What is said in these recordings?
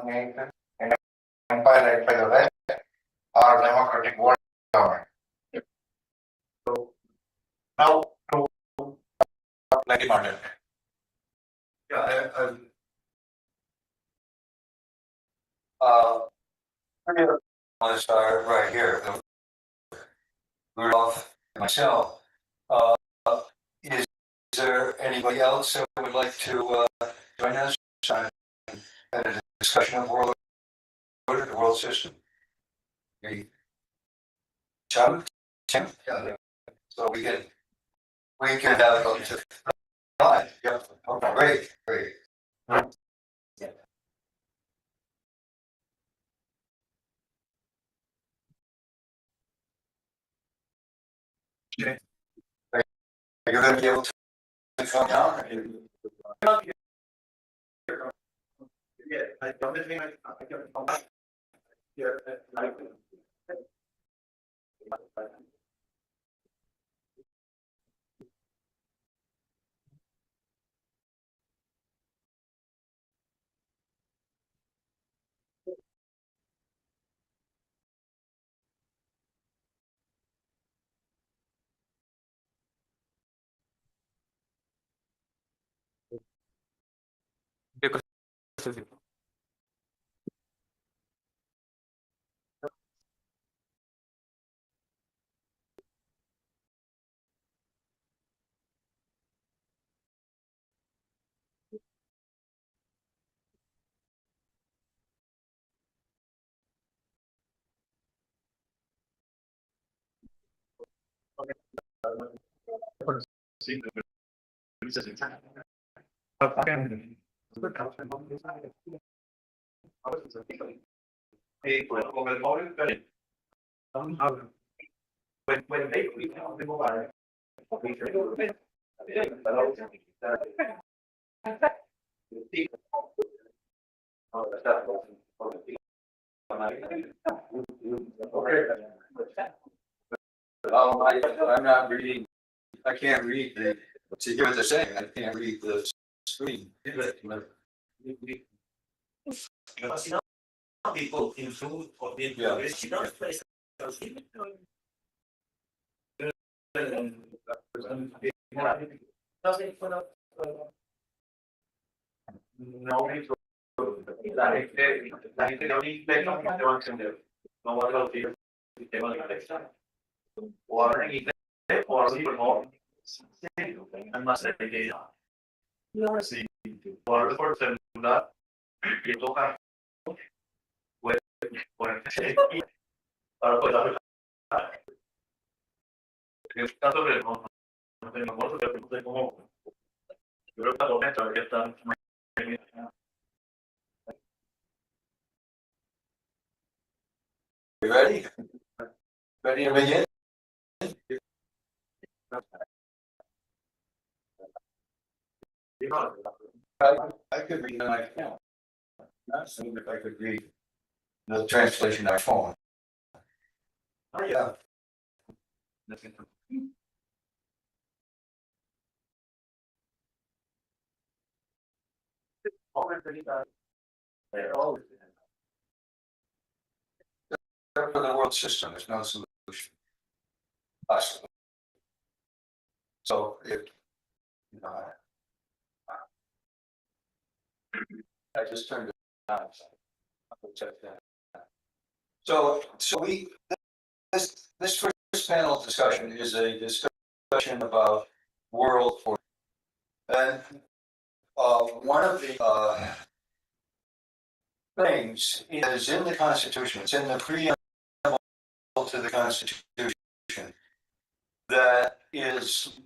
Nation and empire led by the West or democratic world government. So now to like model. Yeah, I'll start right here. Rudolph and myself. Is there anybody else that would like to join us on a discussion of world order, the world system? Chuck? Tim? Yeah. So we can have up to five. Yeah. Okay, great. Yeah. Okay. Are you going to be able to come down? Yeah, I don't think I can come back here. When they I'm not reading. I can't read to hear what they're saying. I can't read the screen. People in food or You ready? Ready to begin? I could read on my phone. Not so if I could read the translation on my phone. Oh yeah. For the world system, there's no solution possible. So if I just turned it on. I'll check that. So this first panel discussion is a discussion about world order. And one of the things is in the Constitution, it's in the preamble to the Constitution that is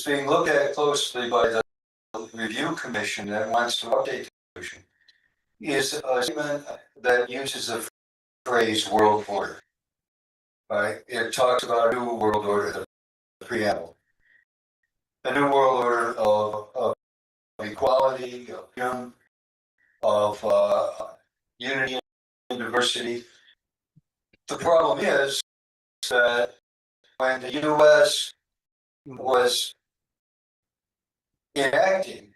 being looked at closely by the Review Commission that wants to update the Constitution, is a statement that uses the phrase world order. Right? It talks about a new world order, the preamble. A new world order of equality, of freedom, of unity and diversity. The problem is that when the U.S. was enacting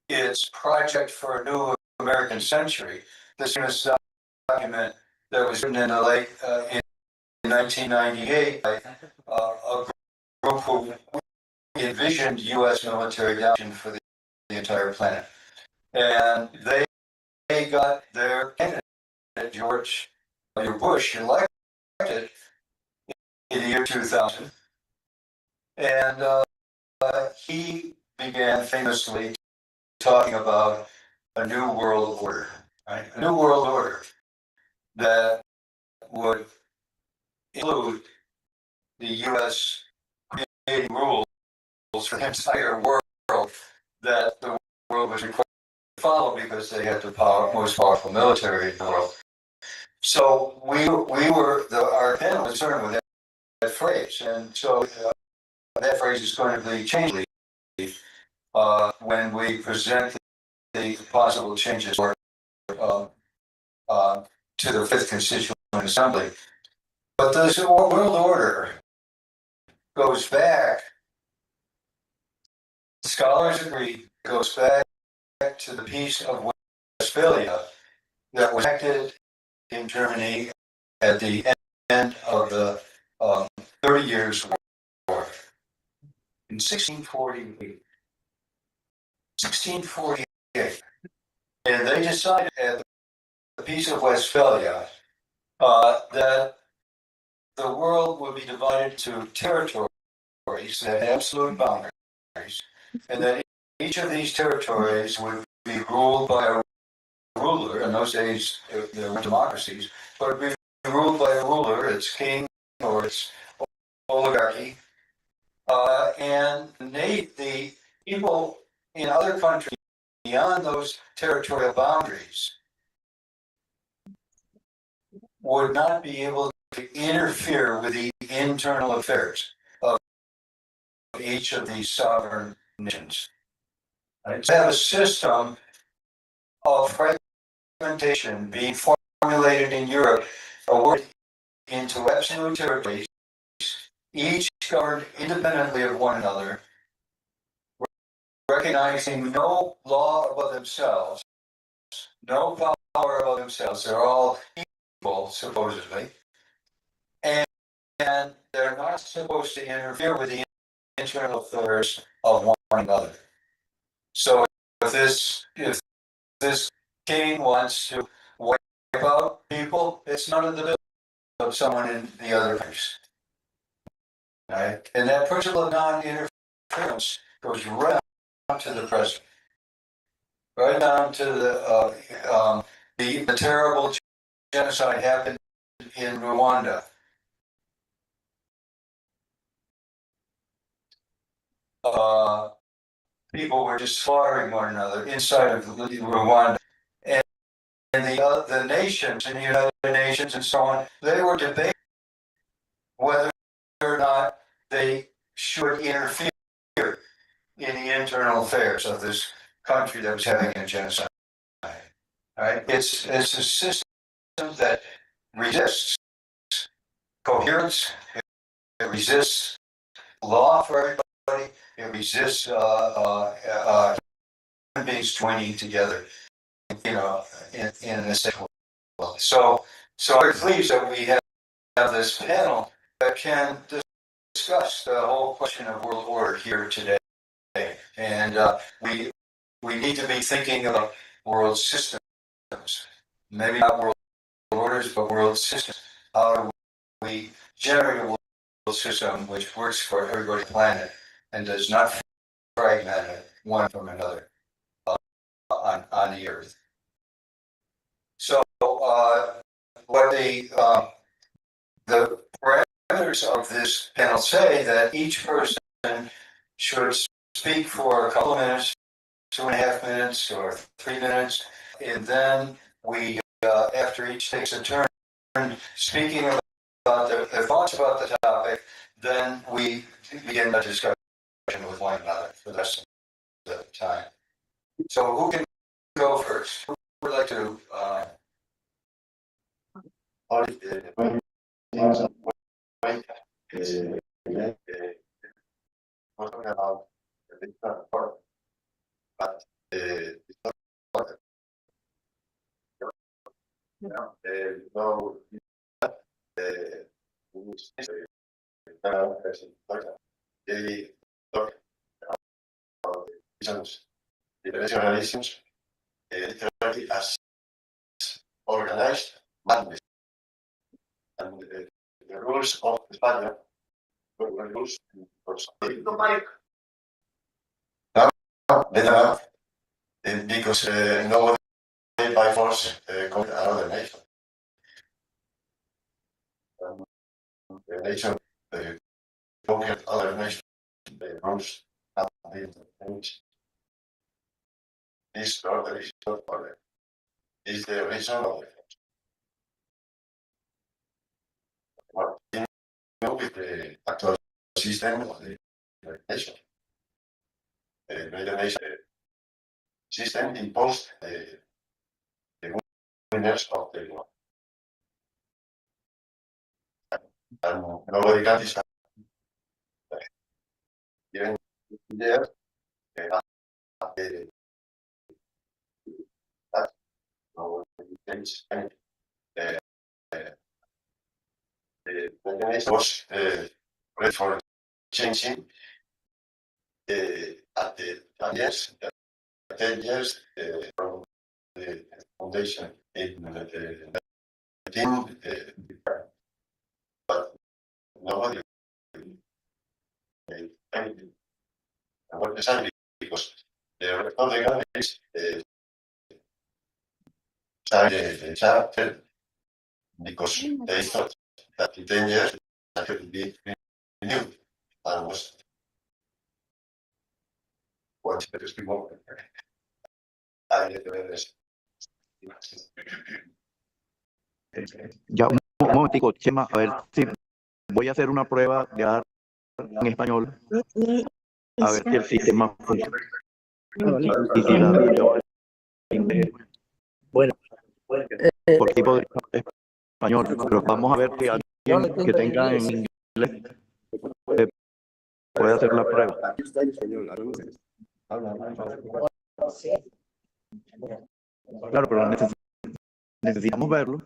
its project for a new American century. This famous document that was written in the late in 1998 by a group who envisioned U.S. military action for the entire planet, and they got their candidate George W. Bush elected in the year 2000, and he began famously talking about a new world order, right? A new world order that would include the U.S. creating rules for the entire world that the world was required to follow because they had the most powerful military in the world. So our panel was concerned with that phrase, and so that phrase is going to be changed when we present the possible changes uh, to the Fifth Constituent Assembly. But this world order goes back, scholars agree, goes back to the Peace of Westphalia that was enacted in Germany at the end of the 30 Years' War in 1648. 1648. And they decided at the Peace of Westphalia that the world would be divided into territories that had absolute boundaries, and that each of these territories would be ruled by a ruler. In those days, there were democracies, but it would be ruled by a ruler, its king or its oligarchy, and the people in other countries beyond those territorial boundaries would not be able to interfere with the internal affairs of each of these sovereign nations. Right? To have a system of fragmentation being formulated in Europe, awarded into absolute territories, each governed independently of one another, recognizing no law above themselves, no power above themselves. They're all equal, supposedly, and they're not supposed to interfere with the internal affairs of one another. So if this king wants to wipe out people, it's none of the business of someone in the other place. Right? And that principle of non-interference goes right down to the present, right down to the terrible genocide happened in Rwanda. People were just slaughtering one another inside of Rwanda. And the nations, in the United Nations and so on, they were debating whether or not they should interfere in the internal affairs of this country that was having a genocide. Right? It's a system that resists coherence, it resists law for everybody, it resists beings joining together, in a sexual way. So we're pleased that we have this panel that can discuss the whole question of world order here today. And we need to be thinking about world systems, maybe not world orders, but world systems. How do we generate a world system which works for everybody on the planet and does not fragment it one from another on the earth? So what the parameters of this panel say that each person should speak for a couple of minutes, 2.5 minutes or 3 minutes, and then we, after each takes a turn speaking about their thoughts about the topic, then we begin a discussion with one another for the rest of the time. So who can go first? Who would like to? but it's not important. No, they talk about reasons, internationalisms, literally as organized madness. And the rules of Spain were rules for now, they don't have, because nobody by force conquered another nation. The nation conquered other nations. The rules have been changed. This order is not order. Is the reason of the what you know with the actual system of the nation. The nation system imposed the winners of the war. And nobody can decide. Even there, that nobody change anything. The nation was ready for changing at the 10 years from the foundation in the 19, but nobody made anything. And what decided because the Republican is signed the charter because they thought that in 10 years that could be renewed and was what is people. Ya, un momentico, Chema, a ver si voy a hacer una prueba de hablar en español, a ver si el sistema funciona. Y si la Bueno, por tipo de español, pero vamos a ver si alguien que tenga en inglés puede hacer la prueba. aquí está en español. Claro, pero necesitamos verlo.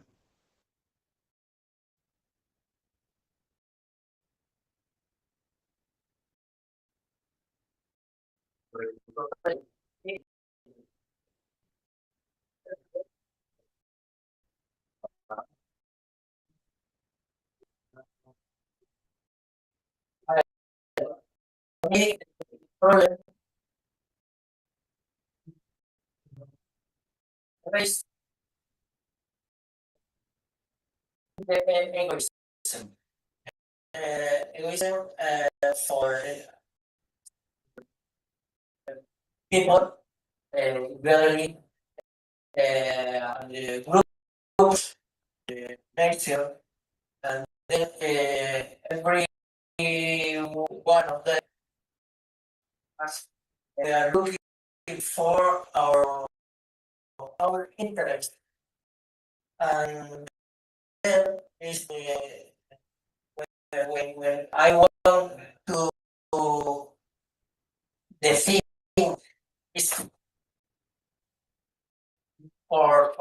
Egoism for people, really, the groups, the nature, and then every one of them they are looking for our interest, and then is the when I want to the thing is for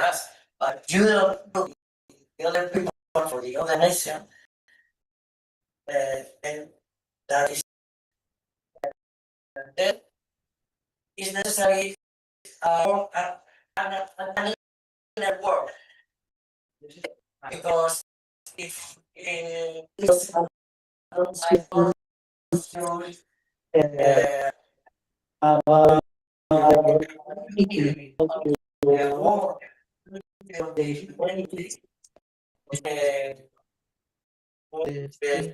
us, but you don't look the other people for the other nation, and that is then is necessary an inner work because if the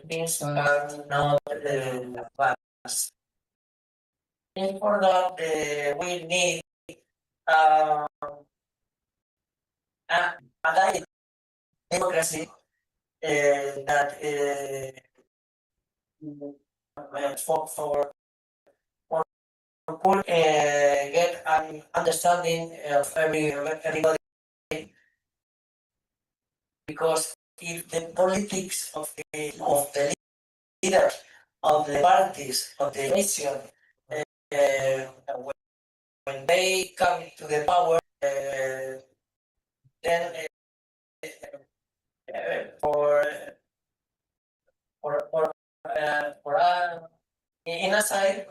things are not fast. And for that, we need a direct democracy that for could get an understanding of everybody, because if the politics of the leaders of the parties of the nation, when they come to the power, then for in a side,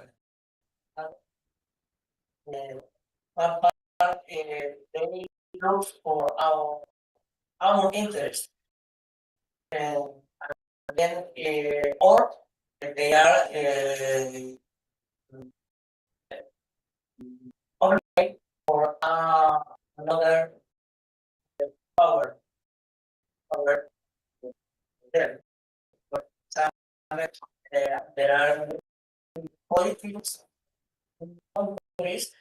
one part they look for our interest, and then or they are okay for another power there. But some, there are politics countries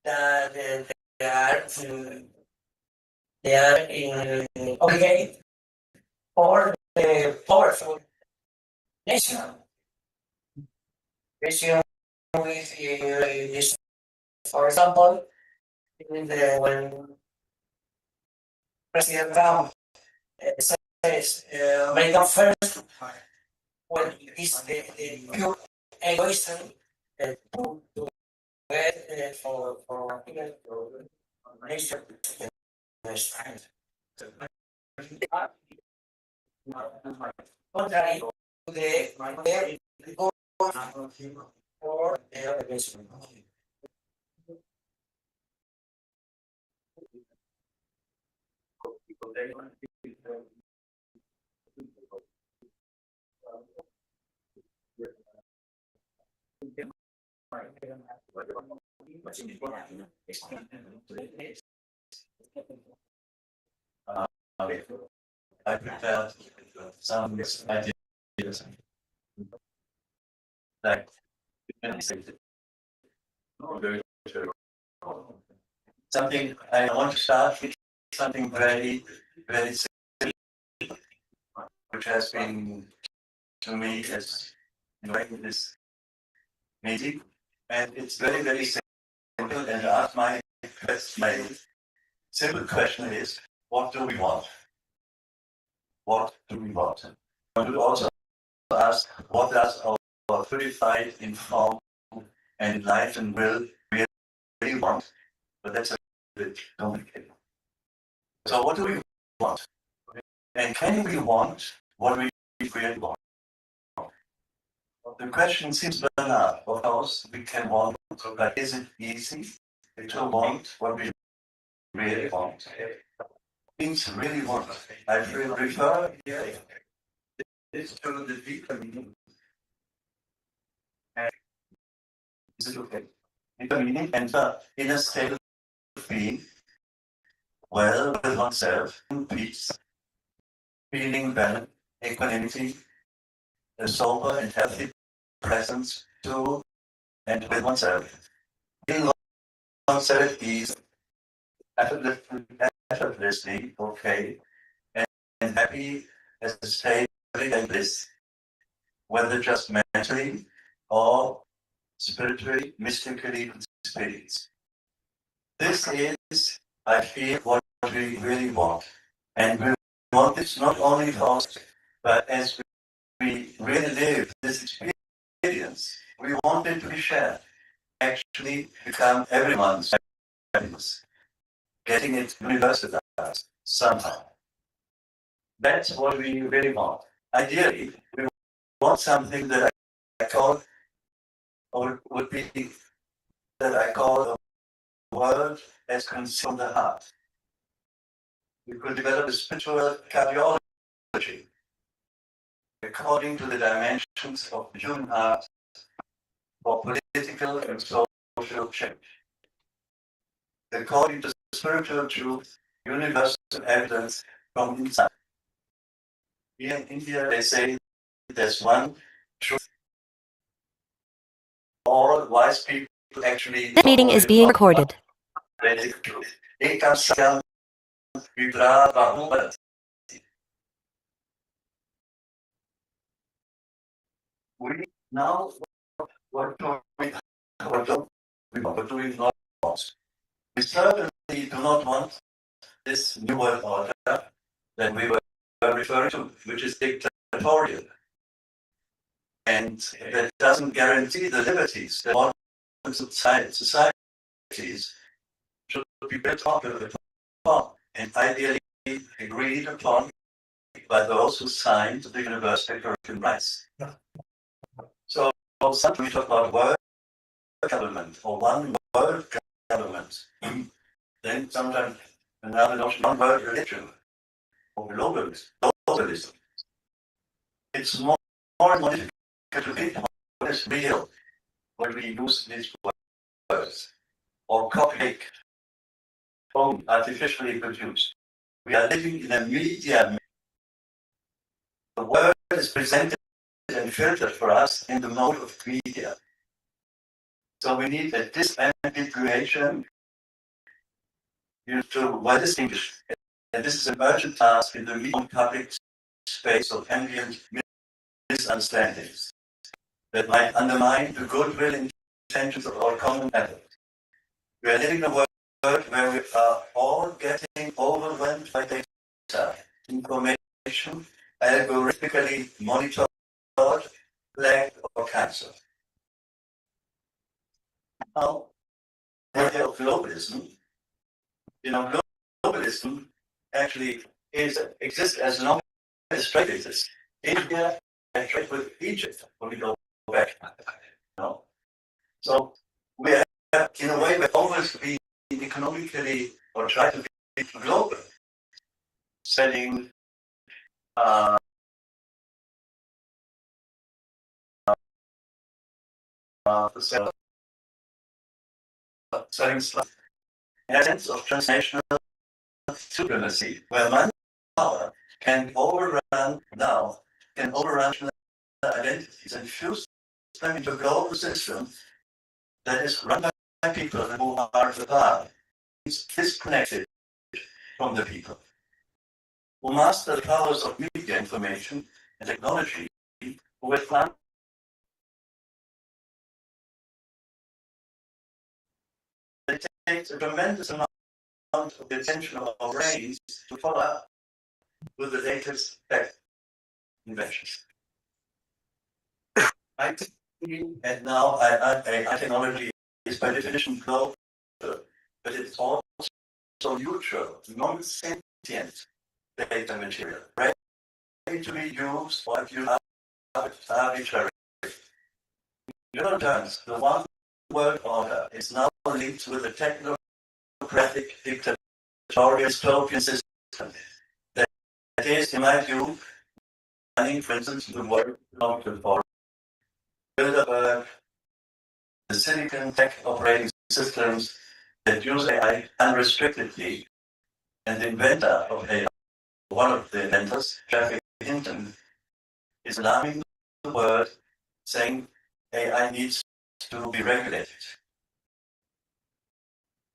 that they are obligated for the powerful nation. Nation with this, for example, in the when President Trump says America first, when this the pure egoism to get for nation. Contrary to the goal for the organization. I prepared some ideas like something I want to start with something very, very simple, which has been to me as inviting this meeting, and it's very, very simple. And ask my simple question is, what do we want? What do we want? I would also ask, what does our purified, informed, and enlightened will really want? But that's a bit complicated. So what do we want? And can we want what we really want? The question seems banal. Of course, we can want, but is it easy to want what we really want? Things really want. I will refer this to the deeper meaning. And is it okay? Deeper meaning, enter in a state of being well with oneself, in peace, feeling balance, equanimity, a sober and healthy presence to and with oneself. Feeling oneself is effortlessly okay and happy as a state of everyday bliss, whether just mentally or spiritually, mystically experienced. This is, I feel, what we really want. And we want this not only for us, but as we really live this experience, we want it to be shared, actually become everyone's happiness, getting it universalized somehow. That's what we really want. Ideally, we want something that I call, or would be that I call a world as consumed the heart. We could develop a spiritual cardiology according to the dimensions of human heart for political and social change. According to spiritual truth, universal evidence from inside. Here in India, they say there's one truth. All wise people actually. This meeting is being recorded. Basic truth. Ekam Satyam Vibra Bahubhat. We now what do we not want? We certainly do not want this new world order that we were referring to, which is dictatorial. and that doesn't guarantee the liberties that modern societies should be built upon and ideally agreed upon by those who signed the Universal Declaration of Human Rights. So sometimes we talk about world government or one world government. Then sometimes another notion, one world religion or globalism. It's more and more difficult to pinpoint what is real when we use these words or copy artificially produced. We are living in a media. The word is presented and filtered for us in the mode of media. So we need a disambiguation to well distinguish. And this is an urgent task in the medium public space of ambient misunderstandings that might undermine the goodwill intentions of our common effort. We are living in a world where we are all getting overwhelmed by data, information, algorithmically monitored, flagged, or cancelled. Now, the idea of globalism, globalism actually exists as long as trade exists. India and trade with Egypt when we go back. So we have, in a way, we've always been economically or try to be global, selling selling stuff in a sense of transnational supremacy, where manpower can overrun identities and fuse them into a global system that is run by people who are the power, disconnected from the people, who master the powers of media information and technology, who will plan. It takes a tremendous amount of the attention of our brains to follow up with the latest tech inventions. And now AI technology is by definition global, but it's also neutral, non-sentient data material, ready to be used or used arbitrarily. In other terms, the one world order is now linked with a technocratic dictatorial dystopian system that is, in my view, running, for instance, the World Economic Forum, Bilderberg, the Silicon Tech operating systems that use AI unrestrictedly, and the inventor of AI, one of the inventors, Jeffrey Hinton, is alarming the world, saying AI needs to be regulated.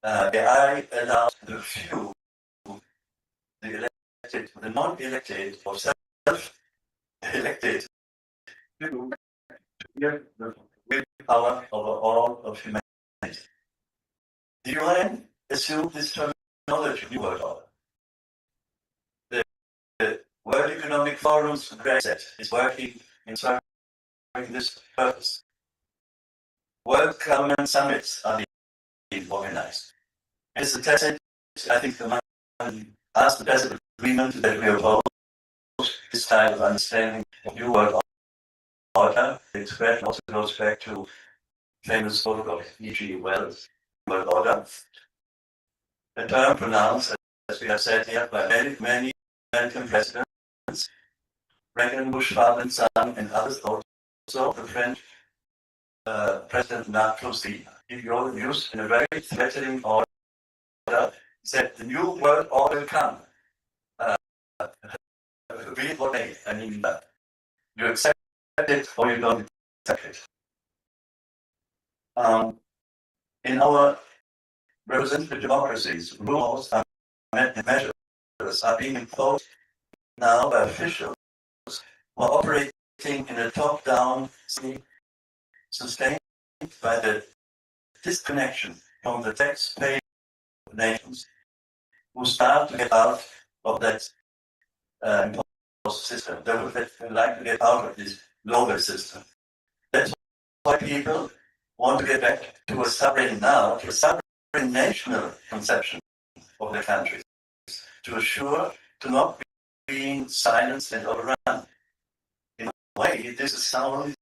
AI allows the few, the elected, the non-elected, or self-elected, to give the willpower over all of humanity. The UN assumed this terminology, New World Order. The World Economic Forum's Brexit is working in serving this purpose. World government summits are being organized. It's a tacit, I think, the man asked the tacit agreement that we oppose this type of understanding of New World Order. The expression also goes back to famous book of E.G. Wells, World Order. A term pronounced, as we have said here, by many American presidents, Reagan, Bush, father and son, and others, also the French President Sarkozy, used in a very threatening order, said the new world order will come. Read what I mean that. You accept it or you don't accept it. In our representative democracies, rules and measures are being imposed now by officials who are operating in a top-down scheme sustained by the disconnection from the taxpaying nations who start to get out of that imposed system. They would like to get out of this global system. why people want to get back to a sovereign national conception of the countries, to assure to not being silenced and overrun. In a way, this is sound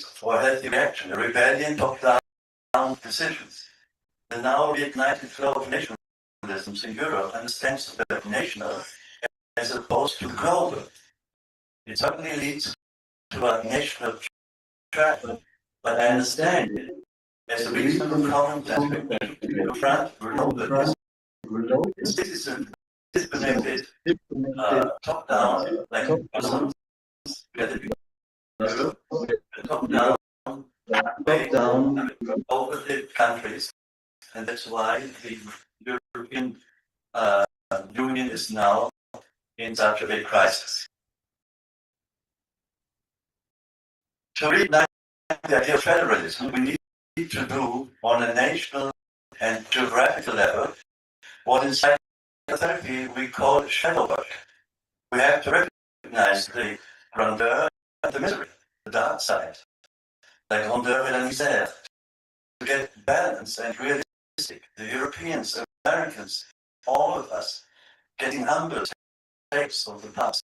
for a healthy reaction, a rebellion top-down decisions. The now reignited flow of nationalisms in Europe understands the national as opposed to global. It certainly leads to a national track, but I understand it as a reasonable common aspect to confront globalism. This is a disconnected, top-down, like Muslims, top-down over the countries, and that's why the European Union is now in such a big crisis. To reignite the idea of federalism, we need to do on a national and geographical level what in psychotherapy we call shadow work. We have to recognize the grandeur and the misery, the dark side, la grandeur et la misère, to get balanced and realistic. The Europeans, Americans, all of us, getting humble tapes of the past.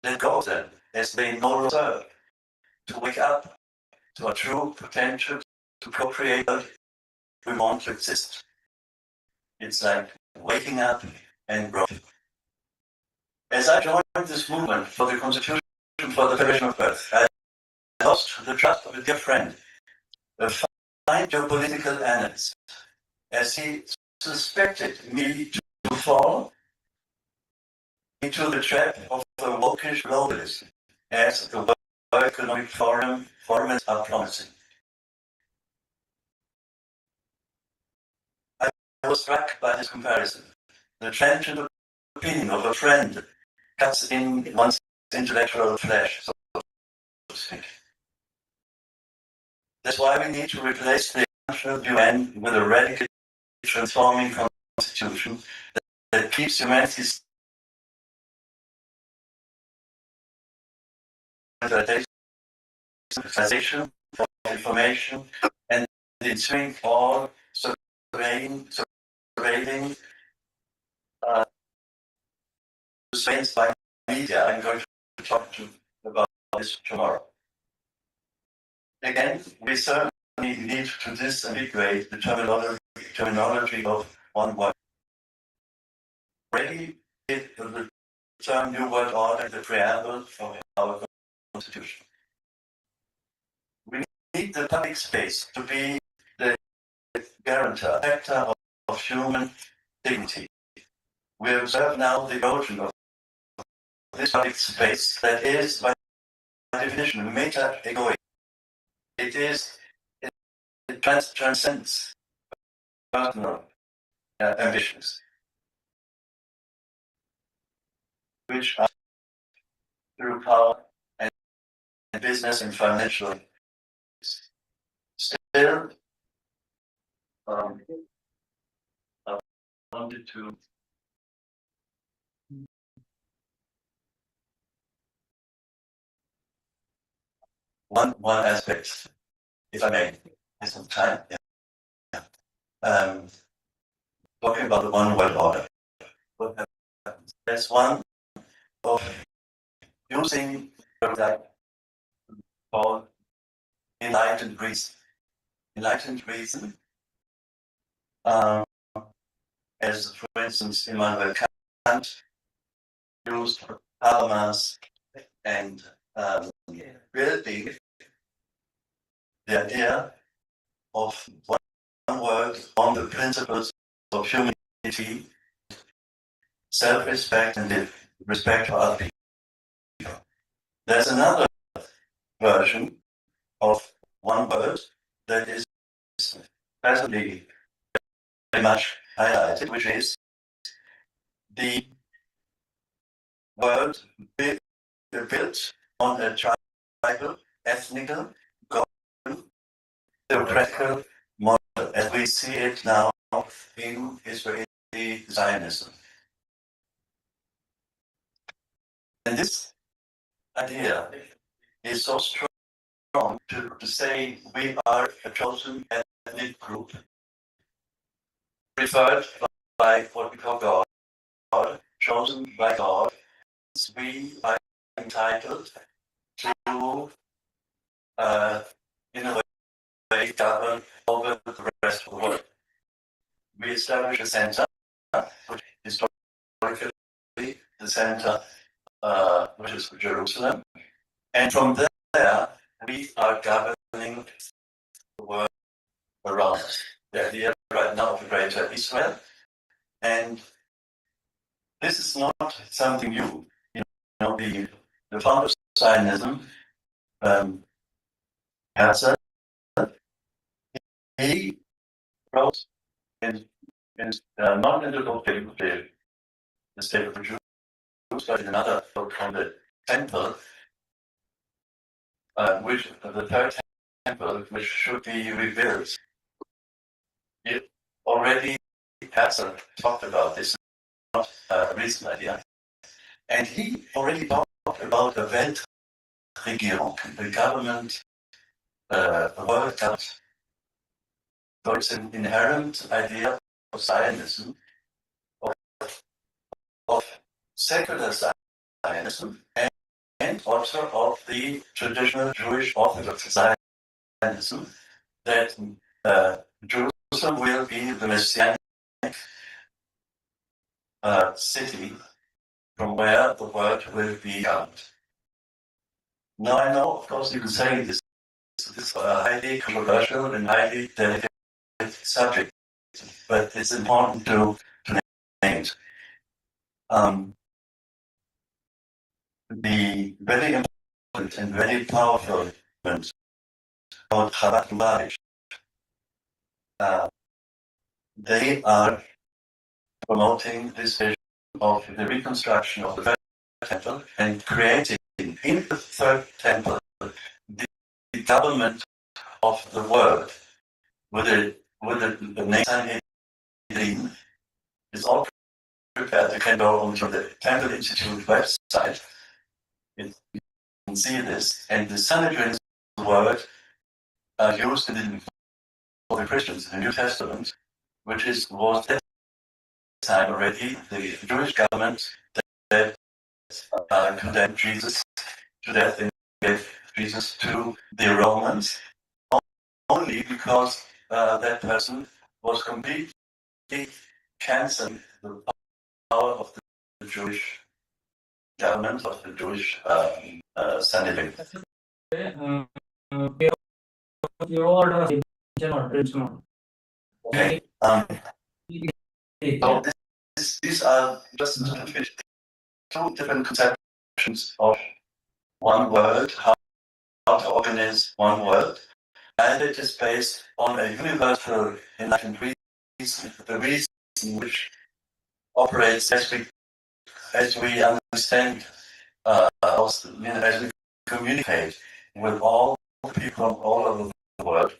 Let go of them as they no longer serve. To wake up to our true potential to co-create we want to exist. It's like waking up and growing. As I joined this movement for the Constitution for the Federation of Birth, I lost the trust of a dear friend, a fine geopolitical analyst, as he suspected me to fall into the trap of the wokish globalist, as the World Economic Forum formats are promising. I was struck by this comparison. The transient opinion of a friend cuts in one's intellectual flesh, so to speak. That's why we need to replace the national UN with a radically transforming constitution that keeps humanity's civilization of information and the ensuing all surveilling surveillance by media. I'm going to talk about this tomorrow. Again, we certainly need to disintegrate the terminology of one word. Already the term New World Order, the preamble of our Constitution. We need the public space to be the guarantor, protector of human dignity. We observe now the erosion of this public space that is, by definition, meta-egoic. It transcends personal ambitions, which are through power and business and financial. Still, I wanted to one aspect, if I may, in some time. Yeah. Talking about the one world order. That's one of using that called enlightened reason. Enlightened reason, as for instance Immanuel Kant used Habermas and really the idea of one word on the principles of humanity, self-respect and the respect for other people. There's another version of one word that is presently very much highlighted, which is the word built on a tribal, ethnical, theocratical model, as we see it now in Israeli Zionism. And this idea is so strong to say we are a chosen ethnic group, preferred by what we call God, chosen by God. We are entitled to, in a way, govern over the rest of the world. We establish a center, which is historically the center, which is Jerusalem. And from there, we are governing the world around us. The idea right now of the Greater Israel. And this is not something new. You know, the founder of Zionism, Herzl, he wrote in not in the book, the State of the Jews, but in another book on the temple, which the third temple, which should be rebuilt. He already Herzl talked about this, not a recent idea. And he already talked about a Weltregierung, the government, a world government. So it's an inherent idea of Zionism, of secular Zionism, and also of the traditional Jewish Orthodox Zionism, that Jerusalem will be the messianic city from where the world will be governed. Now I know, of course, you can say this is a highly controversial and highly delicate subject, but it's important to name it. The very important and very powerful movement called Chabad Lubavitch, they are promoting this vision of the reconstruction of the third temple and creating in the third temple the government of the world with the name Sanhedrin is all prepared. You can go onto the Temple Institute website. You can see this, and the Sanhedrin word used for the Christians in the New Testament, which was at that time already the Jewish government that condemned Jesus to death and gave Jesus to the Romans, only because that person was completely canceling the power of the Jewish government, of the Jewish Sanhedrin. Okay. So these are just two different conceptions of one world, how to organize one world, and it is based on a universal enlightened reason, the reason which operates as we understand, as we communicate with all people all over the world.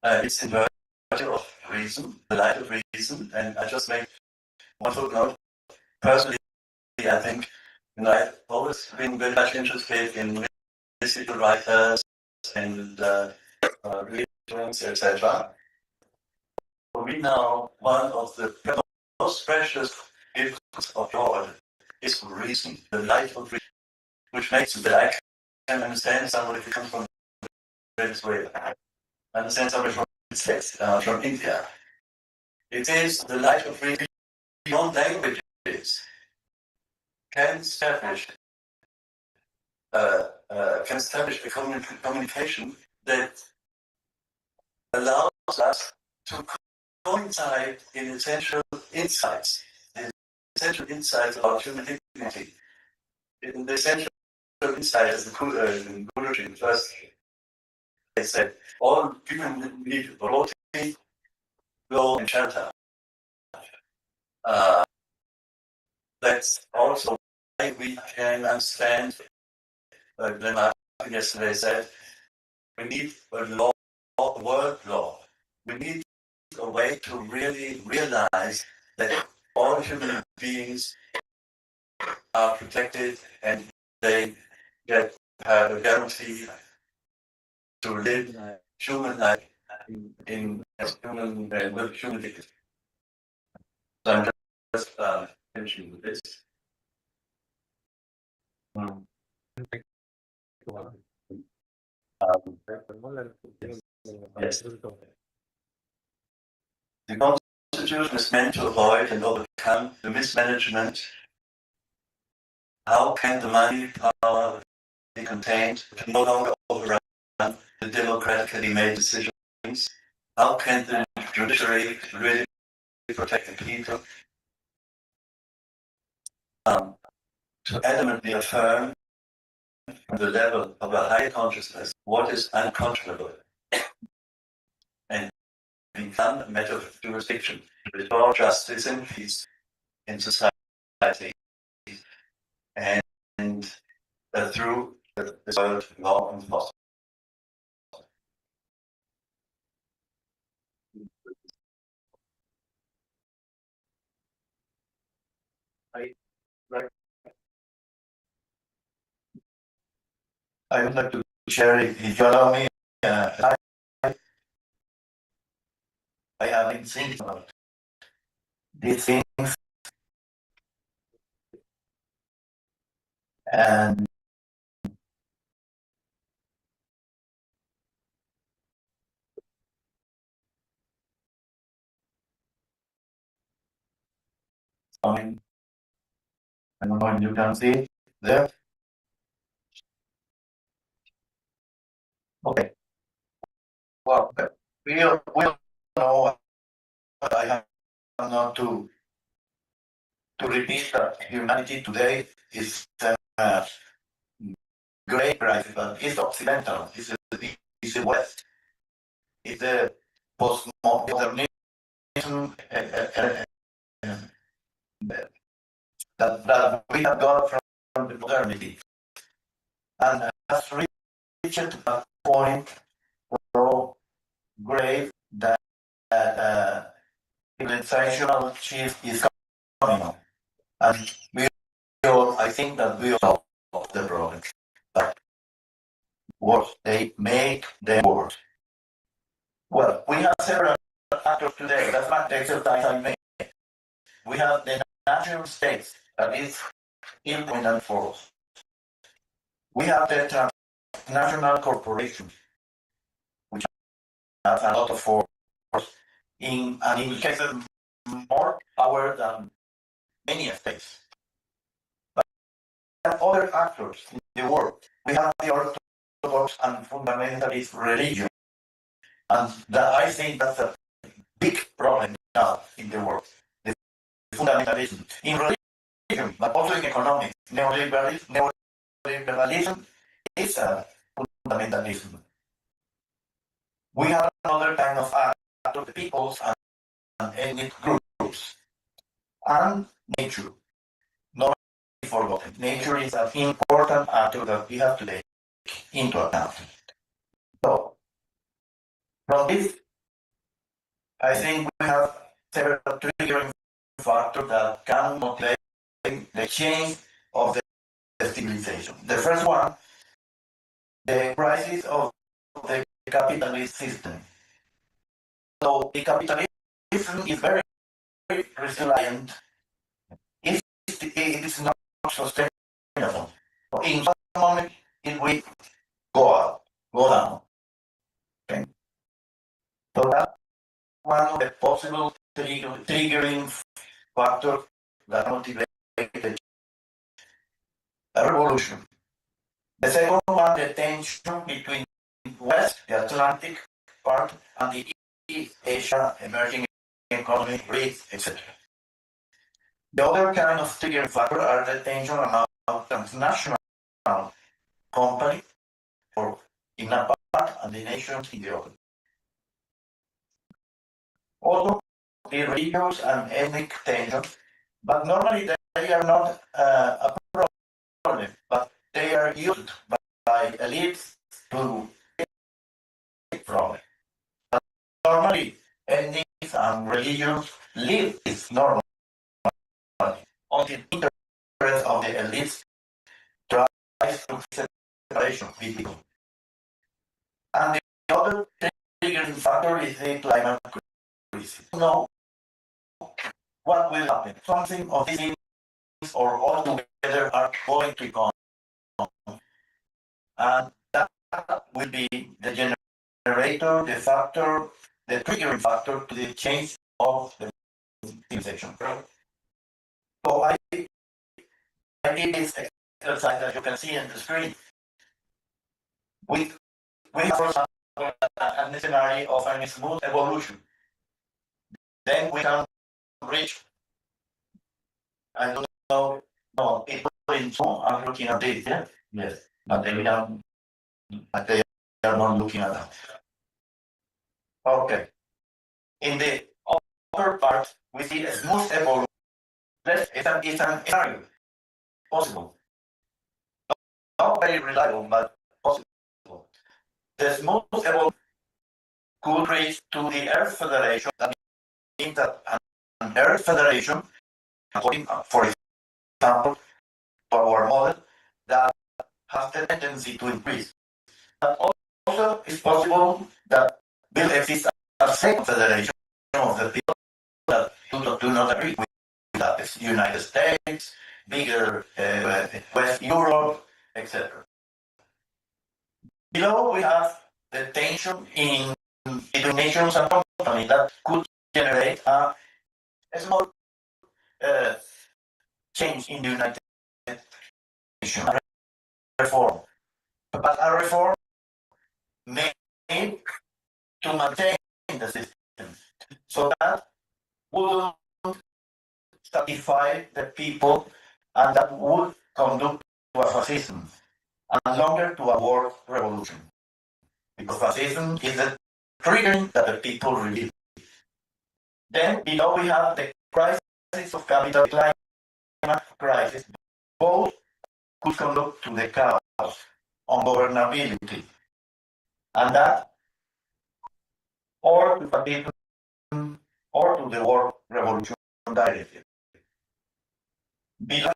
It's in virtue of reason, the light of reason, and I just make one footnote. Personally, I think, I've always been very much interested in mystical writers and religions, etc. For me now, one of the most precious gifts of God is reason, the light of reason, which makes it that I can understand somebody who comes from Venezuela, understand somebody from the States, from India. It is the light of reason beyond languages, can establish a communication that allows us to coincide in essential insights, about human dignity. In the essential insight, as the Guruji first they said, all human need roti, law, and shelter. That's also why we can understand, when Martin yesterday said, we need a law, a world law. We need a way to really realize that all human beings are protected and they have a guarantee to live human life in as human with human dignity. So I'm just finishing with this. Yes. The Constitution is meant to avoid and overcome the mismanagement. How can the money power be contained to no longer overrun the democratically made decisions? How can the judiciary really protect the people? To adamantly affirm on the level of a higher consciousness what is unconscionable and become a matter of jurisdiction to restore justice and peace in society and through the world law enforcement. I would like to share, if you allow me, I have been thinking about these things, and I don't know if you can see it there. Okay. Well, we all know, but I have not to repeat that humanity today is a great crisis, but it's occidental, it's the West, it's the postmodernism that we have got from the modernity, and has reached a point so grave that civilizational shift is coming on. And I think that we all solve the problem. But what they make them worse. Well, we have several actors today. That's my exercise I made. We have the national states, that is still dominant force. We have the transnational corporations, which have a lot of force, in cases more power than many states. But we have other actors in the world. We have the Orthodox and fundamentalist religion. And I think that's a big problem now in the world. The fundamentalism in religion, but also in economics. Neoliberalism is a fundamentalism. We have another kind of act of the peoples and ethnic groups. And nature. Not forgotten. Nature is an important actor that we have to take into account. So, from this, I think we have several triggering factors that can motivate the change of the civilization. The first one, the crisis of the capitalist system. So the capitalism is very resilient. It is not sustainable. In some moment, it will go down. Okay. So that's one of the possible triggering factors that motivate a revolution. The second one, the tension between West, the Atlantic part, and the East Asia emerging economy, rates, etc. The other kind of triggering factor are the tension among transnational companies, or in a part, and the nations in the other. Also, the religious and ethnic tensions, but normally they are not a problem, but they are used by elites to take problem. But normally, ethnic and religions live is normal until the interest of the elites tries to separation of people. And the other triggering factor is the climate crisis. No, what will happen? Something of these things or all together are going to come. And that will be the generator, the factor, the triggering factor to the change of the civilization. So I did this exercise that you can see on the screen. We have, for example, a scenario of a smooth evolution. Then we can reach, I don't know, no, it in two, I'm looking at this, yeah? Yes, but they are not looking at that. Okay. In the upper part, we see a smooth evolution. It's an scenario possible. Not very reliable, but possible. The smooth evolution could reach to the Earth Federation. That means that an Earth Federation, according, for example, to our model, that has the tendency to increase. But also, it's possible that will exist a second federation of the people that do not agree with that. It's United States, bigger West Europe, etc. Below, we have the tension between nations and companies that could generate a small change in the United Nations, a reform. But a reform made to maintain the system so that would satisfy the people and that would conduct to a fascism and longer to a world revolution. Because fascism is the triggering that the people reveal. Then below we have the crisis of capital, climate crisis. Both could conduct to the chaos, ungovernability, and that or to fascism or to the world revolution directly. Below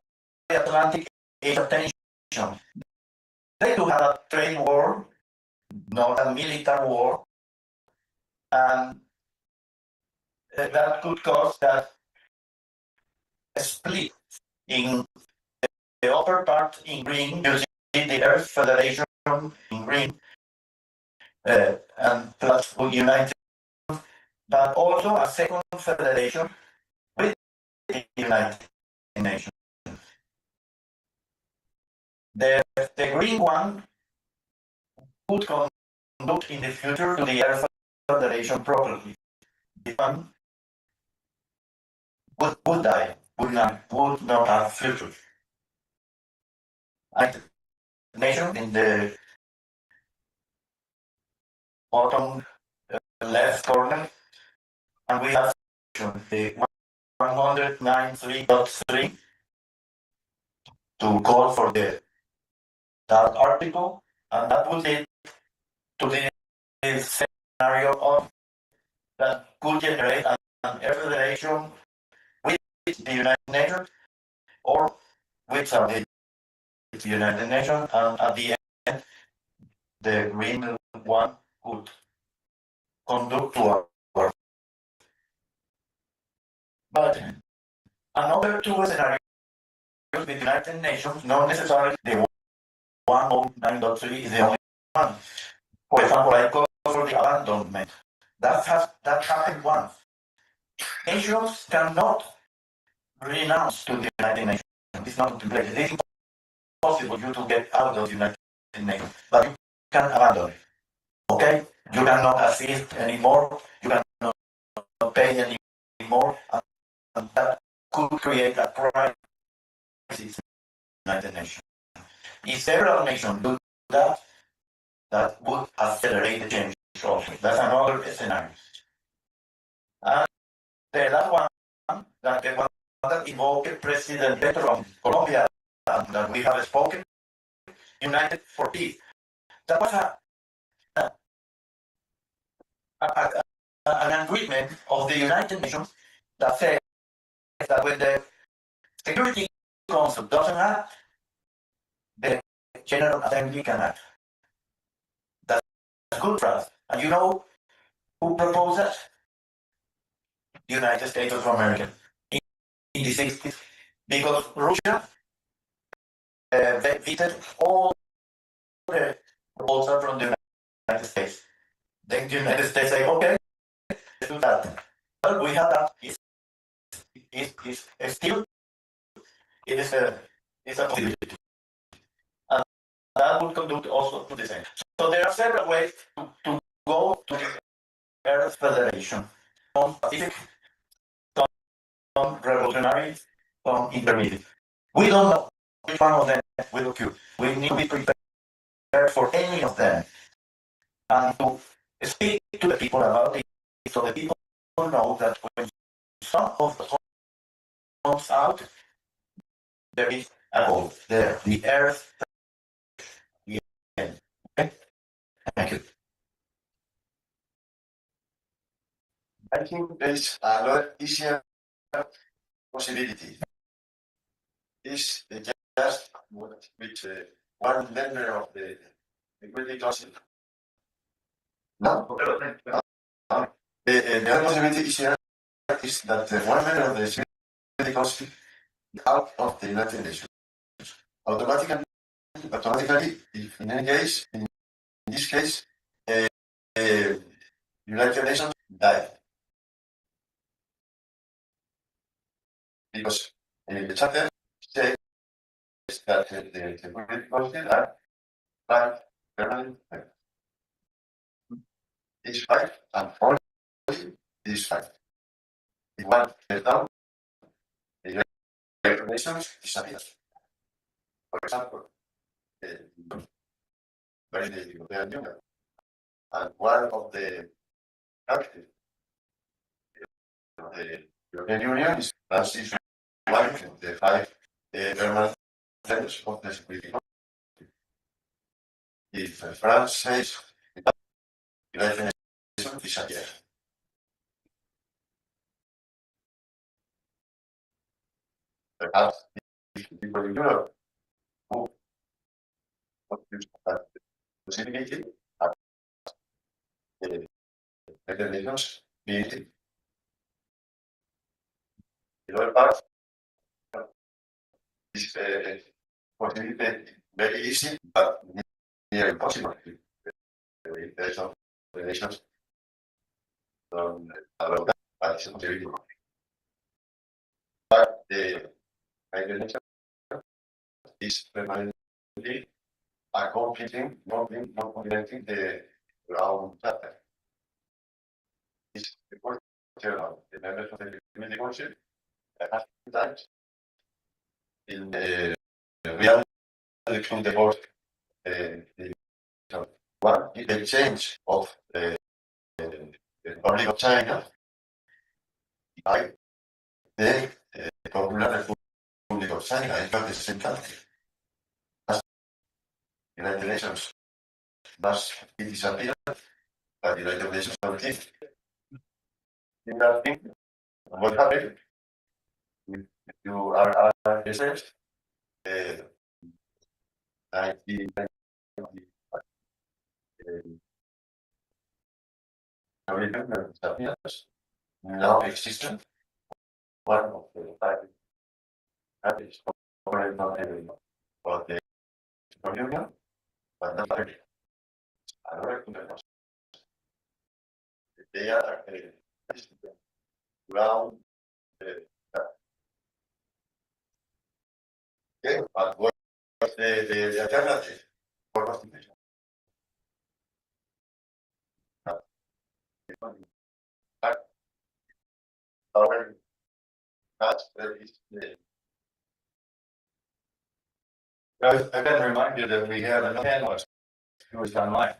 the Atlantic is a tension. They do have a trade war, not a military war, and that could cause that split in the upper part in green, you see the Earth Federation in green, and plus United, but also a second federation with the United Nations. The green one would conduct in the future to the Earth Federation properly. The one would die, would not have future. And nation in the bottom left corner, and we have the 193.3 to call for that article, and that would lead to the scenario of that could generate an Earth Federation with the United Nations or without the United Nations, and at the end, the green one could conduct to our. But another two scenarios with the United Nations, not necessarily the 109.3 is the only one. For example, I call for the abandonment. That happened once. Nations cannot renounce to the United Nations. It's not in place. It is impossible you to get out of the United Nations, but you can abandon it. Okay? You cannot assist anymore. You cannot pay anymore, and that could create a crisis in the United Nations. If several nations do that, that would accelerate the change also. That's another scenario. And the last one, the one that invoked President Petro from Colombia, that we have spoken, United for Peace. That was an agreement of the United Nations that says that when the Security Council doesn't act, the General Assembly can act. That's good draft. And you know who proposed that? United States of America in the 60s, because Russia vetoed all the proposals from the United States. Then the United States say, okay, let's do that. But we have that. It's still, it's a possibility. And that would conduct also to the same. So there are several ways to go to the Earth Federation. Some Pacific, some revolutionary, some intermediate. We don't know which one of them will occur. We need to be prepared for any of them. And to speak to the people about it, so the people know that when some of the comes out, there is a goal there, the Earth. The end. Okay? Thank you. I think there is another easier possibility. Is just with one member of the Security Council. No, the other possibility is here is that one member of the Security Council out of the United Nations. Automatically, if in any case, in this case, United Nations died. Because the charter says that the Security Council are five permanent members. These five and only these five. If one is down, the United Nations disappears. For example, by the European Union. And one of the countries of the European Union is France, is one of the five permanent members of the Security Council. If France says the United Nations disappears. Perhaps if people in Europe who possibility of the United Nations being the other part is possibility very easy, but near impossible. The interest of the nations don't allow that, but it's not very good. But the United Nations is permanently accomplishing, not complementing the ground charter. It's the journal, the members of the Community Council, at times in the real from the board, one is the change of the Republic of China by the Popular Republic of China. It's not the same country. As the United Nations must disappear, but the United Nations don't think. In that thing, what happened? You are research, 1990, now existent. One of the five countries covered not every of the Union, but not every. Another country. They are ground. Okay, but what's the alternative? For constitution? Our that's the I can remind you that we have another panelist who is online,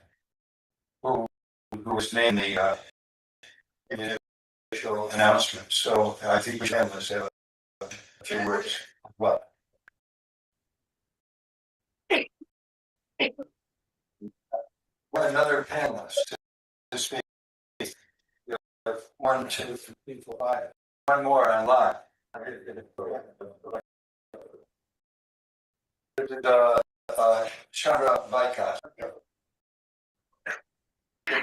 who was named the initial announcement. So I think we should say a few words. What? Another panelist to speak. One, two, three, four, five. One more online. Chandra Vikas.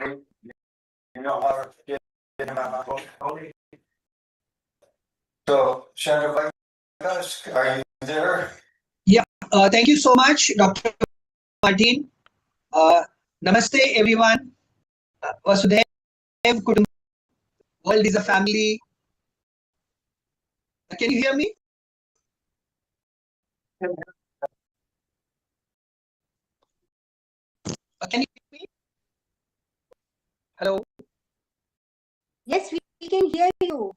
You know how to get him out of holy. So, Senator Vargas, are you there? Thank you so much, Dr. Martin. Namaste, everyone. Vasudhaiv Kutumbakam. World is a family. Can you hear me? Can you hear me? Hello. Yes, we can hear you.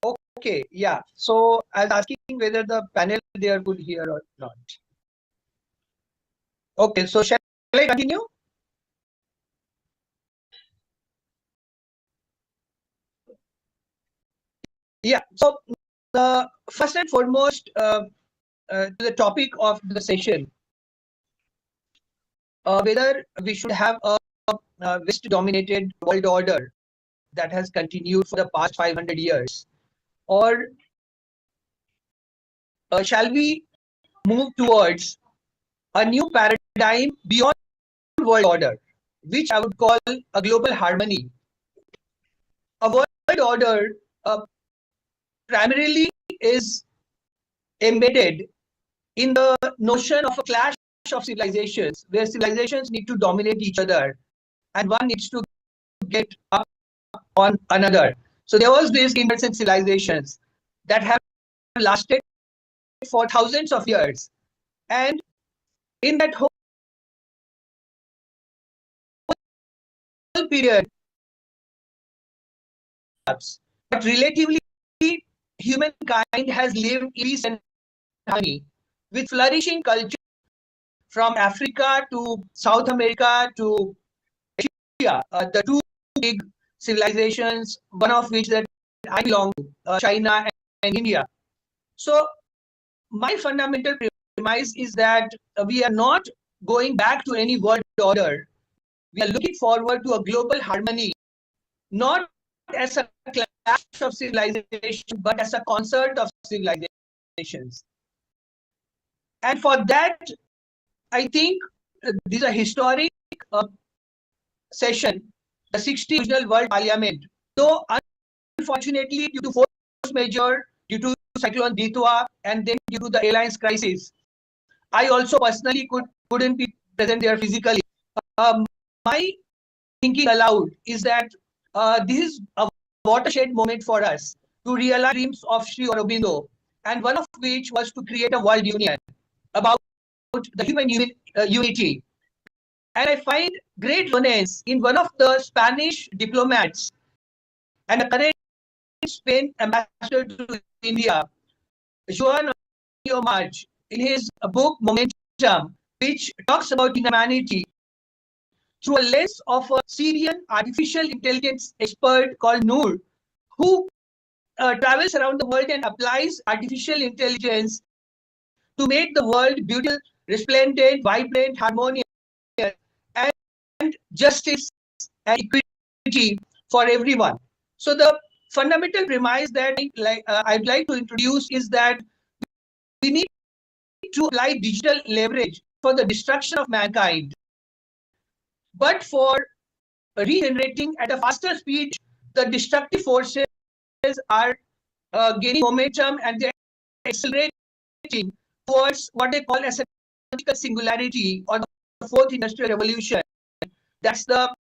Okay. Yeah. So I was asking whether the panel there could hear or not. Okay. So shall I continue? Yeah. So first and foremost, to the topic of the session, whether we should have a West-dominated world order that has continued for the past 500 years, or shall we move towards a new paradigm beyond world order, which I would call a global harmony. A world order primarily is embedded in the notion of a clash of civilizations, where civilizations need to dominate each other and one needs to get up on another. So there was this inversion civilizations that have lasted for thousands of years, and in that whole period, but relatively humankind has lived in peace and harmony with flourishing culture from Africa to South America to Asia, the two big civilizations, one of which that I belong to, China and India. So my fundamental premise is that we are not going back to any world order. We are looking forward to a global harmony, not as a clash of civilization, but as a concert of civilizations. And for that, I think this is a historic session, the 60th Regional World Parliament. Though unfortunately, due to force majeure, due to Cyclone Ditwa, and then due to the airlines crisis, I also personally couldn't be present there physically. My thinking aloud is that this is a watershed moment for us to realize dreams of Sri Aurobindo, and one of which was to create a world union about the human unity. And I find great resonance in one of the Spanish diplomats and a current Spain ambassador to India, Joan March, in his book Momentum, which talks about humanity through a lens of a Syrian artificial intelligence expert called Noor, who travels around the world and applies artificial intelligence to make the world beautiful, resplendent, vibrant, harmonious, and justice and equity for everyone. So the fundamental premise that I'd like to introduce is that we need to apply digital leverage for the destruction of mankind, but for regenerating at a faster speed. The destructive forces are gaining momentum and they're accelerating towards what they call as a political singularity or the fourth industrial revolution. That's the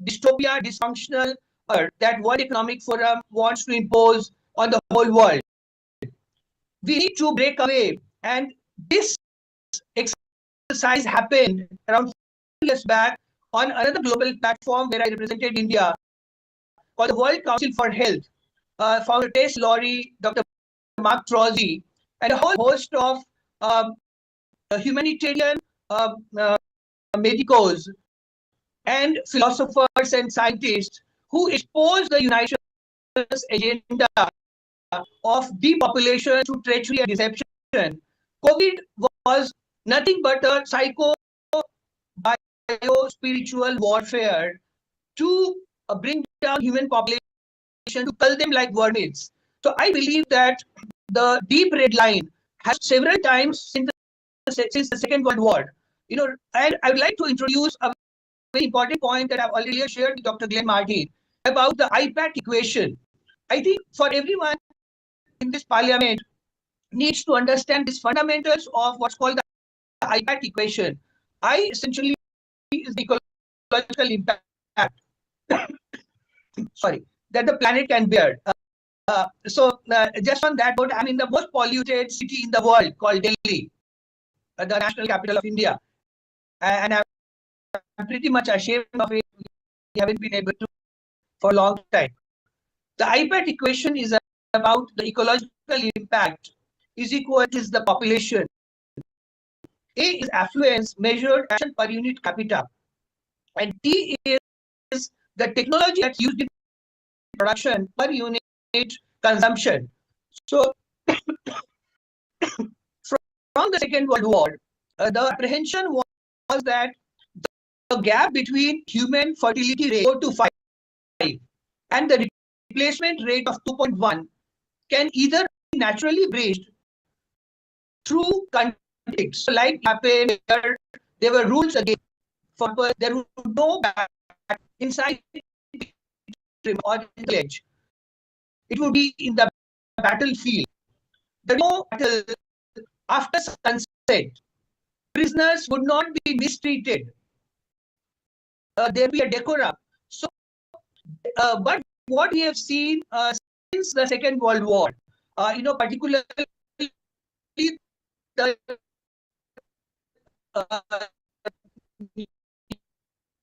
dystopia, dysfunctional that World Economic Forum wants to impose on the whole world. We need to break away, and this exercise happened around 4 years back on another global platform where I represented India, called the World Council for Health. Founder Tess Lowry, Dr. Mark Trozzi, and a whole host of humanitarian medicos and philosophers and scientists who exposed the United Nations agenda of depopulation through treachery and deception. COVID was nothing but a psycho-bio-spiritual warfare to bring down human population, to cull them like worms. So I believe that the deep red line has several times since the Second World War. And I would like to introduce a very important point that I've already shared with Dr. Glenn Martin about the IPAT equation. I think for everyone in this parliament needs to understand these fundamentals of what's called the IPAT equation. I essentially is the ecological impact, sorry, that the planet can bear. Just on that note, I'm in the most polluted city in the world called Delhi, the national capital of India. And I'm pretty much ashamed of it. We haven't been able to for a long time. The IPAT equation is about the ecological impact is equal to the population. A is affluence measured action per unit capita. And T is the technology that's used in production per unit consumption. So from the Second World War, the apprehension was that the gap between human fertility rate 4 to 5 and the replacement rate of 2.1 can either be naturally bridged through conflicts. So like happened where there were rules against for there would no back inside or in the edge. It would be in the battlefield. There no battle after sunset. Prisoners would not be mistreated. There be a decorum. So, but what we have seen since the Second World War, particularly the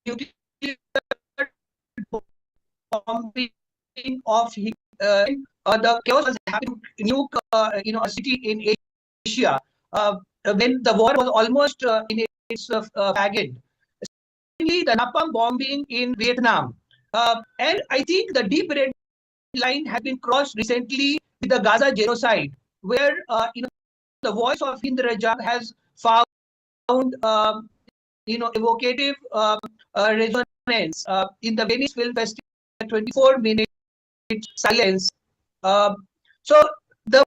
nuclear bombing of the chaos was happening in a city in Asia when the war was almost in its fag. The napalm bombing in Vietnam, and I think the deep red line has been crossed recently with the Gaza genocide, where the voice of Hind Rajab has found evocative resonance in the Venice Film Festival. 24-minute silence. So the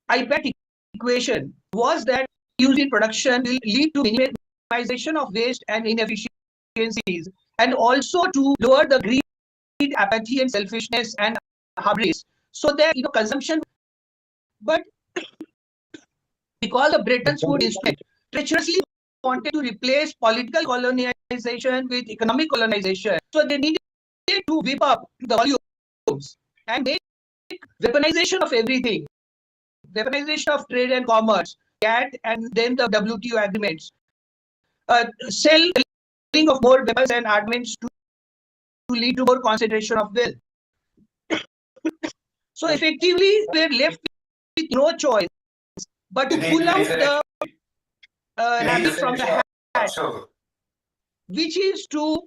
IPAT equation was that used in production will lead to minimization of waste and inefficiencies, and also to lower the greed, apathy, and selfishness and hubris. So that consumption, but because the Bretton Woods instrument treacherously wanted to replace political colonization with economic colonization, so they needed to whip up the volumes and make weaponization of everything, weaponization of trade and commerce, GATT, and then the WTO agreements, selling of more weapons and armaments to lead to more concentration of wealth. So effectively, we're left with no choice but to pull out the rabbit from the hat, which is to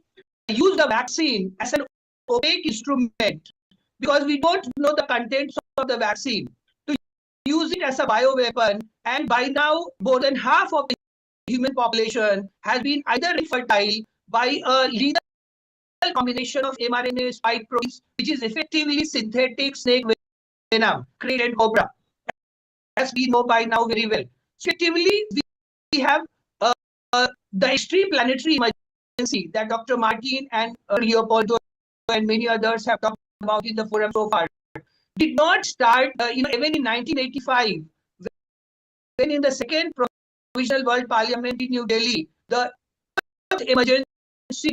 use the vaccine as an opaque instrument, because we don't know the contents of the vaccine, to use it as a bioweapon. And by now, more than half of the human population has been either infertile by a lethal combination of mRNA spike proteins, which is effectively synthetic snake venom, crate and cobra, as we know by now very well. So effectively, we have the extreme planetary emergency that Dr. Martin and Leopoldo and many others have talked about in the forum so far. Did not start, even in 1985, when in the second Provisional World Parliament in New Delhi, the Emergency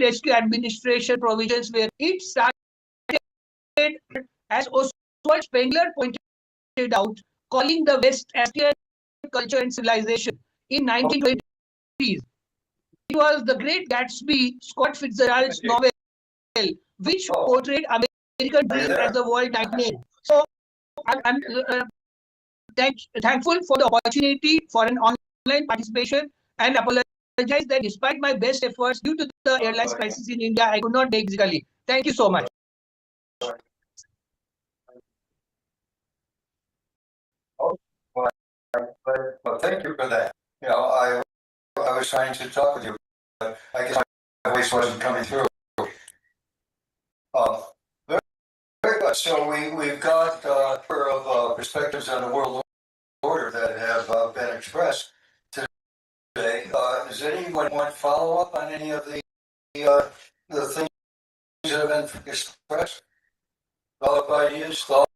Rescue Administration provisions were it started, as Oswald Spengler pointed out, calling the West as culture and civilization in 1920s. It was the Great Gatsby, Scott Fitzgerald's novel, which portrayed American dream as the world nightmare. So I'm thankful for the opportunity for an online participation, and apologize that despite my best efforts due to the airlines crisis in India, I could not make physically. Thank you so much. Well, thank you for that. I was trying to talk with you, but I guess my voice wasn't coming through. Very So we've got a number of perspectives on the world order that have been expressed today. Does anyone want to follow up on any of the things that have been expressed? Follow-up ideas, thoughts?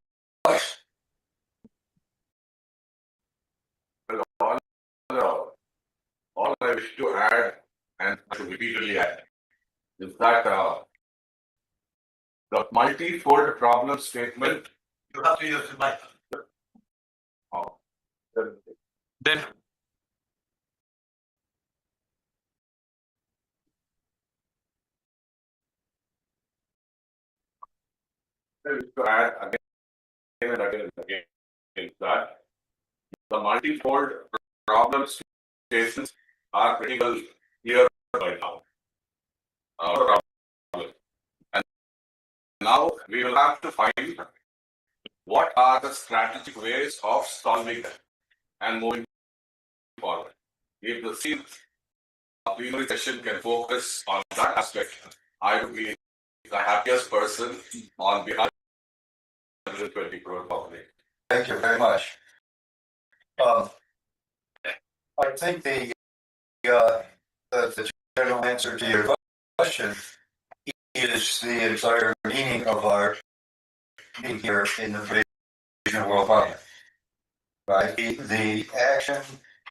All I wish to add, and I should repeatedly add, is that the multi-fold problem statement. You have to use the mic. Then I wish to add again and again and again is that the multi-fold problem statements are pretty well here by now. And now we will have to find what are the strategic ways of solving them and moving forward. If the plenary session can focus on that aspect, I would be the happiest person on behalf of the 120 crore public. Thank you very much. I think the general answer to your question is the entire meaning of our being here in the Asian World Parliament. Right? The action,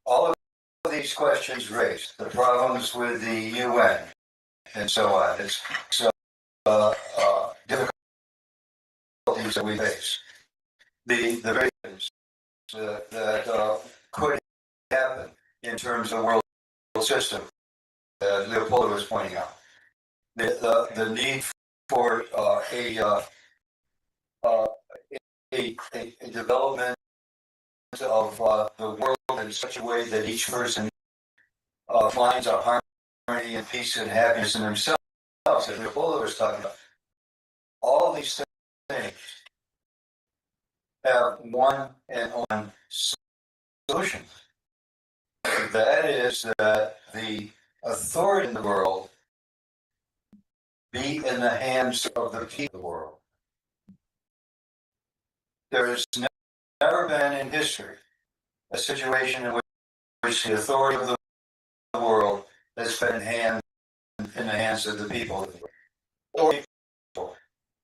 all of these questions raised, the problems with the UN and so on, it's difficulties that we face. The very things that could happen in terms of the world system, Leopoldo was pointing out. The need for a development of the world in such a way that each person finds a harmony and peace and happiness in themselves, as Leopoldo was talking about. All these things have one and only solution. That is that the authority in the world be in the hands of the people of the world. There has never been in history a situation in which the authority of the world has been in the hands of the people. Or people.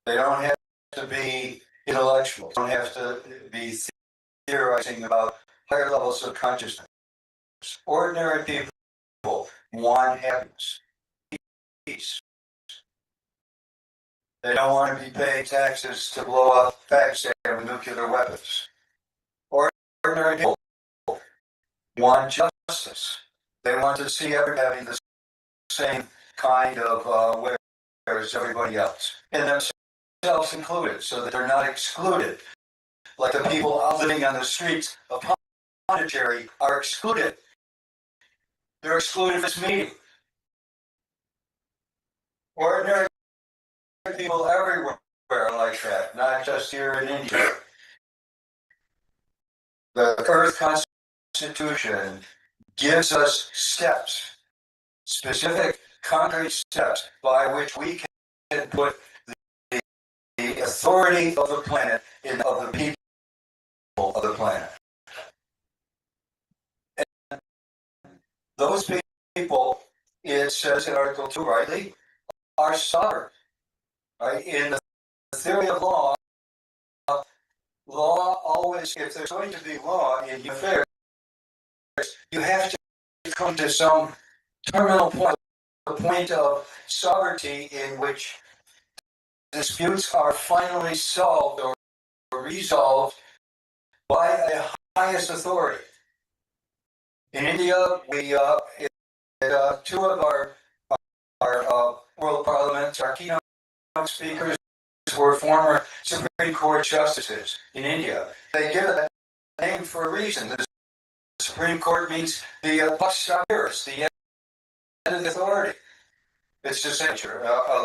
They don't have to be intellectual. They don't have to be theorizing about higher levels of consciousness. Ordinary people want happiness, peace. They don't want to be paying taxes to blow up Pakistan with nuclear weapons. Ordinary people want justice. They want to see everybody having the same kind of welfare as everybody else, and themselves included, so that they're not excluded. Like the people living on the streets of Pondicherry are excluded. They're excluded from this meeting. Ordinary people everywhere like that, not just here in India. The Earth Constitution gives us steps, specific, concrete steps by which we can put the authority of the planet of the people of the planet. And those people, it says in Article 2 rightly, are sovereign. Right? In the theory of law always, if there's going to be law in human affairs, you have to come to some terminal point, the point of sovereignty in which disputes are finally solved or resolved by a highest authority. In India, we two of our world parliaments, our keynote speakers were former Supreme Court justices in India. They give it a name for a reason. The Supreme Court means the Pakshaviras, the end of the authority. It's just a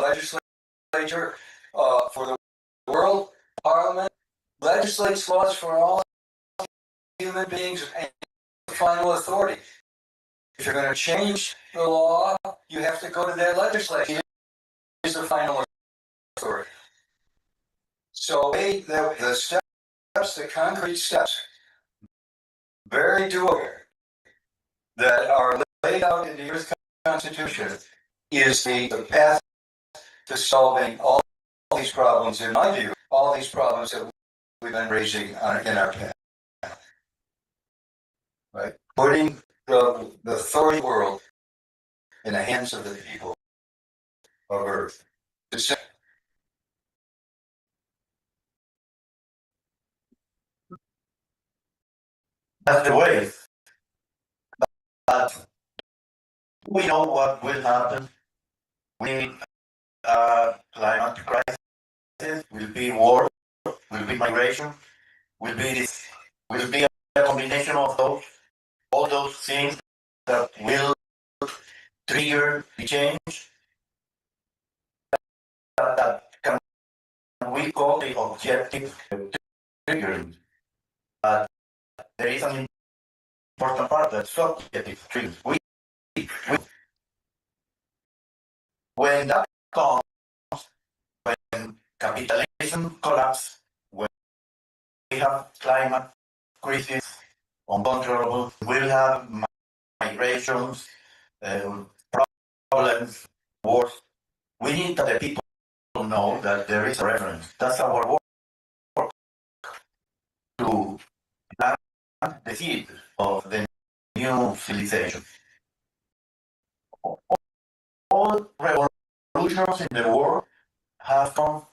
legislature for the world parliament, legislates laws for all human beings and the final authority. If you're going to change the law, you have to go to that legislature. It is the final authority. So the steps, the concrete steps, very doable, that are laid out in the Earth Constitution is the path to solving all these problems, in my view, all these problems that we've been raising in our path. Right? Putting the authority of the world in the hands of the people of Earth. That's the way. But we know what will happen. We climate crisis, will be war, will be migration, will be a combination of all those things that will trigger the change that can we call the objective triggering. But there is an important part that's subjective triggering. When that comes, when capitalism collapses, when we have climate crisis uncontrollable, we'll have migrations, problems, wars. We need that the people know that there is a reference. That's our work to plant the seed of the new civilization. All revolutions in the world have come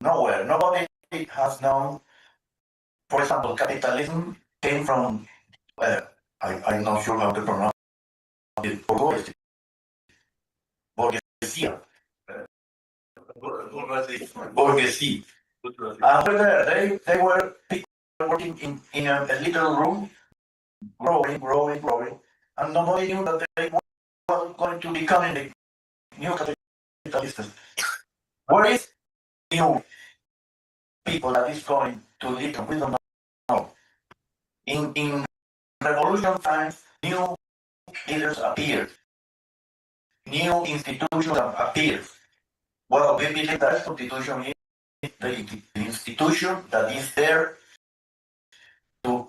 nowhere. Nobody has known. For example, capitalism came from, I'm not sure how to pronounce it, Borgesia. Borgesia. They were people working in a little room, growing, and nobody knew that they were going to become the new capitalists. Where is new people that is going to lead? We don't know. In revolution times, new leaders appeared, new institutions appeared. Well, we believe that constitution is the institution that is there to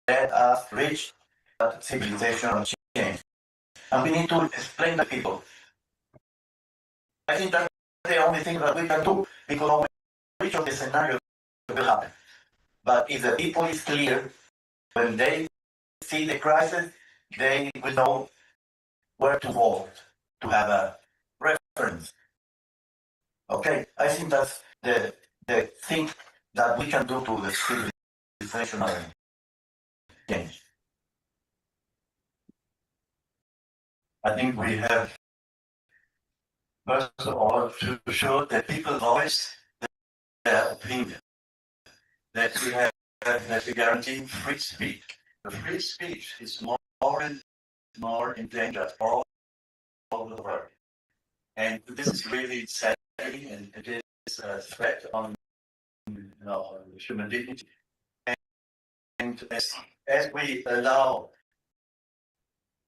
let us reach that civilization and change. And we need to explain to people. I think that's the only thing that we can do, because which of the scenarios will happen. But if the people is clear, when they see the crisis, they will know where to hold, to have a reference. Okay, I think that's the thing that we can do to the civilizational change. I think we have, first of all, to show the people voice their opinion, that we have that we guarantee free speech. The free speech is more and more in danger all over the world. And this is really sad, and it is a threat on human dignity. And as we allow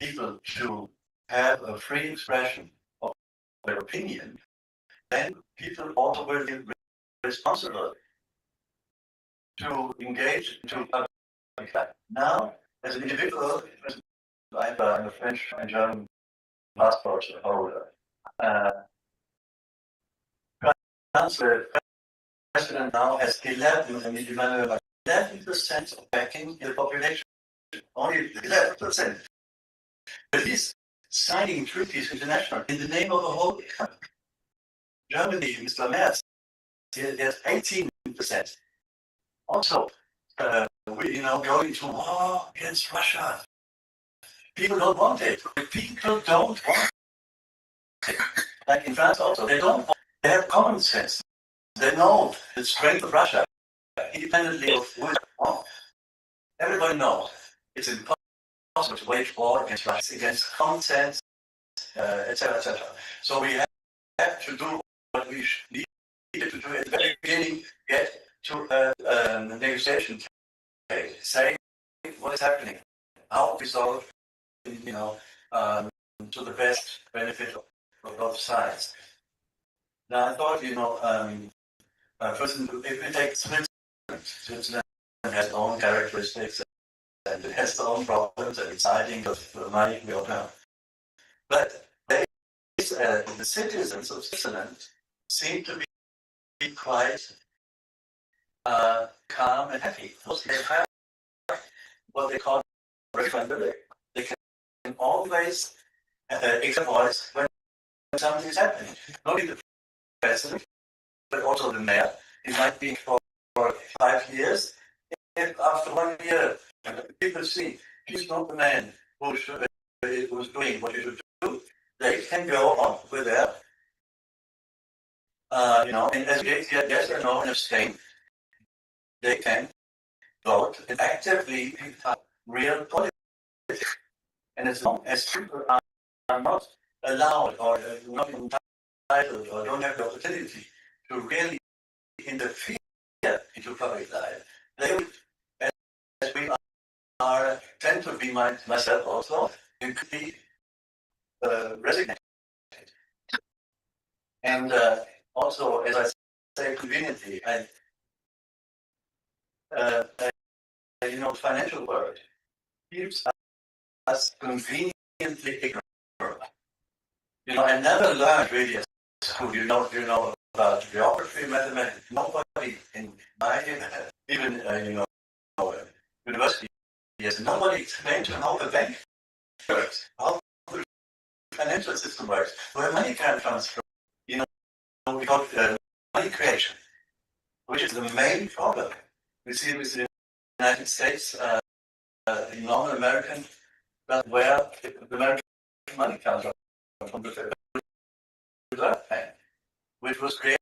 people to have a free expression of their opinion, then people also will be responsible to engage to public life. Now, as an individual, I'm a French and German passport holder. The president now has 11% of backing in the population. Only 11%. But he's signing treaties international in the name of the whole country. Germany, Mr. Merz, there's 18%. Also, we going to war against Russia. People don't want it. People don't want it. Like in France also, they don't want it. They have common sense. They know the strength of Russia, independently of who is wrong. Everybody knows it's impossible to wage war against Russia, against common sense, etc., etc. So we have to do what we needed to do at the very beginning, get to the negotiation phase, say what is happening, how we solve, to the best benefit of both sides. Now I thought, First, if we take Switzerland has its own characteristics and it has its own problems and exciting of money we all know. But they, the citizens of Switzerland seem to be quite calm and happy. They have what they call responsibility. They can always exert voice when something is happening. Not only the president, but also the mayor. It might be for 5 years. If after 1 year, people see he's not the man who's doing what he should do, they can go on with their, and as yes or no in abstain, they can vote and actively real politics. And as long as people are not allowed or not entitled or don't have the opportunity to really interfere into public life, they would, as we are tend to be myself also, you could be resignated. And also, as I say, conveniently, financial world keeps us conveniently ignorant. I never learned really at school. About geography, mathematics. Nobody in my even university years, nobody explained to how the bank works, how the financial system works, where money comes from. We call it money creation, which is the main problem. We see with the United States, normal American, but where the American money comes from the Federal Reserve Bank, which was created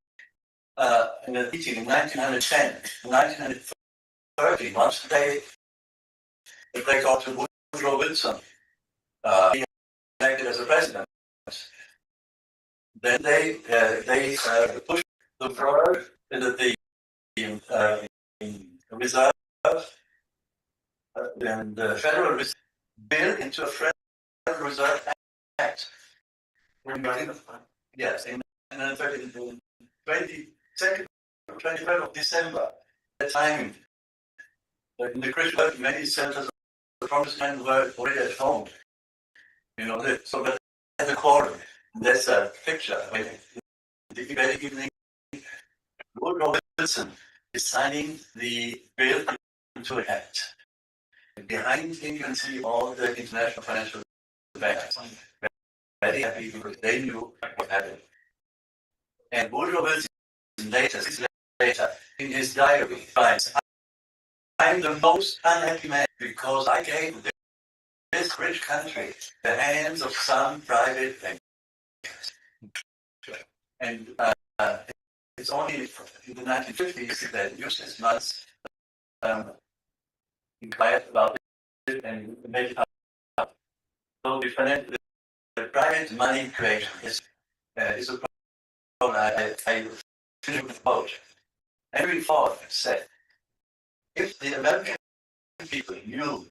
in the meeting in 1910, 1930. Once they got to Woodrow Wilson, being elected as a president, then they pushed the forward the reserve and the Federal Reserve bill into a Federal Reserve Act. Yes, in 22nd, 23rd of December, at the time, in the Christian many centers of the promised land were already at home. So that at the quorum, there's a picture. The very evening, Woodrow Wilson is signing the bill into an act. And behind him, you can see all the international financial banks. Very happy because they knew what happened. And Woodrow Wilson later, in his diary, writes, I'm the most unhappy man because I gave this rich country the hands of some private bankers. And it's only in the 1950s that Eustace Nuts inquired about it and made it up. So the private money creation is a problem. I finish with a quote. Henry Ford said, if the American people knew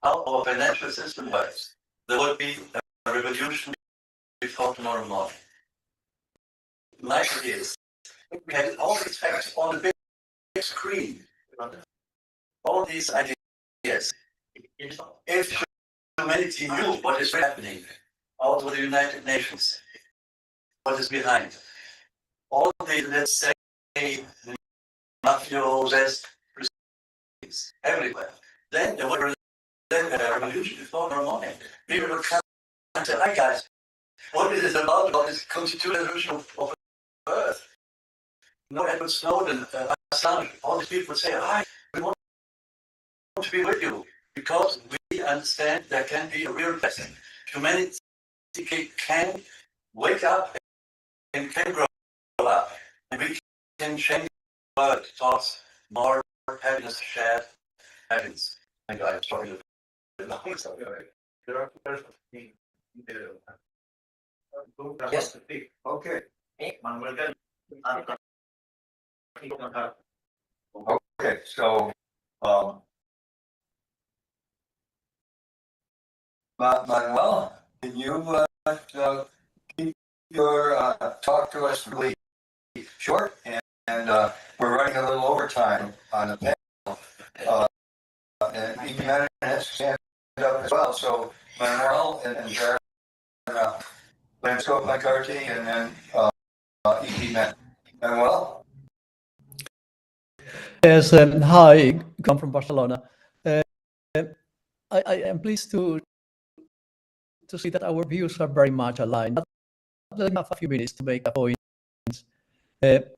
how our financial system works, there would be a revolution before tomorrow morning. My idea is, we had all these facts on the big screen, all these ideas. If humanity knew what is happening out of the United Nations, what is behind, all the, let's say, the mafiosos, everywhere, then there would be a revolution before tomorrow morning. People would come and say, hi guys, what is it about this constitutional revolution of Earth? Edward Snowden, Assange, all these people would say, hi, we want to be with you because we understand there can be a real blessing. Humanity can wake up and can grow up, and we can change the world towards more happiness, shared happiness. Thank you. I'm sorry. Yes. Okay. Okay, so, Manuel, can you, keep your, talk to us really short and we're running a little overtime on the panel. And Manuel has stand up as well. So Manuel and Jared, Landscope McCarthy, and then Manuel. Yes, hi, come from Barcelona. I am pleased to see that our views are very much aligned. Let me have a few minutes to make a point. The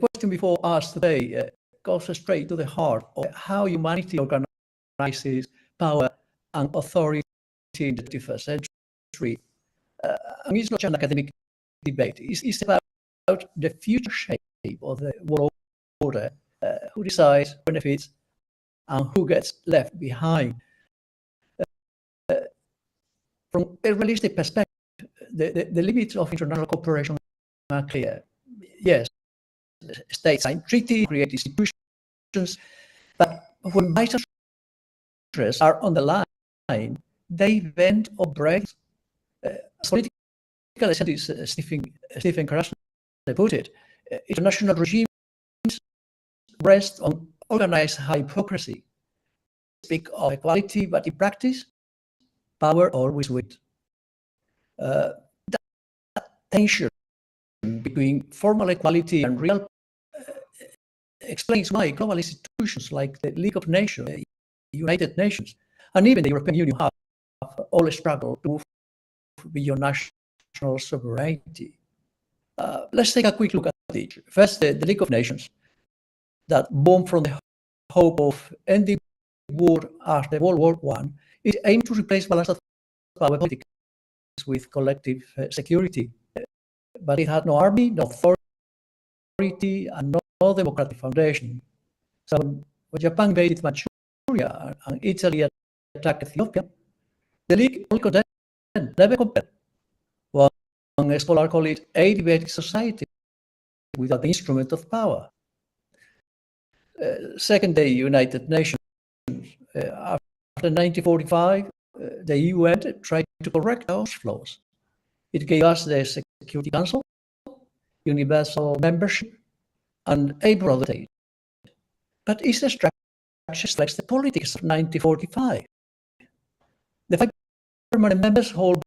question before us today goes straight to the heart of how humanity organizes power and authority in the 21st century. And it's not just an academic debate. It's about the future shape of the world order, who decides, benefits, and who gets left behind. From a realistic perspective, the limits of international cooperation are clear. Yes, states sign treaties, create institutions, but when vital interests are on the line, they bend or break. As political scientist Stephen Krasner put it, international regimes rest on organized hypocrisy. Speak of equality, but in practice, power always wins. That tension between formal equality and real explains why global institutions like the League of Nations, the United Nations, and even the European Union have all struggled to move beyond national sovereignty. Let's take a quick look at each. First, the League of Nations, that born from the hope of ending war after World War I, it aimed to replace balance of power politics with collective security. But it had no army, no authority, and no democratic foundation. So when Japan invaded Manchuria and Italy attacked Ethiopia, the League only condemned, never compared. One scholar called it a debating society without the instrument of power. Second, the United Nations. After 1945, the UN tried to correct those flaws. It gave us the Security Council, universal membership, and a broader state. But its structure reflects the politics of 1945. The 5 permanent members hold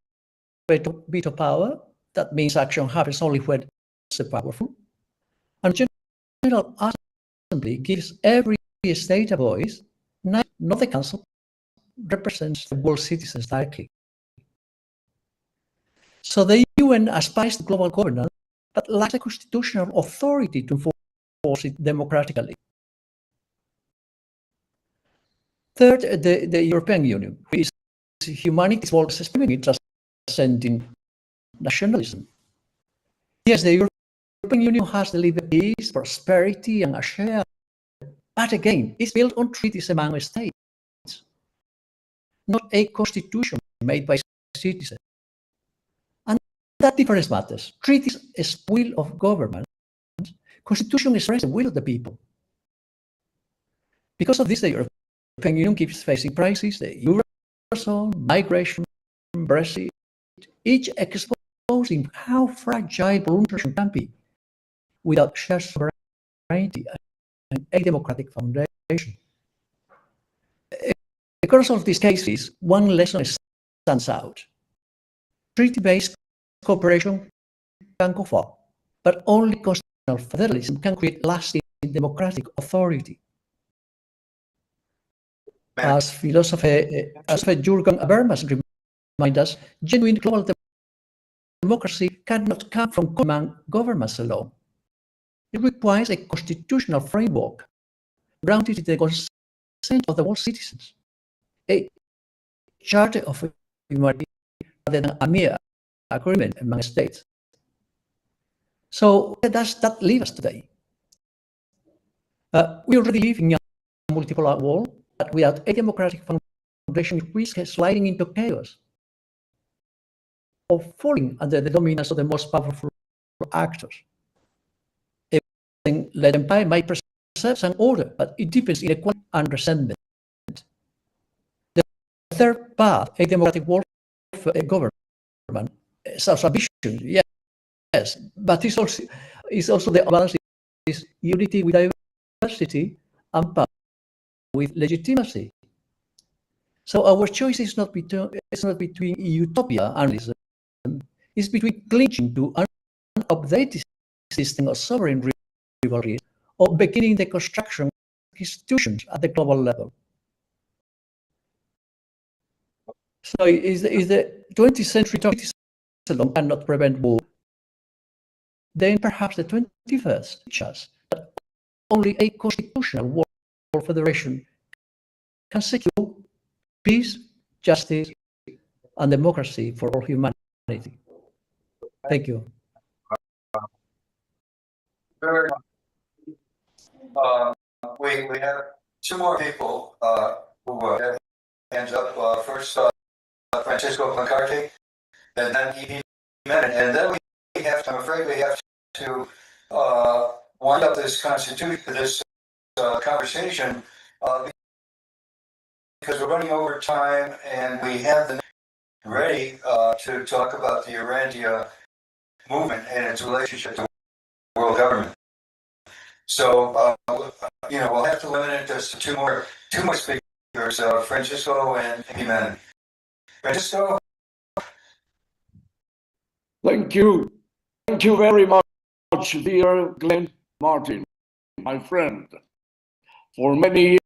veto power. That means action happens only when it's powerful. And General Assembly gives every state a voice, not the Council, represents the world's citizens directly. So the UN aspires to global governance, but lacks the constitutional authority to enforce it democratically. Third, the European Union, which is humanity's world experiment transcending nationalism. Yes, the European Union has delivered peace, prosperity, and a share, but again, it's built on treaties among states, not a constitution made by citizens. And that difference matters. Treaties is will of government. Constitution expresses the will of the people. Because of this, the European Union keeps facing crises, the Eurozone, migration, Brexit, each exposing how fragile voluntarism can be without shared sovereignty and a democratic foundation. Across all of these cases, one lesson stands out. Treaty-based cooperation can go far, but only constitutional federalism can create lasting democratic authority. As philosopher Jürgen Habermas reminds us, genuine global democracy cannot come from common governments alone. It requires a constitutional framework grounded in the consent of the world's citizens, a charter of humanity rather than a mere agreement among states. So where does that leave us today? We already live in a multipolar world, but without a democratic foundation, it risks sliding into chaos or falling under the dominance of the most powerful actors. A led empire might preserve some order, but it deepens inequality and resentment. The third path, a democratic world government, sounds ambitious, yes, yes, but it's also the balance is unity with diversity and power with legitimacy. So our choice is not between utopia and realism. It's between clinging to an updated system of sovereign rivalry or beginning the construction of institutions at the global level. So is the 20th century alone cannot prevent war, then perhaps the 21st teaches us that only a constitutional world federation can secure peace, justice, and democracy for all humanity. Thank you. Very much. We have two more people who have hands up. First, Francisco Pancarte, and then E.P. Menon. And then we have to, I'm afraid we have to wind up this conversation because we're running over time and we have the ready to talk about the Irandia movement and its relationship to world government. So, we'll have to limit it just to two more speakers, Francisco and Jimenez. Francisco? Thank you. Thank you very much, dear Glenn Martin, my friend, for many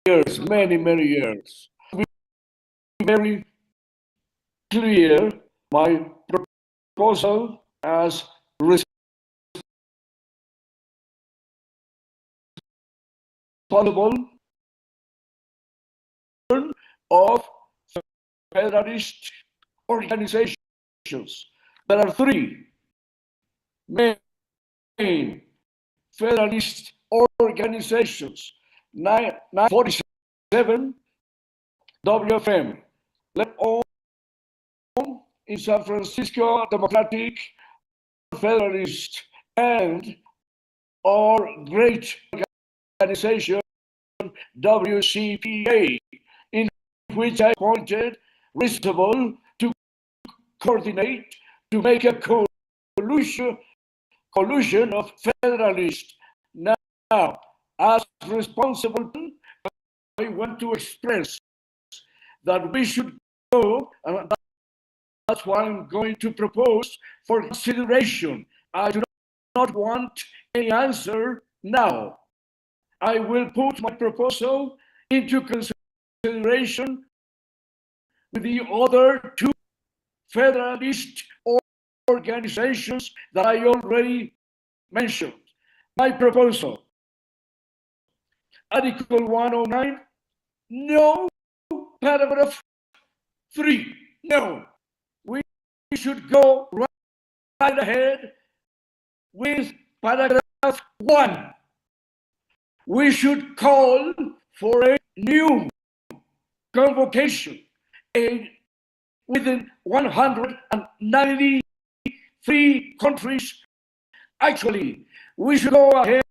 years, many years. To be very clear, my proposal as responsible of federalist organizations. There are three main federalist organizations: 947 WFM, led on in San Francisco Democratic Federalist, and our great organization WCPA, in which I appointed responsible to coordinate, to make a coalition of federalists. Now, as responsible, I want to express that we should go, and that's why I'm going to propose for consideration. I do not want any answer now. I will put my proposal into consideration with the other two federalist organizations that I already mentioned. My proposal: Article 109, no. Paragraph 3, no. We should go right ahead with paragraph 1. We should call for a new convocation within 193 countries. Actually, we should go ahead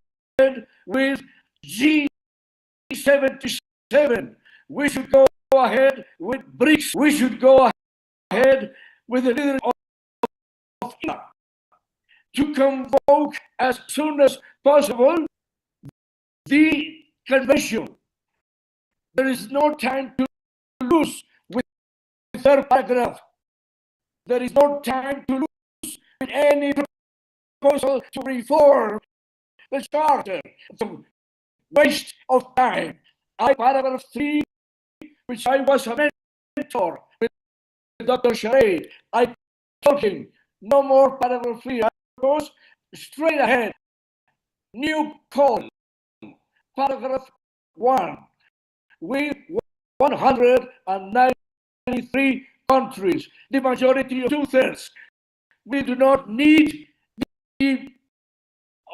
with G77. We should go ahead with BRICS. We should go ahead with the leader of India to convoke as soon as possible the convention. There is no time to lose with the third paragraph. There is no time to lose with any proposal to reform the charter. It's a waste of time. Paragraph 3, which I was a mentor with Dr. Charade, I told him, no more paragraph 3. I propose straight ahead, new call, paragraph 1, with 193 countries, the majority of 2/3. We do not need the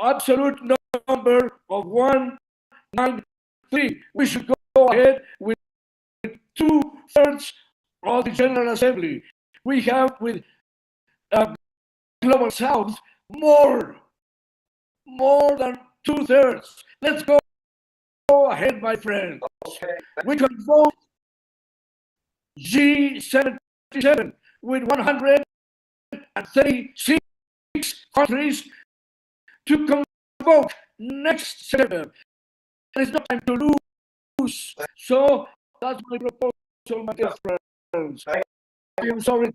absolute number of 193. We should go ahead with 2/3 of the General Assembly. We have with Global South more than 2/3. Let's go ahead, my friend. Okay. We can vote G77 with 136 countries to convoke next September. There is no time to lose. So that's my proposal, my dear friends. I am sorry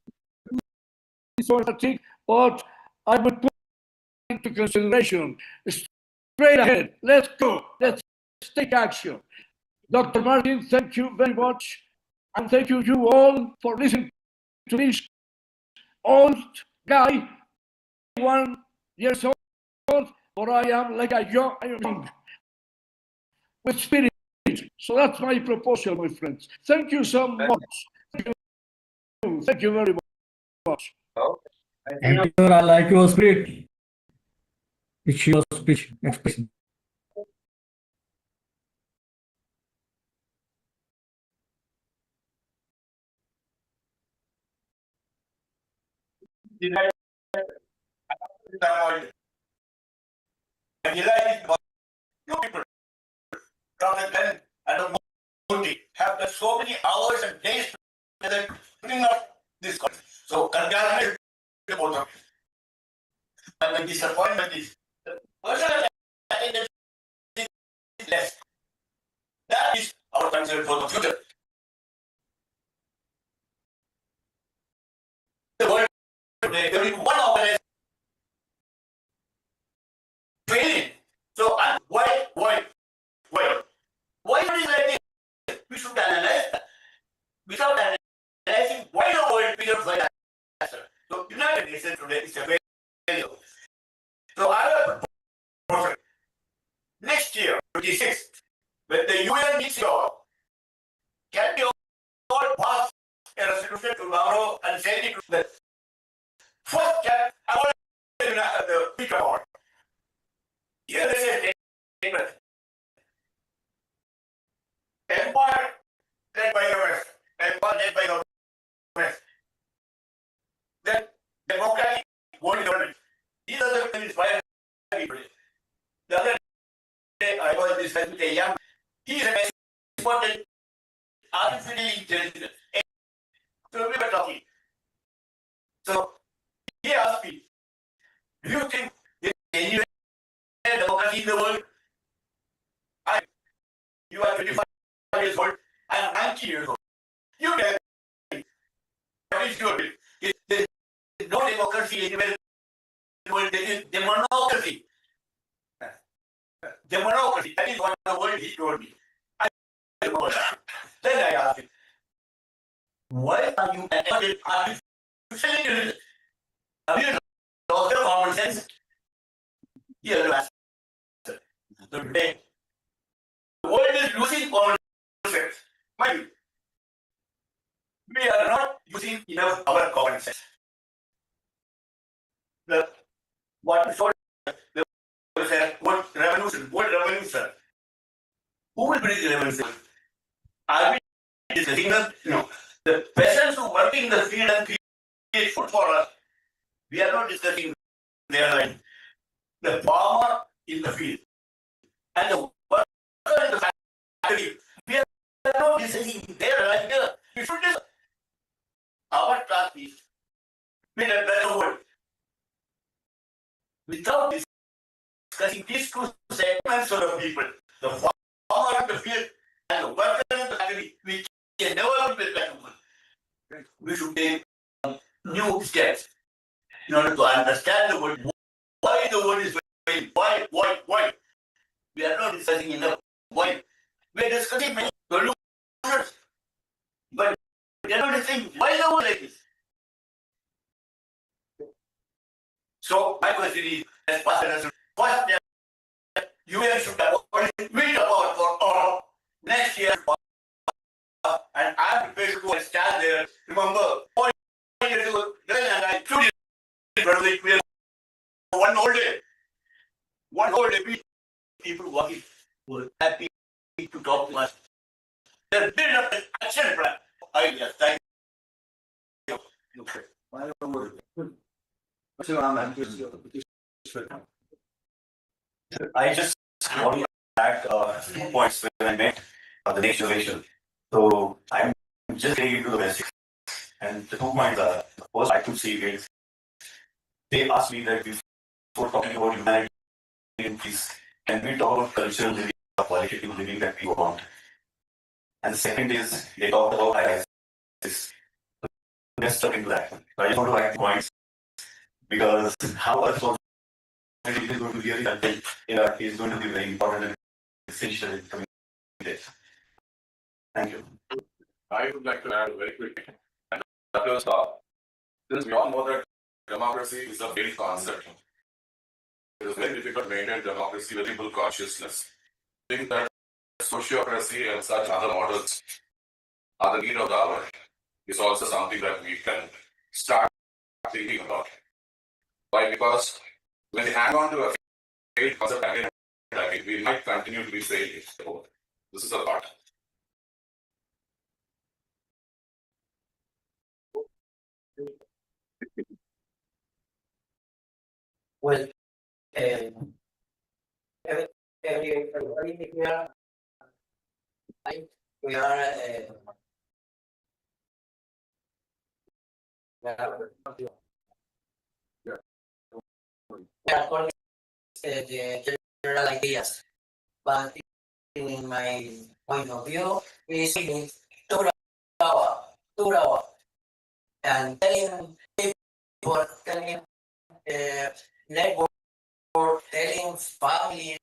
it's so fatigue, but I would put into consideration straight ahead. Let's go. Let's take action. Dr. Martin, thank you very much. And thank you all for listening to this old guy, 1 years old, or I am like a young with spirit. So that's my proposal, my friends. Thank you so much. Thank you very much. Thank you. I like your spirit. It's your speech expression. And you like you people rather than and the multi have done so many hours and days together putting up this country. So congratulations to both of you. And the disappointment is personal attendance is less. That is our concern for the future. The world today, there is one organization failing. So why is it like this? We should analyze that. Without analyzing why the world becomes like that. So United Nations today is a failure. So I have a proposal. Next year, 26th, when the UN meets you, can we all pass a resolution tomorrow and send it to the first I want the big award. Here is a statement. Empire led by the West, empire led by the West. Then democratic world government. These are the things inspired people. The other day I was discussing with a young, he is an expert in artificial intelligence. So we were talking. So he asked me, do you think there is any democracy in the world? You are 25 years old, I am 90 years old. You tell me, what is your view? There is no democracy anywhere in the world, there is demonocracy. Demonocracy, that is what the word he told me. I don't know that. Then I asked him, why are you artificial intelligence? Have you lost your common sense? Here you answer. Today, the world is losing common sense. Mind you, we are not using enough our common sense. What we saw, there was a world revolution. Who will bring the revolution? Are we discussing the, the peasants who work in the field and create food for us? We are not discussing their line. The farmer in the field and the worker in the factory. We are not discussing their line. We should discuss. Our task is make a better world. Without discussing these two segments of the people, the farmer in the field and the worker in the factory, we can never be a better world. We should take new steps in order to understand the world. Why the world is failing? Why? We are not discussing enough. Why? We are discussing many solutions. But we are not discussing why the world like this. So my question is, as far as first step, UN should have meet about for all next year. And I am prepared to go and stand there. Remember, 4 years ago, then and I stood in front of the equation. One whole day, people walking were happy to talk to us. They built up an action plan. Ideas. Thank you. Okay. I just want to add 2 points when I met the next generation. So I'm just getting into the basics. And the 2 points are, first I could see is they asked me that before talking about humanity and peace, can we talk about cultural living, qualitative living that we want? And the second is they talked about ISIS. Let's step into that. So I just want to add points because how our responsibility is going to be really helpful in Iraq is going to be very important and essential in coming days. Thank you. I would like to add very quickly. And that was, since we all know that democracy is a very concept, it is very difficult to maintain democracy with people consciousness. I think that sociocracy and such other models are the need of the hour is also something that we can start thinking about. Why? Because when we hang on to a failed concept again and again, we might continue to be failed. So this is a thought. Well, every year, we are calling the general ideas, but in my point of view, is two hour, and telling people, telling network, telling family,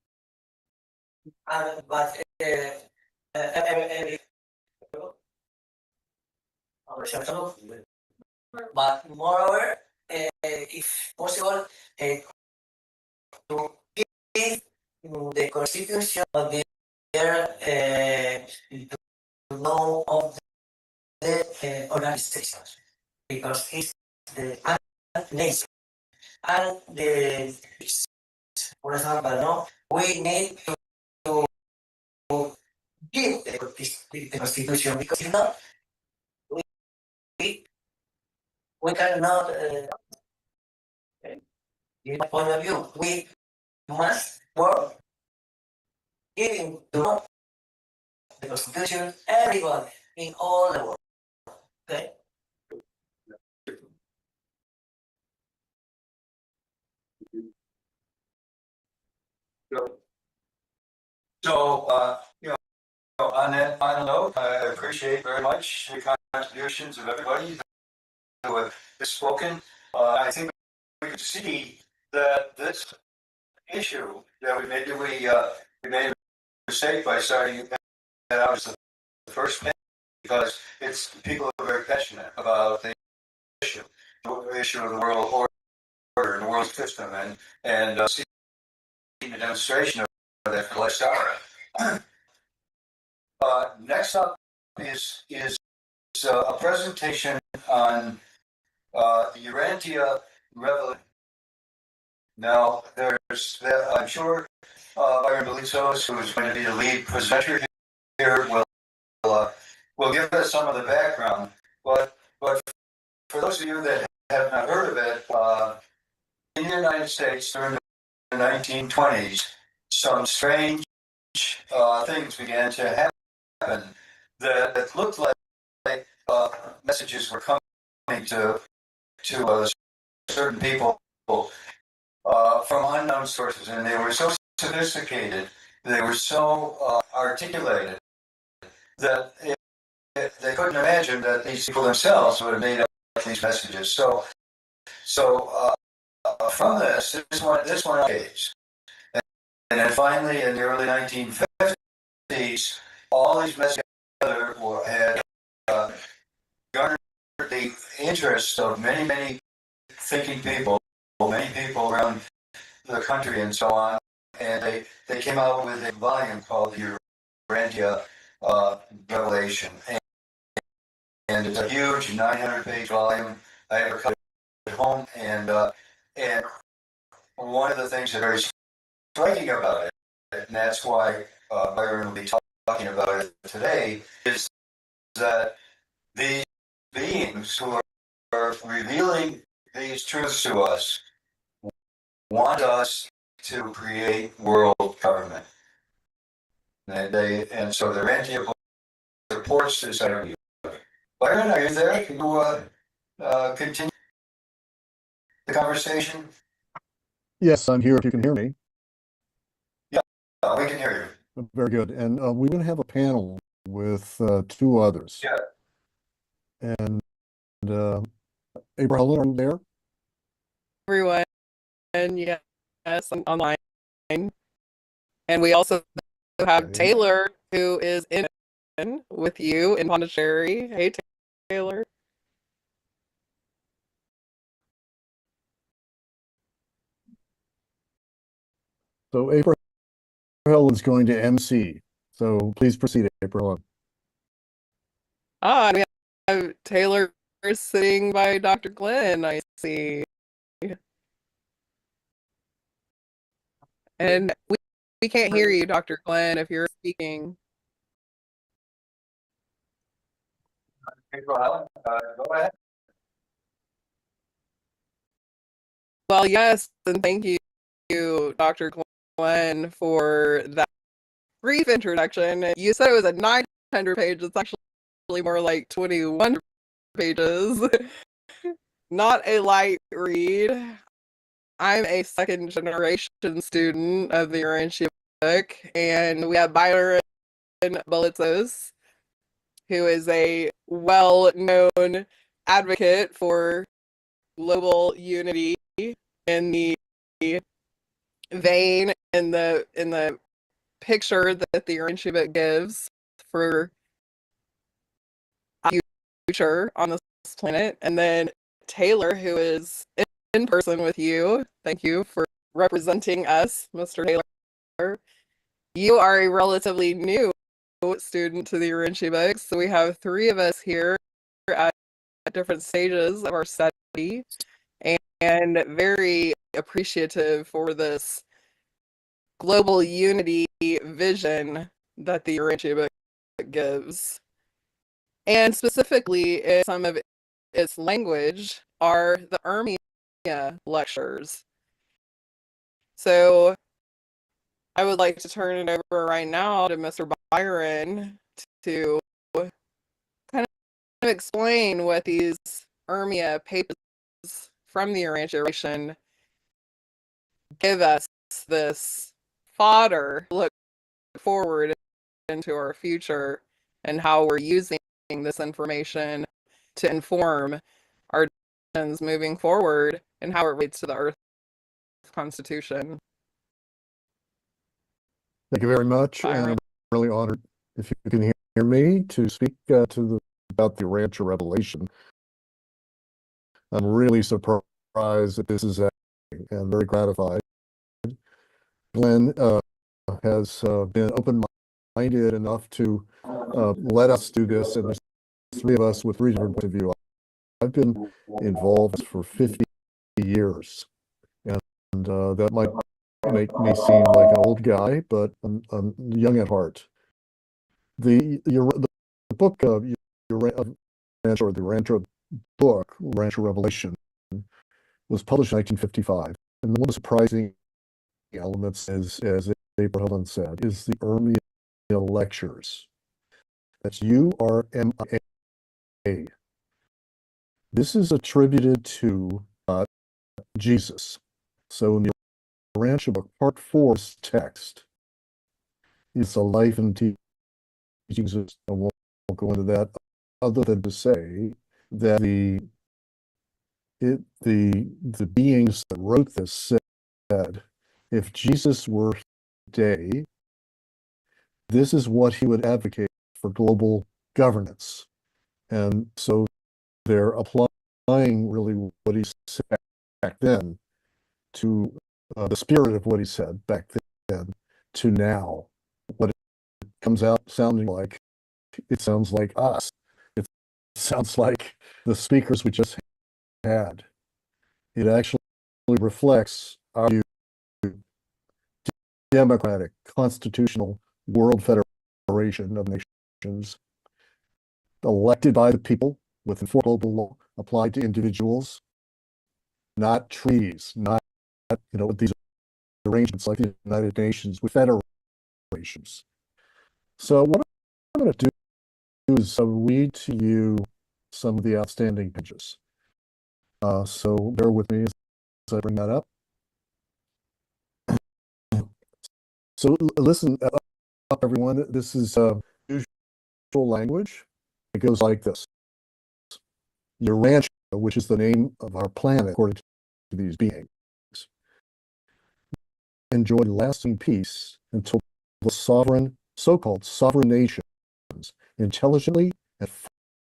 but but moreover, if possible, to give the constitution of their to know of the organizations, because it's the nation and the, for example, no, we need to give the constitution, because if not, we cannot, in my point of view, we must work giving to know the constitution everybody in all the world. Okay? So, on that final note, I appreciate very much the contributions of everybody who have spoken. I think we can see that this issue that we made a mistake by starting that out as the first thing, because it's people are very passionate about the issue of the world order and the world system, and seeing the demonstration of that for the last hour. Next up is a presentation on the Urantia Revolution. Now, I'm sure Byron Belizos, who is going to be the lead presenter here, will give us some of the background. But for those of you that have not heard of it, in the United States during the 1920s, some strange things began to happen that looked like messages were coming to certain people from unknown sources, and they were so sophisticated, they were so articulated that they couldn't imagine that these people themselves would have made up these messages. So from this one days, and then finally in the early 1950s, all these messages together had garnered the interest of many thinking people, many people around the country and so on, and they came out with a volume called the Urantia Revelation, and it's a huge 900-page volume. I have a copy at home, and one of the things that's very striking about it, and that's why Byron will be talking about it today, is that these beings who are revealing these truths to us want us to create world government. And so the Urantia supports this idea. Byron, are you there? Can you continue? the conversation? Yes, I'm here if you can hear me. Oh, we can hear you. Very good. And we're going to have a panel with two others. Yeah. And Abraham, are you there? Everyone, and yes, I'm online. And we also have Okay. Taylor, who is in with you in Pondicherry. Hey, Taylor. So April is going to MC. So please proceed, April. And we have Taylor sitting by Dr. Glenn, I see. And we can't hear you, Dr. Glenn, if you're speaking. April, go ahead. Well, yes, and thank you, Dr. Glenn, for that brief introduction. You said it was a 900 page. It's actually more like 21 pages. Not a light read. I'm a second generation student of the Urantia book, and we have Byron Bolitzos, who is a well-known advocate for global unity in the vein in the picture that the Urantia book gives for future on this planet. And then Taylor, who is in person with you. Thank you for representing us, Mr. Taylor. You are a relatively new student to the Urantia books. So we have three of us here at different stages of our study, and very appreciative for this global unity vision that the Urantia book gives. And specifically, in some of its language are the Urmia lectures. So I would like to turn it over right now to Mr. Byron to kind of explain what these Urmia papers from the Urantia generation give us this fodder look forward into our future and how we're using this information to inform our decisions moving forward and how it relates to the Earth Constitution. Thank you very much. Byron. And I'm really honored, if you can hear me, to speak about the Urantia revelation. I'm really surprised that this is happening and very gratified. Glenn has been open-minded enough to let us do this, and there's three of us with three different points of view. I've been involved for 50 years, and that might make me seem like an old guy, but I'm young at heart. The book of the Urantia book, Urantia Revelation, was published in 1955, and one of the surprising elements, as Abraham said, is the Urmia lectures. That's URMIA. This is attributed to Jesus. So in the Urantia book, part 4's text is the life and teachings. I won't go into that, other than to say that the beings that wrote this said, if Jesus were today, this is what he would advocate for global governance. And so they're applying really what he said back then to the spirit of what he said back then to now. What it comes out sounding like, it sounds like us. It sounds like the speakers we just had. It actually reflects our democratic, constitutional world federation of nations, elected by the people with enforced global law applied to individuals, not trees, not with these arrangements like the United Nations with federations. So what I'm going to do is read to you some of the outstanding pages. So bear with me as I bring that up. So listen up, everyone. This is usual language. It goes like this. Your ranch, which is the name of our planet, according to these beings, enjoy lasting peace until the so-called sovereign nations intelligently and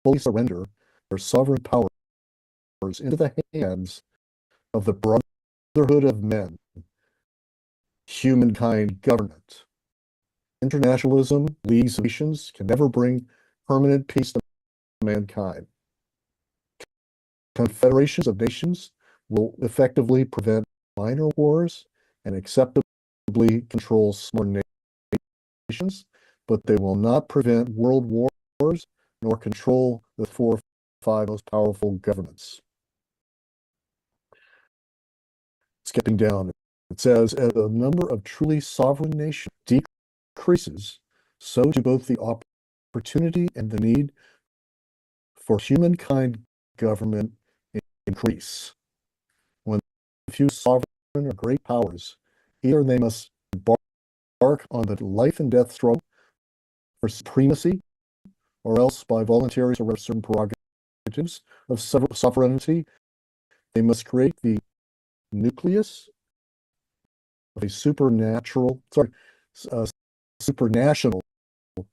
fully surrender their sovereign powers into the hands of the brotherhood of men, humankind government. Internationalism, leagues of nations can never bring permanent peace to mankind. Confederations of nations will effectively prevent minor wars and acceptably control smaller nations, but they will not prevent world wars nor control the 4 or 5 most powerful governments. Skipping down, it says, as the number of truly sovereign nations decreases, so do both the opportunity and the need for humankind government increase. When few sovereign or great powers, either they must embark on the life and death struggle for supremacy, or else by voluntarily surrender certain prerogatives of sovereignty, they must create the nucleus of a supranational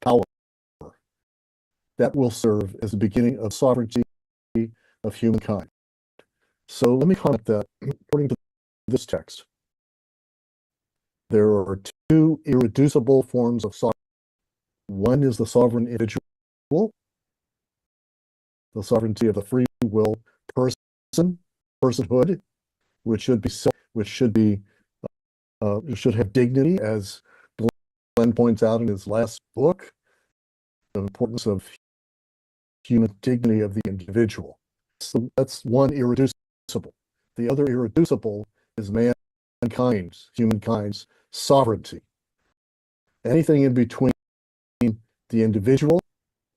power that will serve as the beginning of sovereignty of humankind. So let me comment that, according to this text, there are 2 irreducible forms of sovereignty. One is the sovereign individual, the sovereignty of the free will personhood, which should have dignity, as Glenn points out in his last book, the importance of human dignity of the individual. So that's one irreducible. The other irreducible is humankind's sovereignty. Anything in between the individual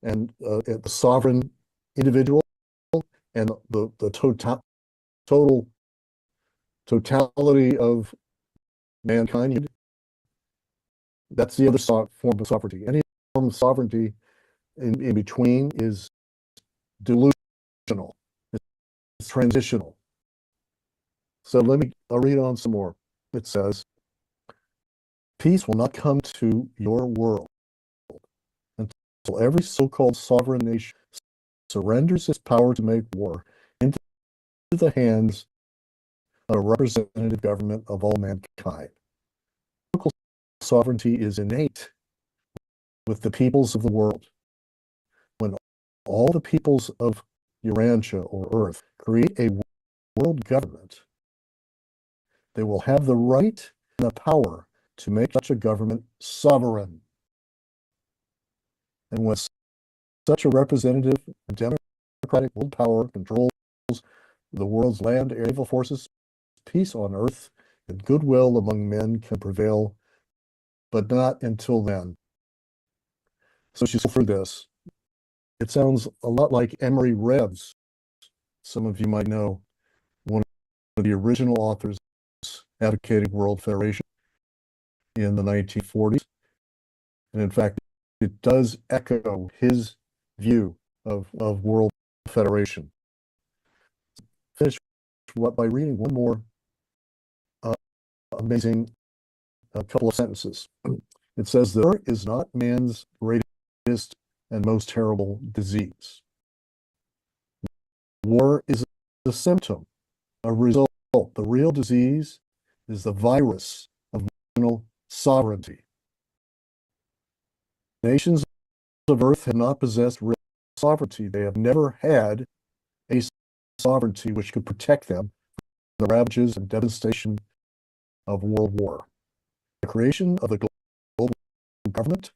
and the sovereign individual and the totality of mankind, that's the other form of sovereignty. Any form of sovereignty in between is delusional. It's transitional. So I'll read on some more. It says, peace will not come to your world until every so-called sovereign nation surrenders its power to make war into the hands of a representative government of all mankind. Local sovereignty is innate with the peoples of the world. When all the peoples of Urantia or Earth create a world government, they will have the right and the power to make such a government sovereign. And when such a representative and democratic world power controls the world's land, air, naval forces, peace on earth and goodwill among men can prevail, but not until then. So she's through this. It sounds a lot like Emery Rebs. Some of you might know, one of the original authors advocating World Federation in the 1940s. And in fact, it does echo his view of World Federation. Finish by reading one more amazing couple of sentences. It says, there is not man's greatest and most terrible disease. War is a symptom, a result. The real disease is the virus of national sovereignty. Nations of earth have not possessed real sovereignty. They have never had a sovereignty which could protect them from the ravages and devastation of world war. The creation of the global government,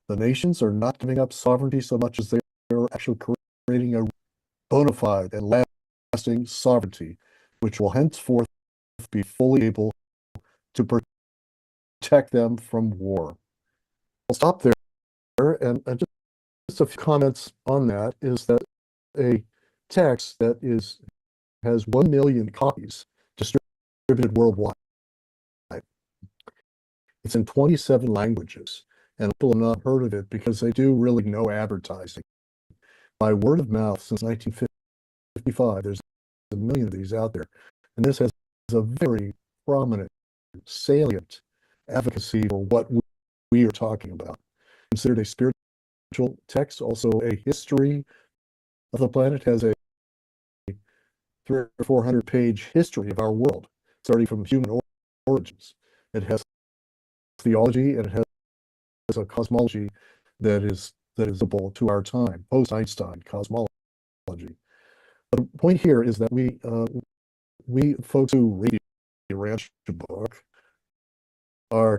the nations are not giving up sovereignty so much as they are actually creating a bona fide and lasting sovereignty, which will henceforth be fully able to protect them from war. I'll stop there, and just a few comments on that is that a text that has 1 million copies distributed worldwide. It's in 27 languages, and people have not heard of it because they do really no advertising. By word of mouth since 1955, there's a million of these out there. And this has a very prominent, salient advocacy for what we are talking about. Considered a spiritual text, also a history of the planet, has a 300 or 400 page history of our world, starting from human origins. It has theology, and it has a cosmology that is visible to our time, post-Einstein cosmology. But the point here is that we folks who read the Ranch book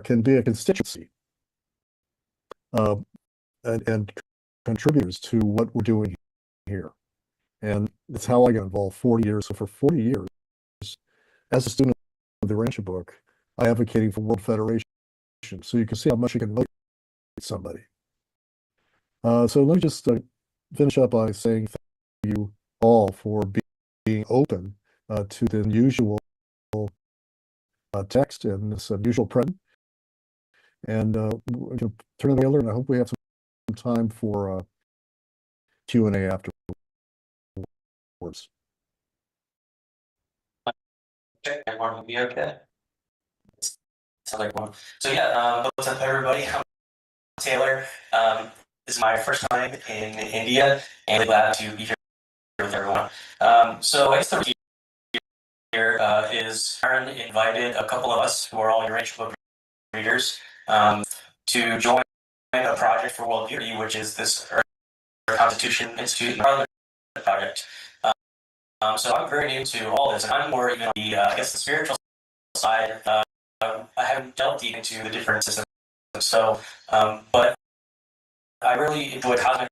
can be a constituency and contributors to what we're doing here. And it's how I got involved 40 years. So for 40 years, as a student of the Ranch book, I advocating for World Federation. So you can see how much you can motivate somebody. So let me just finish up by saying thank you all for being open to the unusual text and this unusual print. And we're going to turn it over, and I hope we have some time for Q&A afterwards. Okay, everyone will be okay. Sounds like one. So yeah, what's up, everybody? I'm Taylor. This is my first time in India, and I'm glad to be here with everyone. So I guess the reason here is Aaron invited a couple of us who are all Ranch book readers to join a project for world unity, which is this Earth Constitution Institute and Parliament project. So I'm very new to all this, and I'm more even the I guess the spiritual side. I haven't delved deep into the different systems, so but I really enjoy cosmic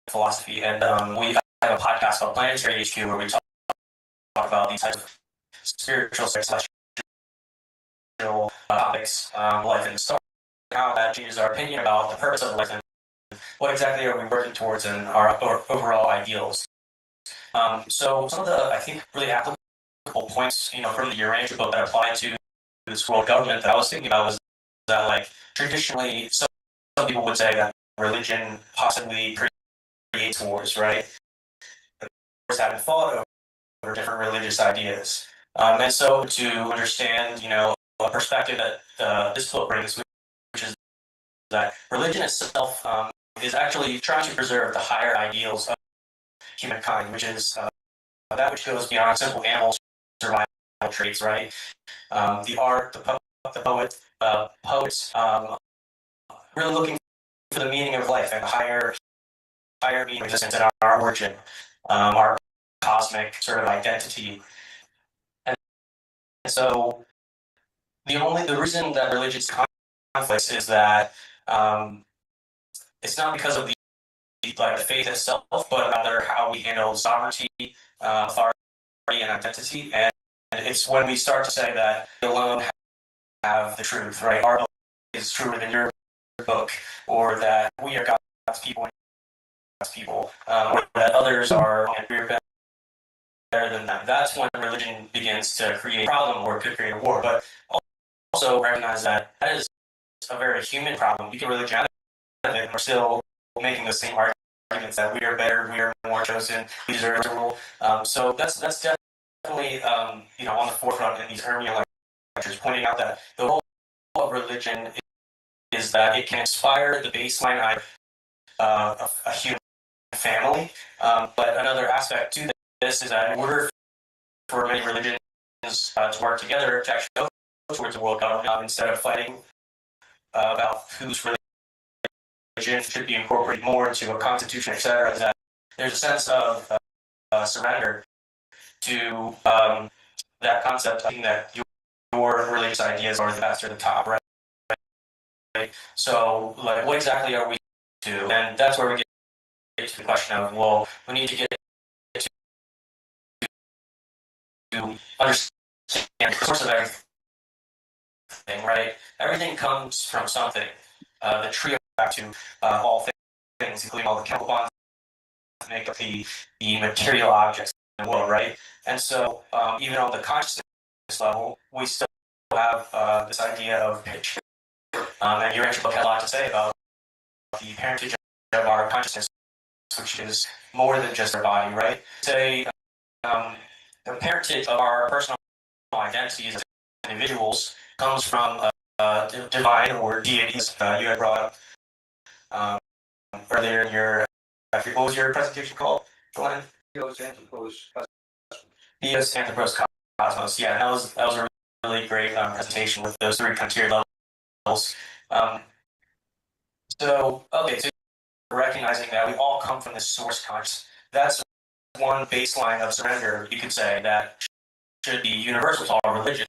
philosophy, and we have a podcast called Planetary HQ where we talk about these types of spiritual celestial topics, life and stars, how that changes our opinion about the purpose of life and what exactly are we working towards in our overall ideals. So some of the, I think, really applicable points, from the Urantia book that apply to this world government that I was thinking about was that, like, traditionally, some people would say that religion possibly creates wars, right? The wars haven't fought over different religious ideas. And so to understand, a perspective that this book brings, which is that religion itself is actually trying to preserve the higher ideals of humankind, which is that which goes beyond simple animal survival traits, right? The art, the poets, really looking for the meaning of life and higher meaning of existence in our origin, our cosmic sort of identity. And so the reason that religious conflicts is that it's not because of the faith itself, but rather how we handle sovereignty, authority, and identity. And it's when we start to say that we alone have the truth, right? Our book is truer than your book, or that we are God's people and God's people, or that others are and we're better than them. That's when religion begins to create a problem or could create a war. But also recognize that is a very human problem. We can really get out of it, and we're still making the same arguments that we are better, we are more chosen, we deserve to rule. So that's definitely on the forefront in these earlier lectures, pointing out that the role of religion is that it can inspire the baseline of a human family. But another aspect to this is that in order for many religions to work together to actually go towards a world government, instead of fighting about whose religion should be incorporated more into a constitution, etc., is that there's a sense of surrender to that concept, thinking that your religious ideas are the best or the top, right? So, like, what exactly are we to? And that's where we get to the question of, well, we need to get to understand the source of everything, right? Everything comes from something. The tree back to all things, including all the chemical bonds that make up the material objects world, right? And so even on the consciousness level, we still have this idea of pitch. And your entry book had a lot to say about the parentage of our consciousness, which is more than just our body, right? Say the parentage of our personal identities as individuals comes from divine or deities. You had brought up earlier in your, what was your presentation called, Glenn? Theos, Anthropos, Theos, Anthropos, Cosmos. Yeah, that was a really great presentation with those three kind of tiered levels. So recognizing that we all come from this source conscious, that's one baseline of surrender, you could say, that should be universal to all religions.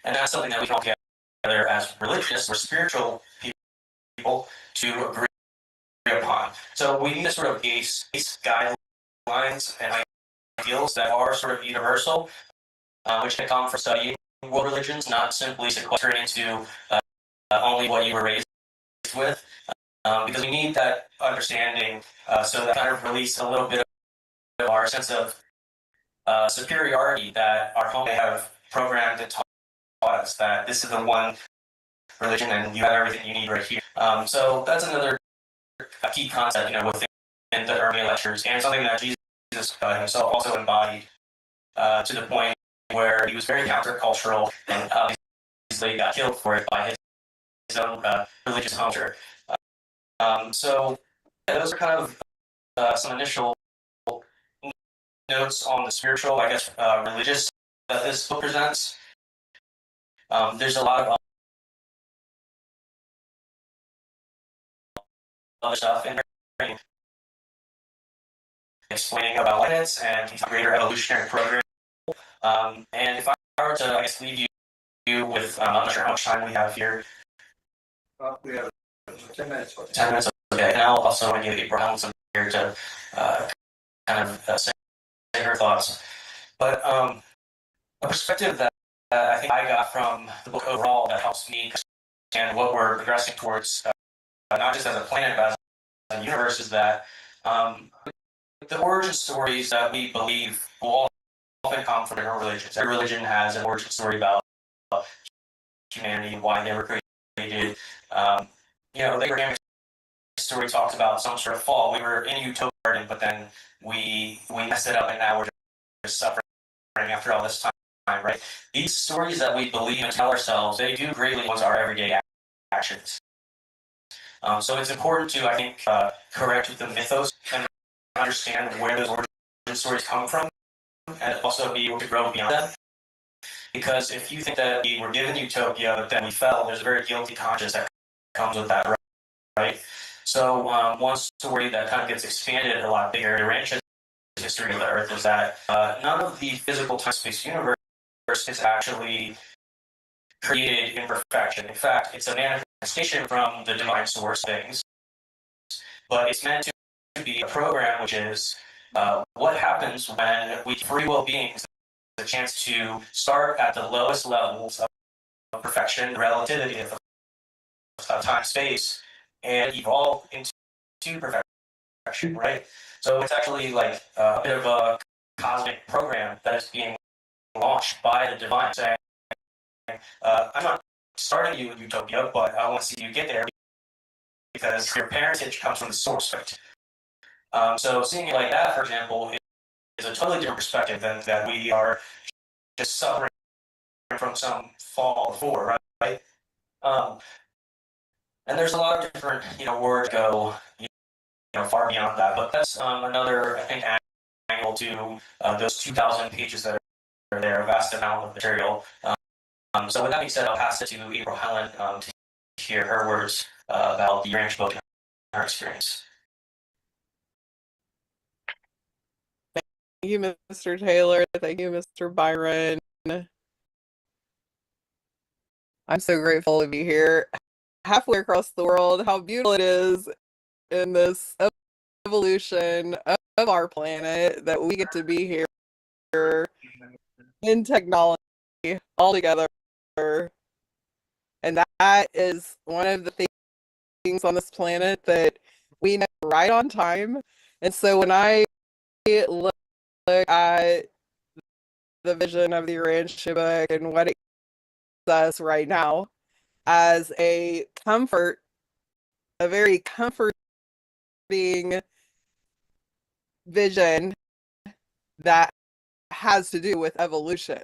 And that's something that we can all get together as religious or spiritual people to agree upon. So we need a sort of base guidelines and ideals that are sort of universal, which can come from studying world religions, not simply sequestering into only what you were raised with, because we need that understanding so that kind of release a little bit of our sense of superiority that our home may have programmed and taught us that this is the one religion and you have everything you need right here. So that's another key concept, within the early lectures, and something that Jesus himself also embodied to the point where he was very countercultural and obviously got killed for it by his own religious culture. So those are kind of some initial notes on the spiritual, I guess, religious that this book presents. There's a lot of other stuff in there, explaining about planets and the greater evolutionary program. And if I were to, I guess, leave you with, I'm not sure how much time we have here. We have 10 minutes. 10 minutes, okay. And I'll also want to give April Helen some here to kind of say her thoughts. But a perspective that I think I got from the book overall that helps me understand what we're progressing towards, not just as a planet, but as a universe, is that the origin stories that we believe will often come from different religions. Every religion has an origin story about humanity and why they were created. The Abrahamic story talks about some sort of fall. We were in utopia, but then we messed it up, and now we're just suffering after all this time, right? These stories that we believe and tell ourselves, they do greatly influence our everyday actions. So it's important to, I think, correct the mythos and understand where those origin stories come from, and also be able to grow beyond them. Because if you think that we were given utopia, but then we fell, there's a very guilty conscience that comes with that, right? So one story that kind of gets expanded a lot bigger, the ancient history of the Earth, is that none of the physical time-space universe is actually created in perfection. In fact, it's a manifestation from the divine source things, but it's meant to be a program, which is what happens when we free will beings the chance to start at the lowest levels of perfection, relativity of time space, and evolve into perfection, right? So it's actually like a bit of a cosmic program that is being launched by the divine, saying, I'm not starting you in utopia, but I want to see you get there because your parentage comes from the source, right? So seeing it like that, for example, is a totally different perspective than that we are just suffering from some fall before, right? And there's a lot of different, words go, far beyond that. But that's another, I think, angle to those 2,000 pages that are there, a vast amount of material. So with that being said, I'll pass it to April Helen to hear her words about the ranch book and her experience. Thank you, Mr. Taylor. Thank you, Mr. Byron. I'm so grateful to be here halfway across the world. How beautiful it is in this evolution of our planet that we get to be here in technology all together. And that is one of the things on this planet that we know right on time. And so when I look at the vision of the Rancho book and what it gives us right now as a very comforting vision that has to do with evolution.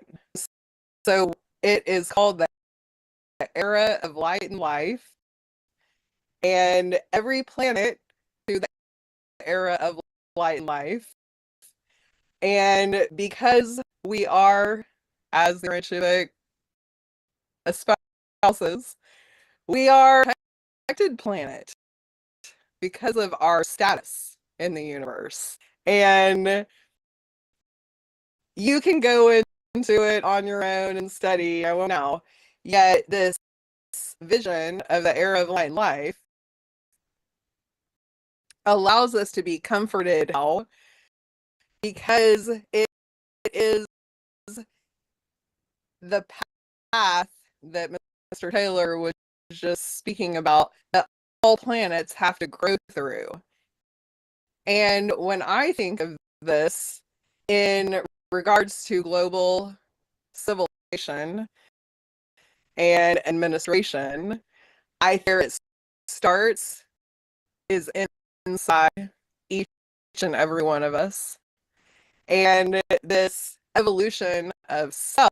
So it is called the era of light and life, and every planet through the era of light and life. And because we are, as the Rancho book espouses, we are a protected planet because of our status in the universe. And you can go into it on your own and study, I won't know. Yet this vision of the era of light and life allows us to be comforted now because it is the path that Mr. Taylor was just speaking about that all planets have to grow through. And when I think of this in regards to global civilization and administration, I think it starts is inside each and every one of us. And this evolution of self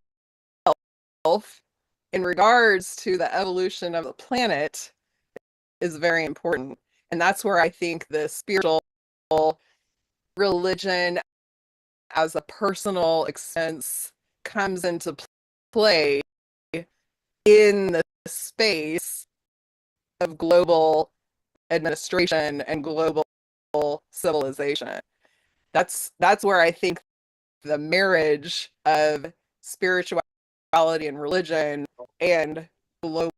in regards to the evolution of the planet is very important. And that's where I think the spiritual religion as a personal expense comes into play in the space of global administration and global civilization. That's where I think the marriage of spirituality and religion and global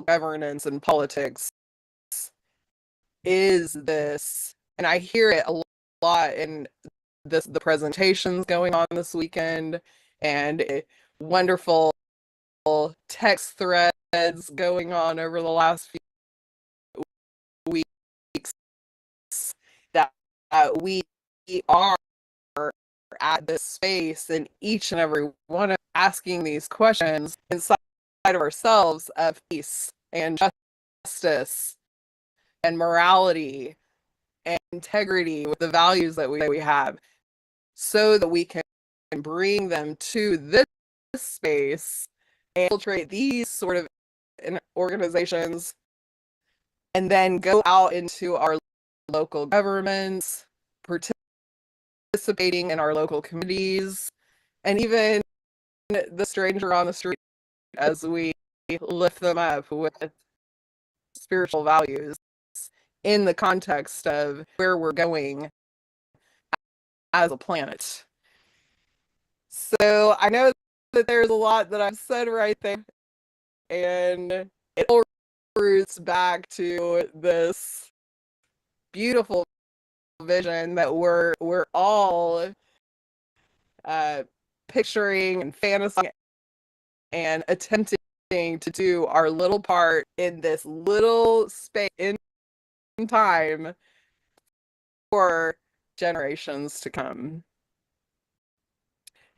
governance and politics is this, and I hear it a lot in the presentations going on this weekend and wonderful text threads going on over the last few weeks that we are at this space and each and every one of asking these questions inside of ourselves of peace and justice and morality and integrity with the values that we have, so that we can bring them to this space and infiltrate these sort of organizations and then go out into our local governments, participating in our local communities, and even the stranger on the street as we lift them up with spiritual values in the context of where we're going as a planet. So I know that there's a lot that I've said right there, and it all roots back to this beautiful vision that we're all picturing and fantasizing and attempting to do our little part in this little space in time for generations to come.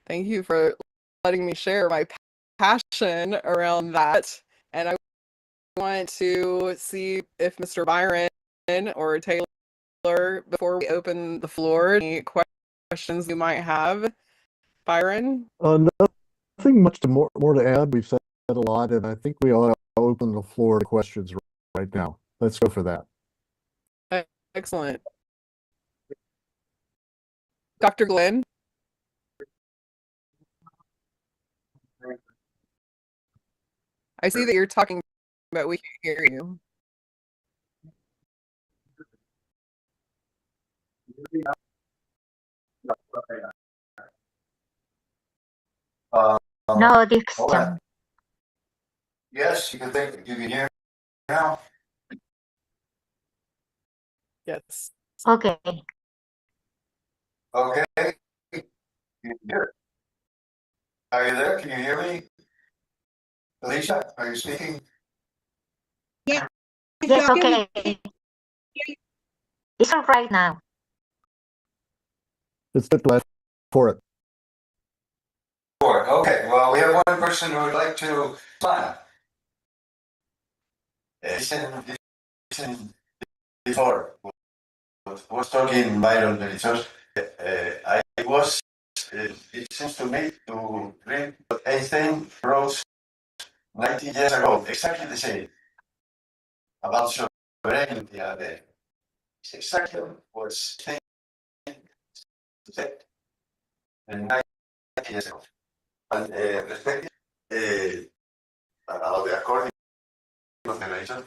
Thank you for letting me share my passion around that. And I want to see if Mr. Byron or Taylor, before we open the floor, any questions you might have. Byron? Nothing much more to add. We've said a lot, and I think we ought to open the floor to questions right now. Let's go for that. Excellent. Dr. Glenn? I see that you're talking, but we can't hear you. No diction. Yes, you can hear now. Yes. Okay. Okay. You can hear it. Are you there? Can you hear me? Alicia, are you speaking? Yes, okay. It's all right now. It's good. for it. Okay, well, we have one person who would like to plan. Listen before was talking Byron Benitez. I was. It seems to me to read what Einstein wrote 90 years ago, exactly the same about sovereignty. It's exactly what Einstein said in 90 years ago. And respect about the according of the nation.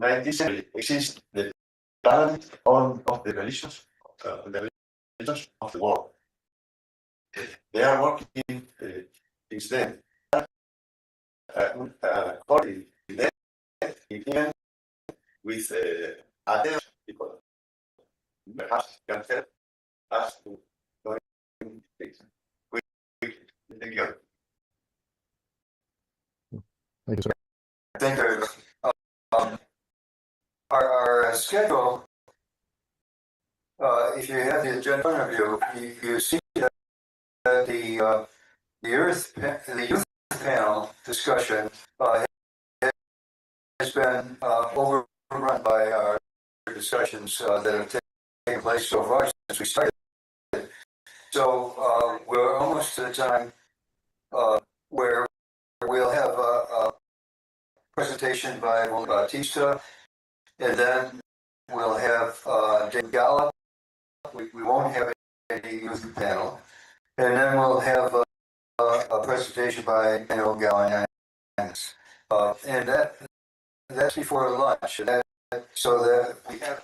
19th century exists the talent of the religions of the world. They are working since then. According to them, even with other people, perhaps can help us to know things. Thank you. Thank you, sir. Thank you. Our schedule, if you have the agenda in front of you, you see that the youth panel discussion has been overrun by our discussions that have taken place so far since we started. So we're almost to the time where we'll have a presentation by Bautista, and then we'll have Dave Gallup. We won't have any youth panel, and then we'll have a presentation by Daniel Gallianis. And that's before lunch, and so that we have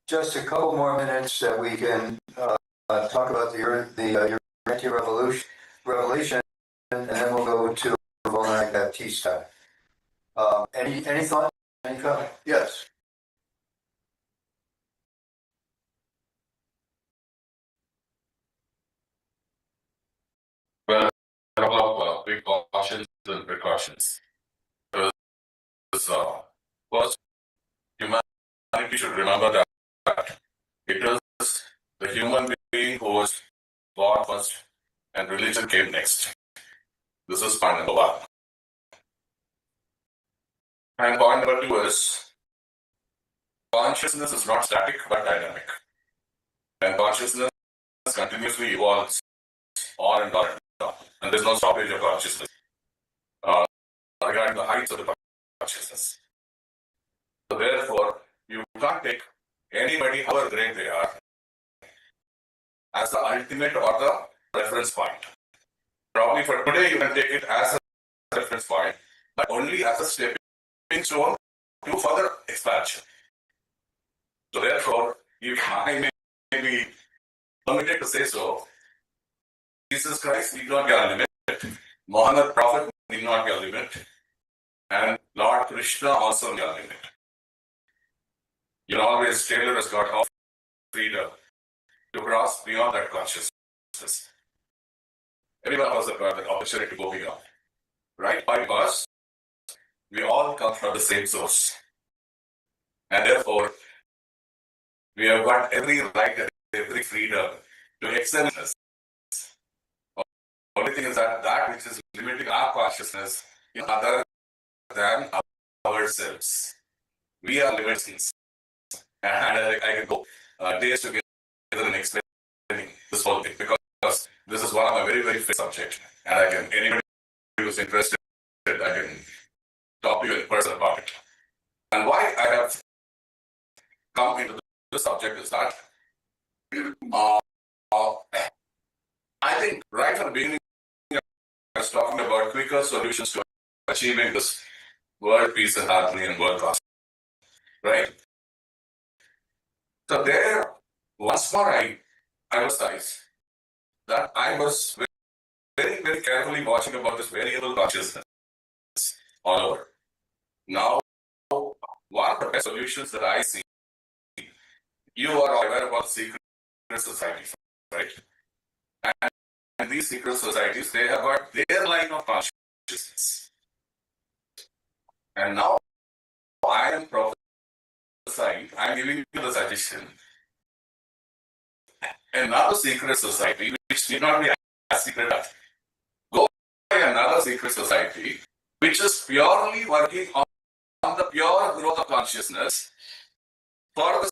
just a couple more minutes that we can talk about the revolution, and then we'll go to Volnarch Baptista. Any thought? Any comment? Yes. Well, a couple of big cautions and precautions. First, humanity should remember that it is the human being who was born first and religion came next. This is point number one. And point number two is consciousness is not static but dynamic. And consciousness continuously evolves on and on and on. And there's no stoppage of consciousness regarding the heights of the consciousness. So therefore, you can't take anybody, however great they are, as the ultimate or the reference point. Probably for today, you can take it as a reference point, but only as a stepping stone to further expansion. So therefore, if I may be permitted to say so, Jesus Christ need not be a limit, Muhammad Prophet need not be a limit, and Lord Krishna also need a limit. You always tailor has got all freedom to cross beyond that consciousness. Everyone of us have got the opportunity to go beyond. Right? Why? Because we all come from the same source. And therefore, we have got every right and every freedom to excel in this. Only thing is that which is limiting our consciousness is other than ourselves. We are limitless. And I can go days together in explaining this whole thing because this is one of my very, very favorite subjects. And anybody who's interested, I can talk to you in person about it. And why I have come into this subject is that I think right from the beginning, I was talking about quicker solutions to achieving this world peace and harmony and world prosperity. Right? So there, once more I emphasize that I was very, very carefully watching about this variable consciousness all over. Now, one of the best solutions that I see, you are aware about secret societies, right? And these secret societies, they have got their line of consciousness. And now I am aside, I'm giving you the suggestion. Another secret society, which need not be as secret as, go by another secret society, which is purely working on the pure growth of consciousness for the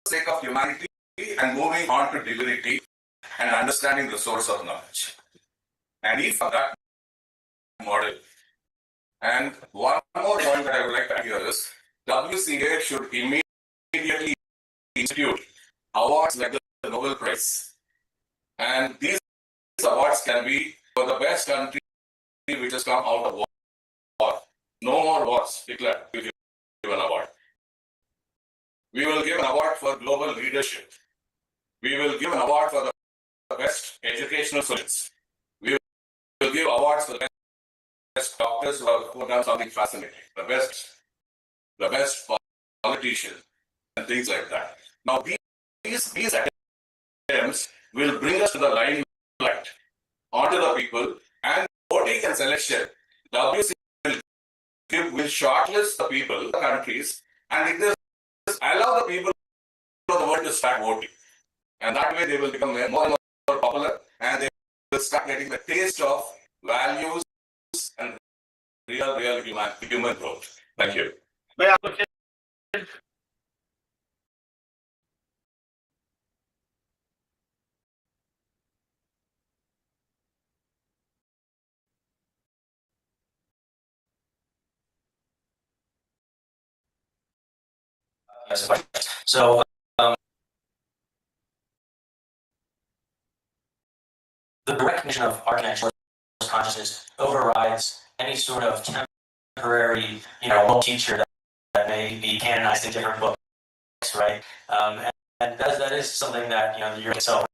sake of humanity and moving on to divinity and understanding the source of knowledge. And if that model. And one more point that I would like to add here is WCA should immediately institute awards like the Nobel Prize. And these awards can be for the best country which has come out of war. No more wars declared. We give an award. We will give an award for global leadership. We will give an award for the best educational solutions. We will give awards for the best doctors who have done something fascinating. The best politician and things like that. Now these attempts will bring us to the limelight onto the people, and voting and selection. WC will shortlist the people, the countries, and it is allow the people of the world to start voting. And that way they will become more and more popular, and they will start getting the taste of values and real human growth. Thank you. So the recognition of our connection with consciousness overrides any sort of temporary, world teacher that may be canonized in different books, right? And that is something that the Europe itself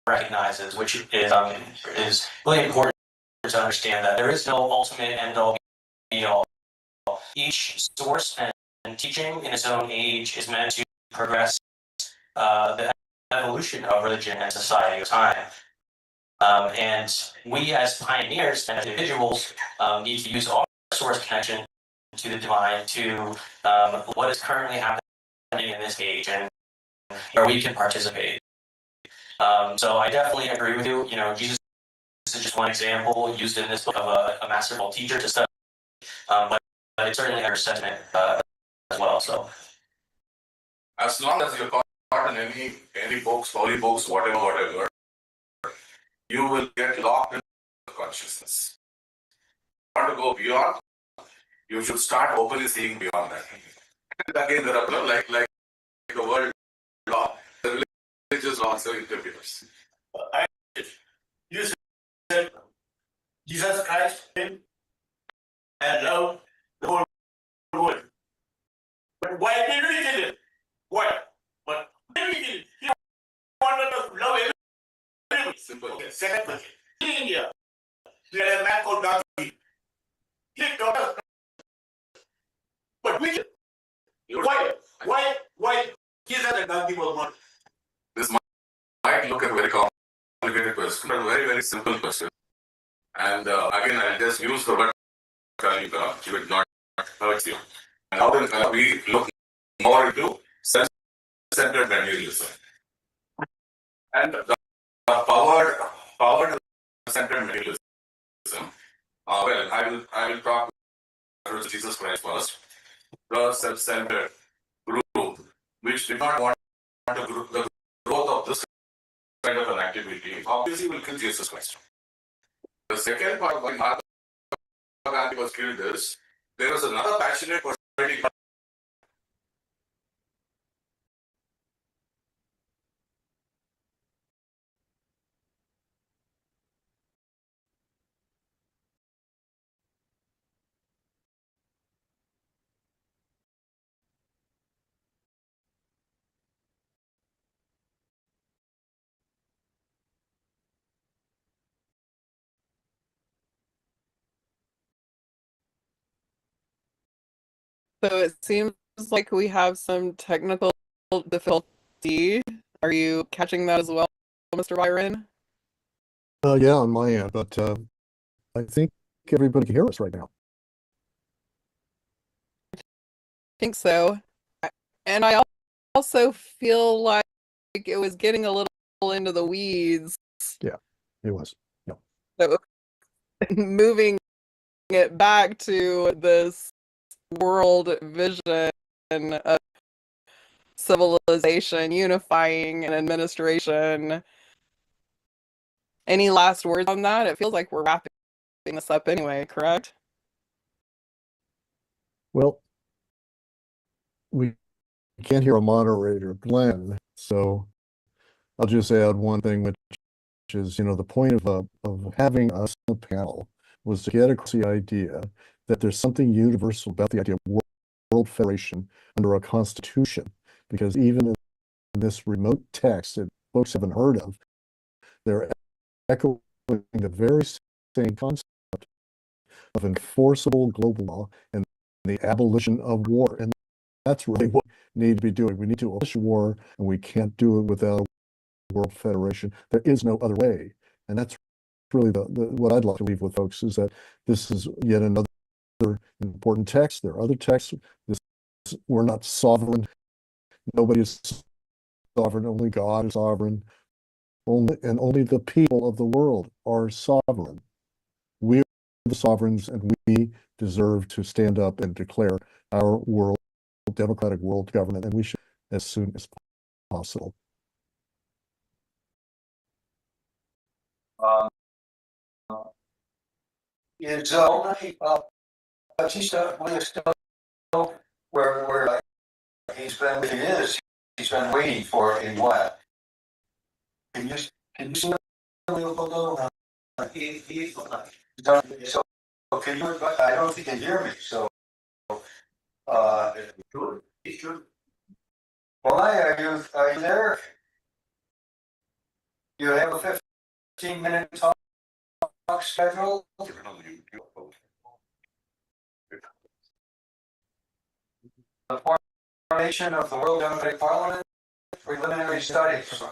recognizes, which is really important to understand that there is no ultimate end all be all. Each source and teaching in its own age is meant to progress the evolution of religion and society over time. And we as pioneers and individuals need to use our source connection to the divine to what is currently happening in this age and where we can participate. So I definitely agree with you. Jesus is just one example used in this book of a masterful teacher to study, but it's certainly our sentiment as well. So as long as you're caught in any books, holy books, whatever, you will get locked in consciousness. If you want to go beyond, you should start openly seeing beyond that. And again, there are like the world law, the religious law also interferes. You said Jesus Christ came and loved the whole world. But why did we kill him? Why? But why did we kill him? He wanted us to love everybody. Simple. Okay, second question. In India, there is a man called Gandhi. He taught us. But we did. Why Jesus and Gandhi was not? This might look at a very complicated question, but a very, very simple question. And again, I'll just use the word Kalika, it would not hurt you. And how can we look more into self-centered materialism? And the powered centered materialism. Well, I will talk about Jesus Christ first. The self-centered group, which did not want the growth of this kind of an activity, obviously will kill Jesus Christ. The second part, why Mahatma Gandhi was killed is there was another passionate personality. So it seems like we have some technical difficulty. Are you catching that as well, Mr. Byron? Yeah, on my end, but I think everybody can hear us right now. I think so. And I also feel like it was getting a little into the weeds. It was. So moving it back to this world vision of civilization, unifying and administration. Any last words on that? It feels like we're wrapping this up anyway, correct? Well, we can't hear a moderator, Glenn, so I'll just add one thing, which is, the point of having us on the panel was to get across the idea that there's something universal about the idea of world federation under a constitution, because even in this remote text that folks haven't heard of, they're echoing the very same concept of enforceable global law and the abolition of war. And that's really what we need to be doing. We need to abolish war, and we can't do it without a world federation. There is no other way. And that's really what I'd like to leave with folks, is that this is yet another important text. There are other texts. We're not sovereign. Nobody is sovereign. Only God is sovereign. Only the people of the world are sovereign. We are the sovereigns, and we deserve to stand up and declare our world, democratic world government, and we should as soon as possible. Is only Batista still where he's been waiting for in what? Can you see him a little? So can you? I don't think you can hear me. So well, are you there? You have a 15-minute talk schedule. The formation of the World Democratic Parliament, preliminary studies.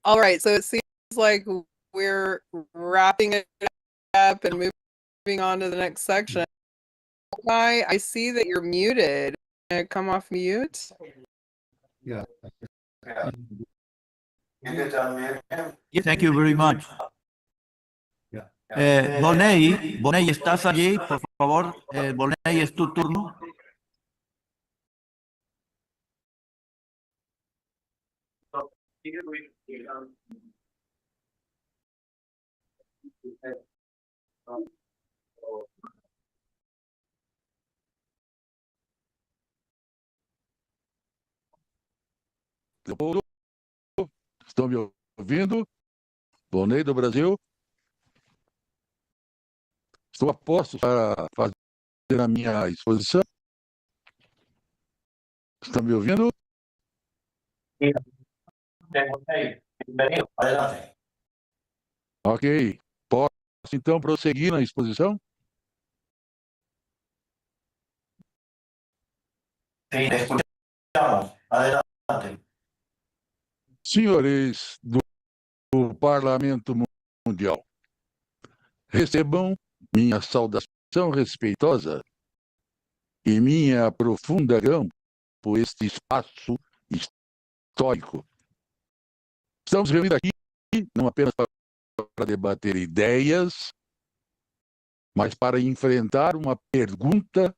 All right, so it seems like we're wrapping it up and moving on to the next section. I see that you're muted. Can I come off mute? Yeah. You get unmuted. Thank you very much. Bonei, ¿estás allí? Por favor, Bonei, es tu turno. Estão me ouvindo? Bonei do Brasil. Estou a postos para fazer a minha exposição. Estão me ouvindo? Adelante. Ok. Posso então prosseguir na exposição? Sí, te escuchamos. Adelante. Senhores do Parlamento Mundial, recebam minha saudação respeitosa e minha profunda gratidão por este espaço histórico. Estamos reunidos aqui não apenas para debater ideias, mas para enfrentar uma pergunta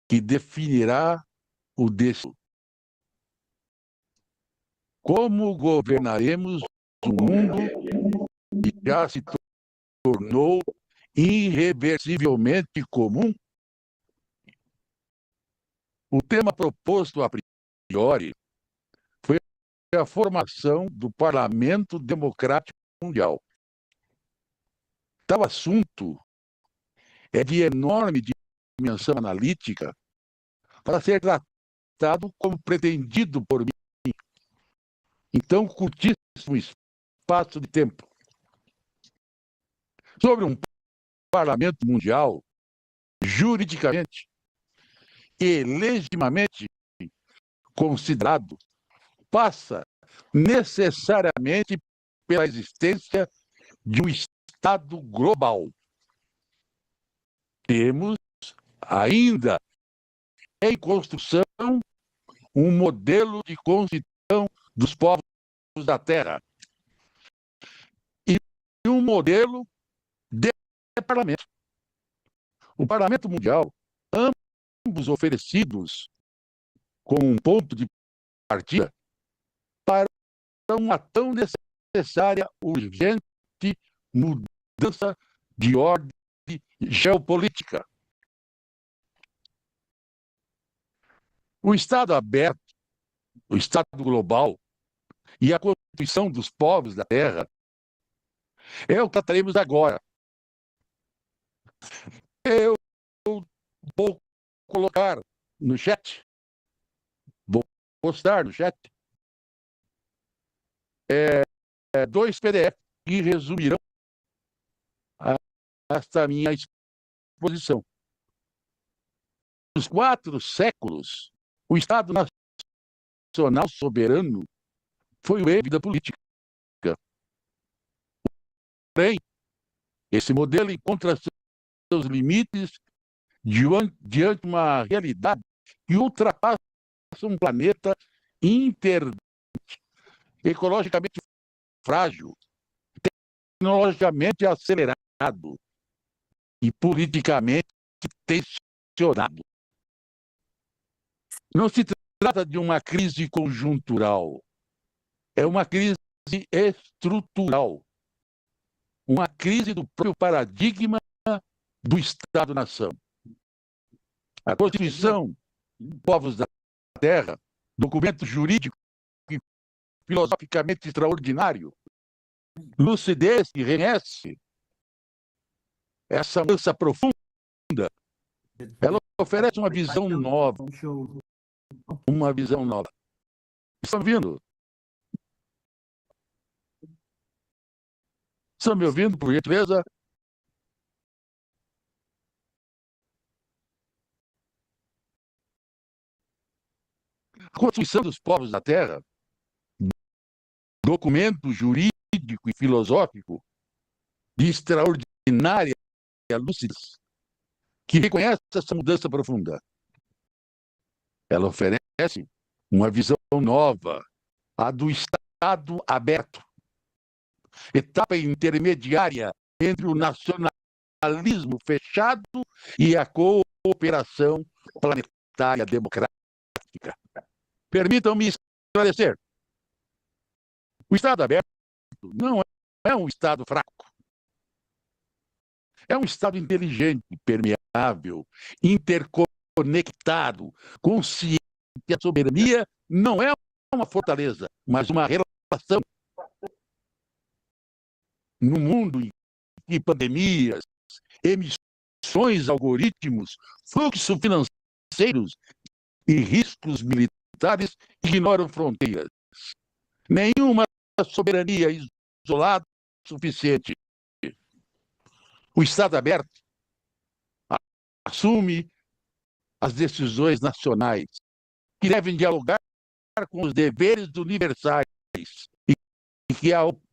que definirá o destino. Como governaremos um mundo que já se tornou irreversivelmente comum? O tema proposto a priori foi a formação do Parlamento Democrático Mundial. Tal assunto é de enorme dimensão analítica para ser tratado como pretendido por mim em tão curtíssimo espaço de tempo. Sobre um parlamento mundial, juridicamente e legitimamente considerado, passa necessariamente pela existência de um Estado global. Temos ainda em construção um modelo de constituição dos povos da Terra e um modelo de parlamento. O Parlamento Mundial, ambos oferecidos como um ponto de partida para uma tão necessária, urgente mudança de ordem geopolítica. O Estado aberto, o Estado global e a Constituição dos povos da Terra é o que trataremos agora. Eu vou colocar no chat, vou postar no chat, dois PDF que resumirão esta minha exposição. Nos 4 séculos, o Estado nacional soberano foi o êxito da política. Porém, esse modelo encontra seus limites diante de uma realidade que ultrapassa um planeta ecologicamente frágil, tecnologicamente acelerado e politicamente tensionado. Não se trata de uma crise conjuntural, é uma crise estrutural, uma crise do próprio paradigma do Estado-nação. A Constituição dos Povos da Terra, documento jurídico e filosoficamente extraordinário, lucidez que reconhece essa mudança profunda, ela oferece uma visão nova. Uma visão nova. Estão ouvindo? Estão me ouvindo, por gentileza? A Constituição dos Povos da Terra, documento jurídico e filosófico de extraordinária lucidez, que reconhece essa mudança profunda. Ela oferece uma visão nova, a do Estado aberto, etapa intermediária entre o nacionalismo fechado e a cooperação planetária democrática. Permitam-me esclarecer. O Estado aberto não é um Estado fraco. É um Estado inteligente, permeável, interconectado, consciente que a soberania não é uma fortaleza, mas uma relação. No mundo em que pandemias, emissões, algoritmos, fluxos financeiros e riscos militares ignoram fronteiras. Nenhuma soberania isolada é suficiente. O Estado aberto assume as decisões nacionais, que devem dialogar com os deveres universais e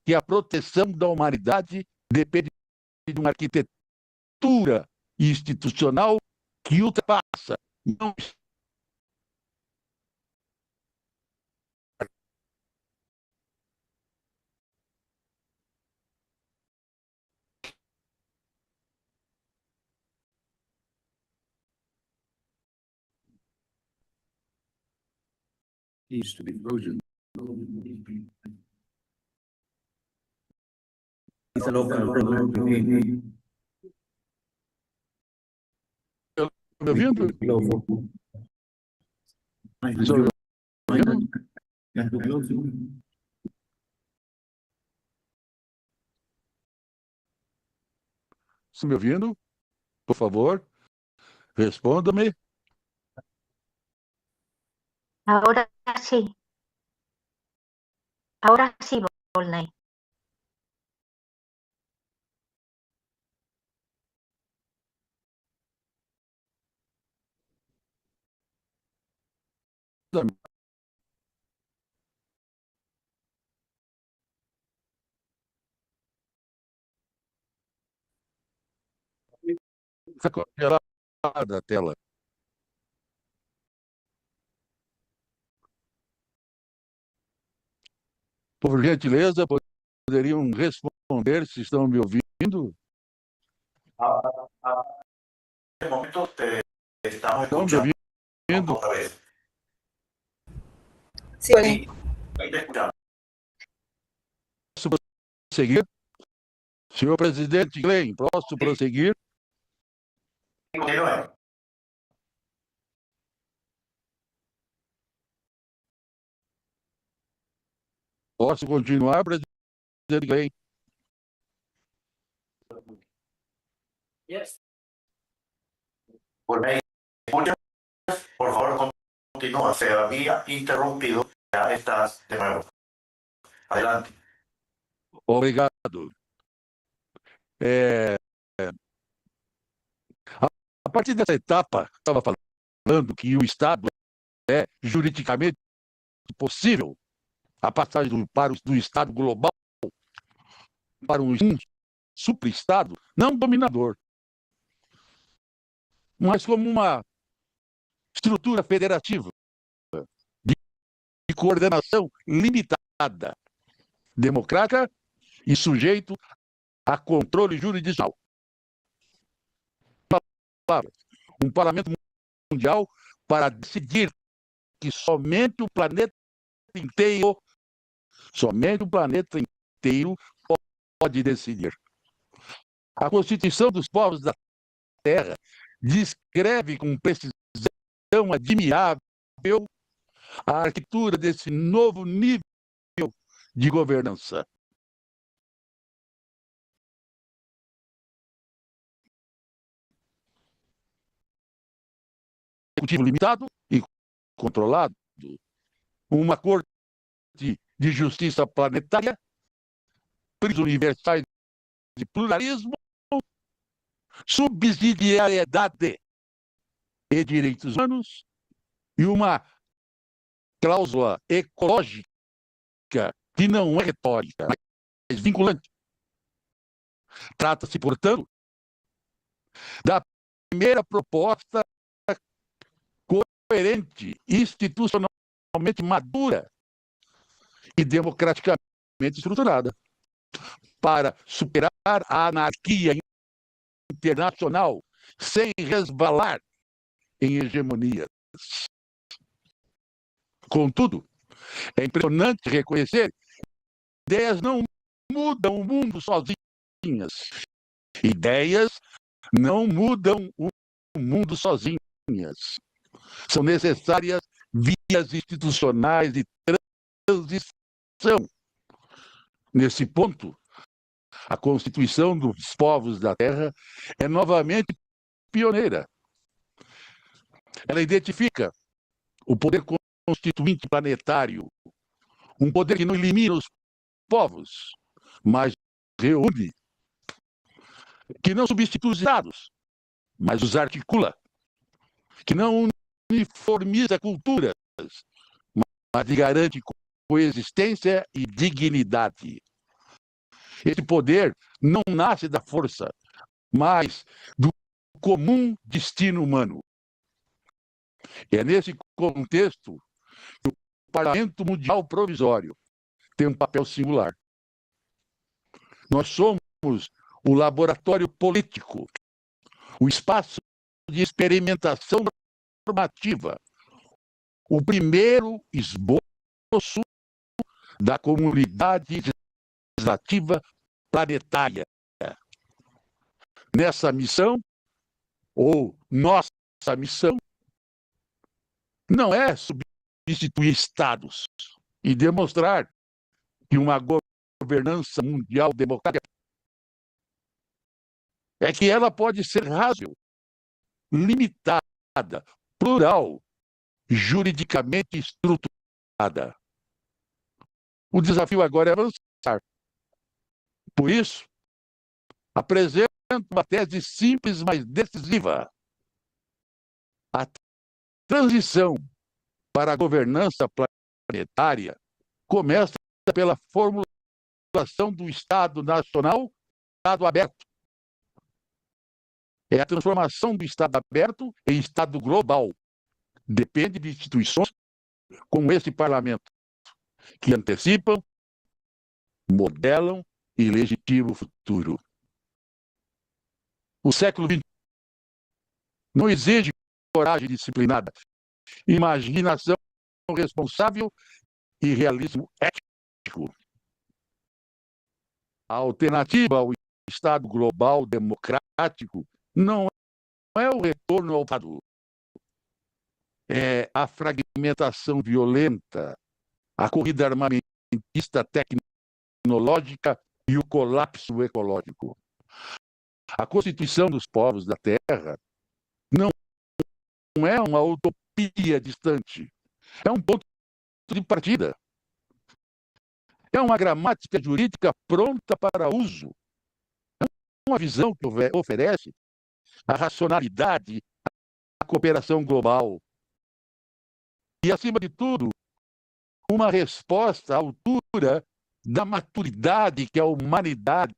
que a proteção da humanidade depende de uma arquitetura institucional que ultrapassa não needs to be frozen. me ouvindo? Estão me ouvindo? Estão me ouvindo? Por favor, responda-me. Ahora sí. Ahora sí, Volney. Está congelada a tela. Por gentileza, poderiam responder se estão me ouvindo? En momento te estamos Estão me escuchando ouvindo? otra vez. Sí, Sí, ahí te escuchamos. Posso prosseguir? Senhor presidente Glenn, posso prosseguir? Continúe. Posso continuar, presidente Glenn? Yes. Por me escuchas, por favor, continúa. Se había interrumpido, ya estás de nuevo. Adelante. Obrigado. A partir dessa etapa, estava falando que o Estado é juridicamente possível a passagem do Estado global para um super-Estado, não dominador, mas como uma estrutura federativa de coordenação limitada, democrática e sujeito a controle jurisdicional. Um parlamento mundial para decidir que somente o planeta inteiro pode decidir. A Constituição dos Povos da Terra descreve com precisão admirável a arquitetura desse novo nível de governança. Executivo limitado e controlado, uma corte de justiça planetária, princípios universais de pluralismo, subsidiariedade e direitos humanos e uma cláusula ecológica que não é retórica, mas vinculante. Trata-se, portanto, da primeira proposta coerente, institucionalmente madura e democraticamente estruturada para superar a anarquia internacional sem resvalar em hegemonias. Contudo, é impressionante reconhecer que ideias não mudam o mundo sozinhas. Ideias não mudam o mundo sozinhas. São necessárias vias institucionais de transição. Nesse ponto, a Constituição dos Povos da Terra é novamente pioneira. Ela identifica o poder constituinte planetário, um poder que não elimina os povos, mas reúne, que não substitui os estados, mas os articula, que não uniformiza culturas, mas garante coexistência e dignidade. Esse poder não nasce da força, mas do comum destino humano. É nesse contexto que o Parlamento Mundial Provisório tem um papel singular. Nós somos o laboratório político, o espaço de experimentação normativa, o primeiro esboço da comunidade legislativa planetária. Nessa missão, ou nossa missão, não é substituir estados e demonstrar que uma governança mundial democrática é que ela pode ser razoável, limitada, plural, juridicamente estruturada. O desafio agora é avançar. Por isso, apresento uma tese simples, mas decisiva. A transição para a governança planetária começa pela formulação do Estado nacional, Estado aberto. É a transformação do Estado aberto em Estado global. Depende de instituições como esse parlamento, que antecipam, modelam e legitimam o futuro. O século XX não exige coragem disciplinada, imaginação responsável e realismo ético. A alternativa ao Estado global democrático não é o retorno ao passado, é a fragmentação violenta, a corrida armamentista tecnológica e o colapso ecológico. A Constituição dos Povos da Terra não é uma utopia distante, é um ponto de partida. É uma gramática jurídica pronta para uso. É uma visão que oferece a racionalidade, a cooperação global e, acima de tudo, uma resposta à altura da maturidade que a humanidade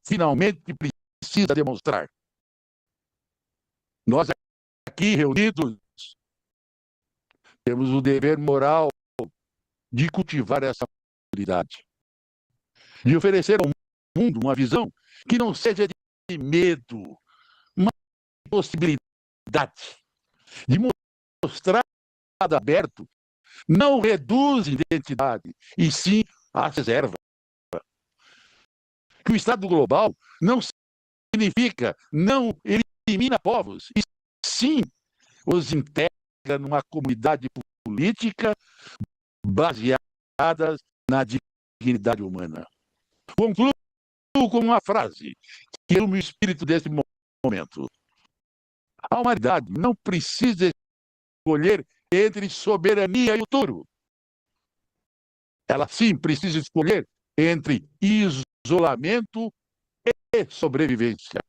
finalmente precisa demonstrar. Nós aqui reunidos temos o dever moral de cultivar essa maturidade, de oferecer ao mundo uma visão que não seja de medo, mas de possibilidade, de mostrar aberto, não reduz identidade, e sim a reserva. Que o Estado global não significa não elimina povos, e sim os integra numa comunidade política baseada na dignidade humana. Concluo com uma frase que é o espírito desse momento. A humanidade não precisa escolher entre soberania e futuro. Ela sim precisa escolher entre isolamento e sobrevivência.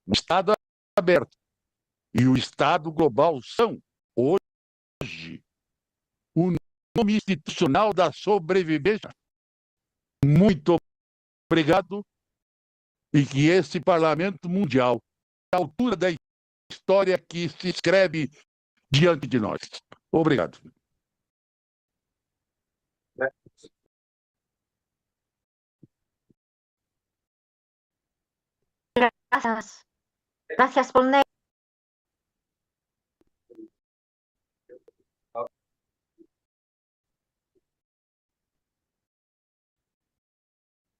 O Estado aberto e o Estado global são, hoje, o nome institucional da sobrevivência. Muito obrigado e que esse Parlamento Mundial, à altura da história que se escreve diante de nós. Obrigado. Gracias. Gracias, Volney.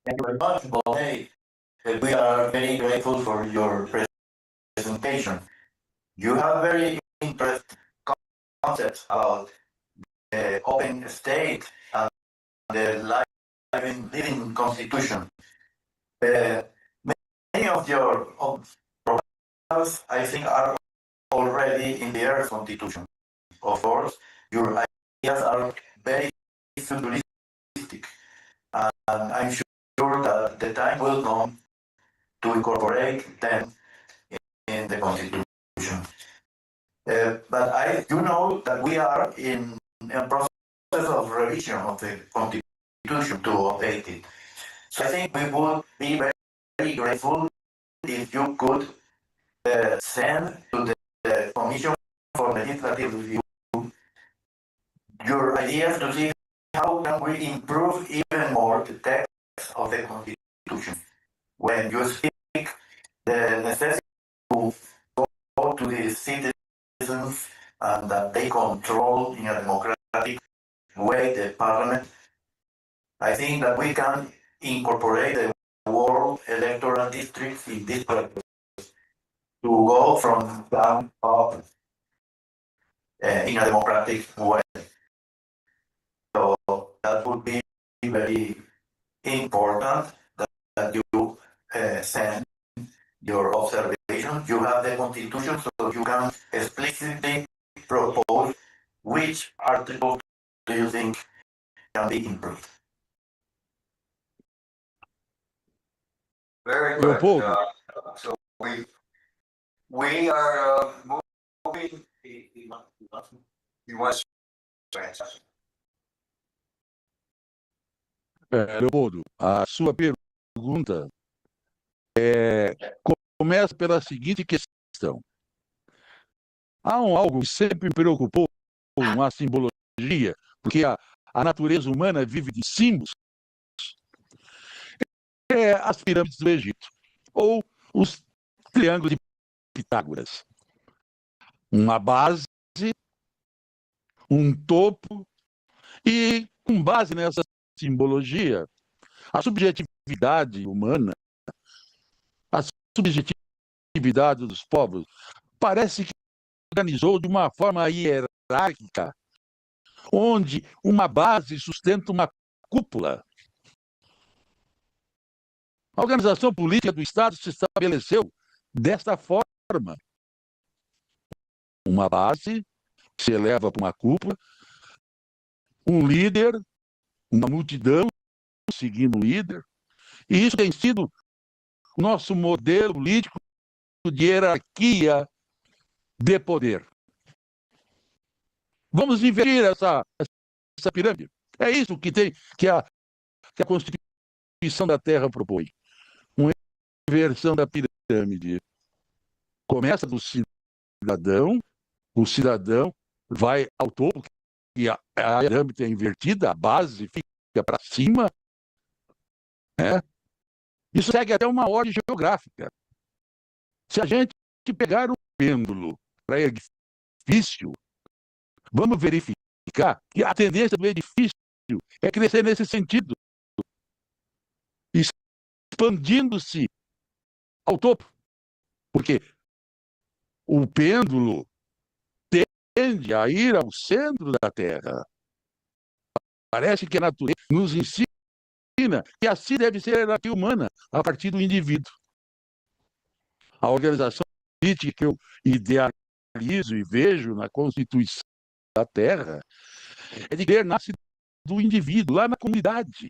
Thank you very much, Bonnet. We are very grateful for your presentation. You have very interesting concepts about the open state and the living constitution. Many of your proposals, I think, are already in the Earth Constitution. Of course, your ideas are very futuristic, and I'm sure that the time will come to incorporate them in the Constitution. But I do know that we are in a process of revision of the Constitution to update it. So I think we would be very grateful if you could send to the Commission for Legislative Review your ideas to see how can we improve even more the text of the Constitution. When you speak the necessity to go to the citizens and that they control in a democratic way the parliament, I think that we can incorporate the world electoral districts in this purpose to go from down up in a democratic way. So that would be very important that you send your observations. You have the Constitution, so you can explicitly propose which article do you think can be improved. Very good. Leopoldo. So we are moving. You want to Leopoldo, a sua pergunta começa pela seguinte questão. Há algo que sempre me preocupou com a simbologia, porque a natureza humana vive de símbolos, as pirâmides do Egito, ou os triângulos de Pitágoras. Uma base, um topo, e com base nessa simbologia, a subjetividade humana, a subjetividade dos povos, parece que organizou de uma forma hierárquica, onde uma base sustenta uma cúpula. A organização política do Estado se estabeleceu desta forma. Uma base que se eleva para uma cúpula, um líder, uma multidão seguindo o líder, e isso tem sido o nosso modelo político de hierarquia de poder. Vamos inverter essa pirâmide. É isso que a Constituição da Terra propõe. Uma inversão da pirâmide. Começa do cidadão, o cidadão vai ao topo, e a pirâmide é invertida, a base fica para cima. Né? Isso segue até uma ordem geográfica. Se a gente pegar o pêndulo para edifício, vamos verificar que a tendência do edifício é crescer nesse sentido, expandindo-se ao topo, porque o pêndulo tende a ir ao centro da Terra. Parece que a natureza nos ensina que assim deve ser a hierarquia humana, a partir do indivíduo. A organização política que eu idealizo e vejo na Constituição da Terra é de que nasce do indivíduo, lá na comunidade.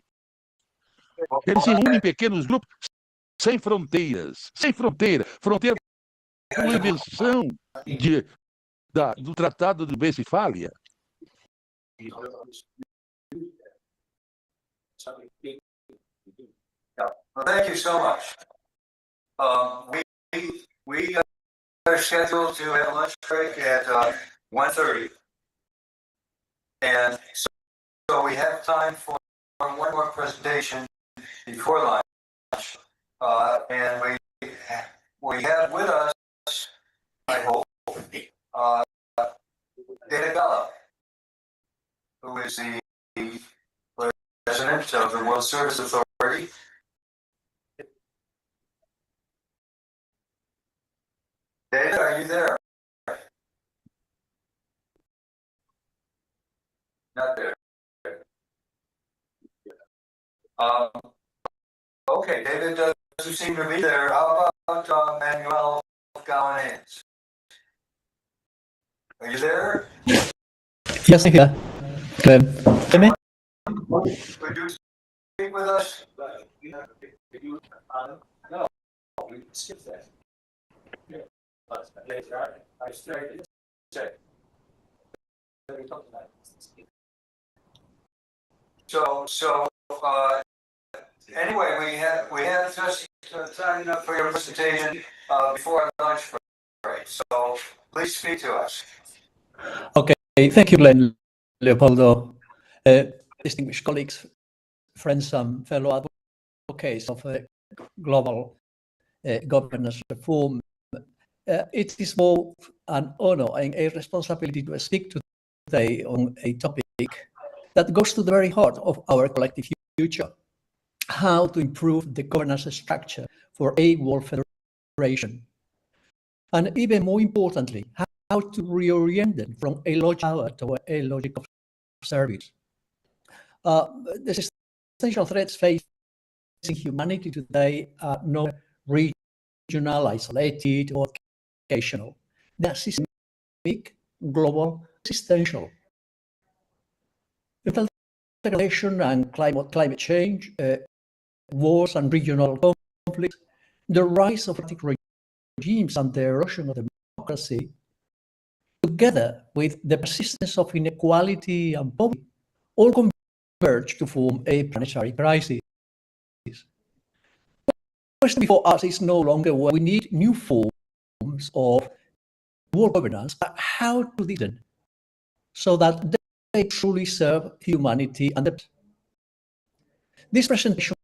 Eles se unem em pequenos grupos, sem fronteiras, fronteira por invenção do Tratado de Westfália. Well, thank you so much. We are scheduled to have a lunch break at 1:30. And so we have time for one more presentation before lunch. And we have with us, I hope, David Bella, who is the president of the World Service Authority. David, are you there? Not there. Okay, David doesn't seem to be there. How about Manuel Galanez? Are you there? Yes, I'm here. Clement? Could you speak with us? No, we skipped that. I started to say. So anyway, we have just time enough for your presentation before our lunch break. So please speak to us. Okay, thank you, Glenn Leopoldo. Distinguished colleagues, friends, and fellow advocates of global governance reform. It is both an honor and a responsibility to speak today on a topic that goes to the very heart of our collective future: how to improve the governance structure for a world federation. And even more importantly, how to reorient them from a logic of power to a logic of service. The existential threats facing humanity today are not regional, isolated, or occasional. They are systemic, global, existential. Degradation and climate change, wars and regional conflicts, the rise of autocratic regimes and the erosion of democracy, together with the persistence of inequality and poverty, all converge to form a planetary crisis. The question before us is no longer whether we need new forms of world governance, but how to do them so that they truly serve humanity and the. This presentation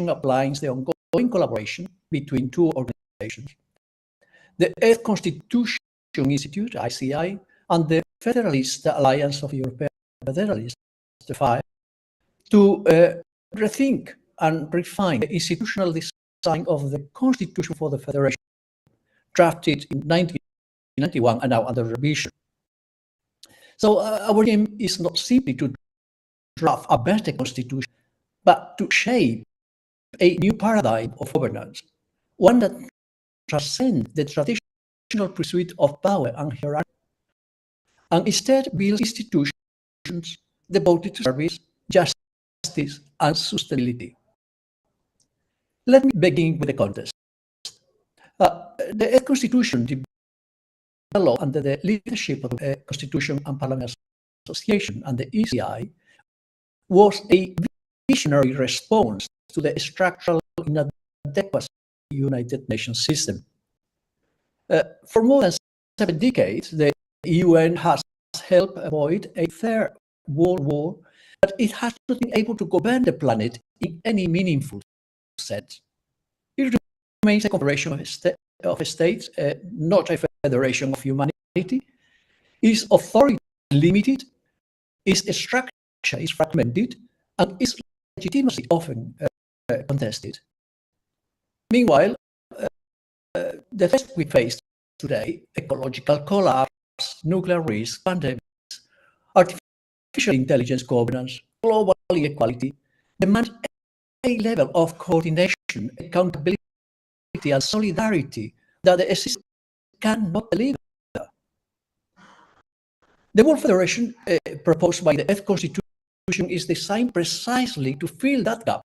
outlines the ongoing ongoing collaboration between two organizations, the Earth Constitution Institute, ICI, and the Federalist Alliance of European Federalists, the FIRE, to rethink and refine the institutional design of the Constitution for the Federation, drafted in 1991 and now under revision. So our aim is not simply to draft a better constitution, but to shape a new paradigm of governance, one that transcends the traditional pursuit of power and hierarchy, and instead builds institutions devoted to service, justice, and sustainability. Let me begin with the context. The Constitution developed under the leadership of the Constitution and Parliament Association and the ECI was a visionary response to the structural inadequacy of the United Nations system. For more than 7 decades, the UN has helped avoid a third world war, but it has not been able to govern the planet in any meaningful sense. It remains a confederation of states, not a federation of humanity. Its authority is limited, its structure is fragmented, and its legitimacy often contested. Meanwhile, the threats we face today, ecological collapse, nuclear risk, pandemics, artificial intelligence governance, global inequality, demand a level of coordination, accountability, and solidarity that the system cannot deliver. The World Federation proposed by the Earth Constitution is designed precisely to fill that gap,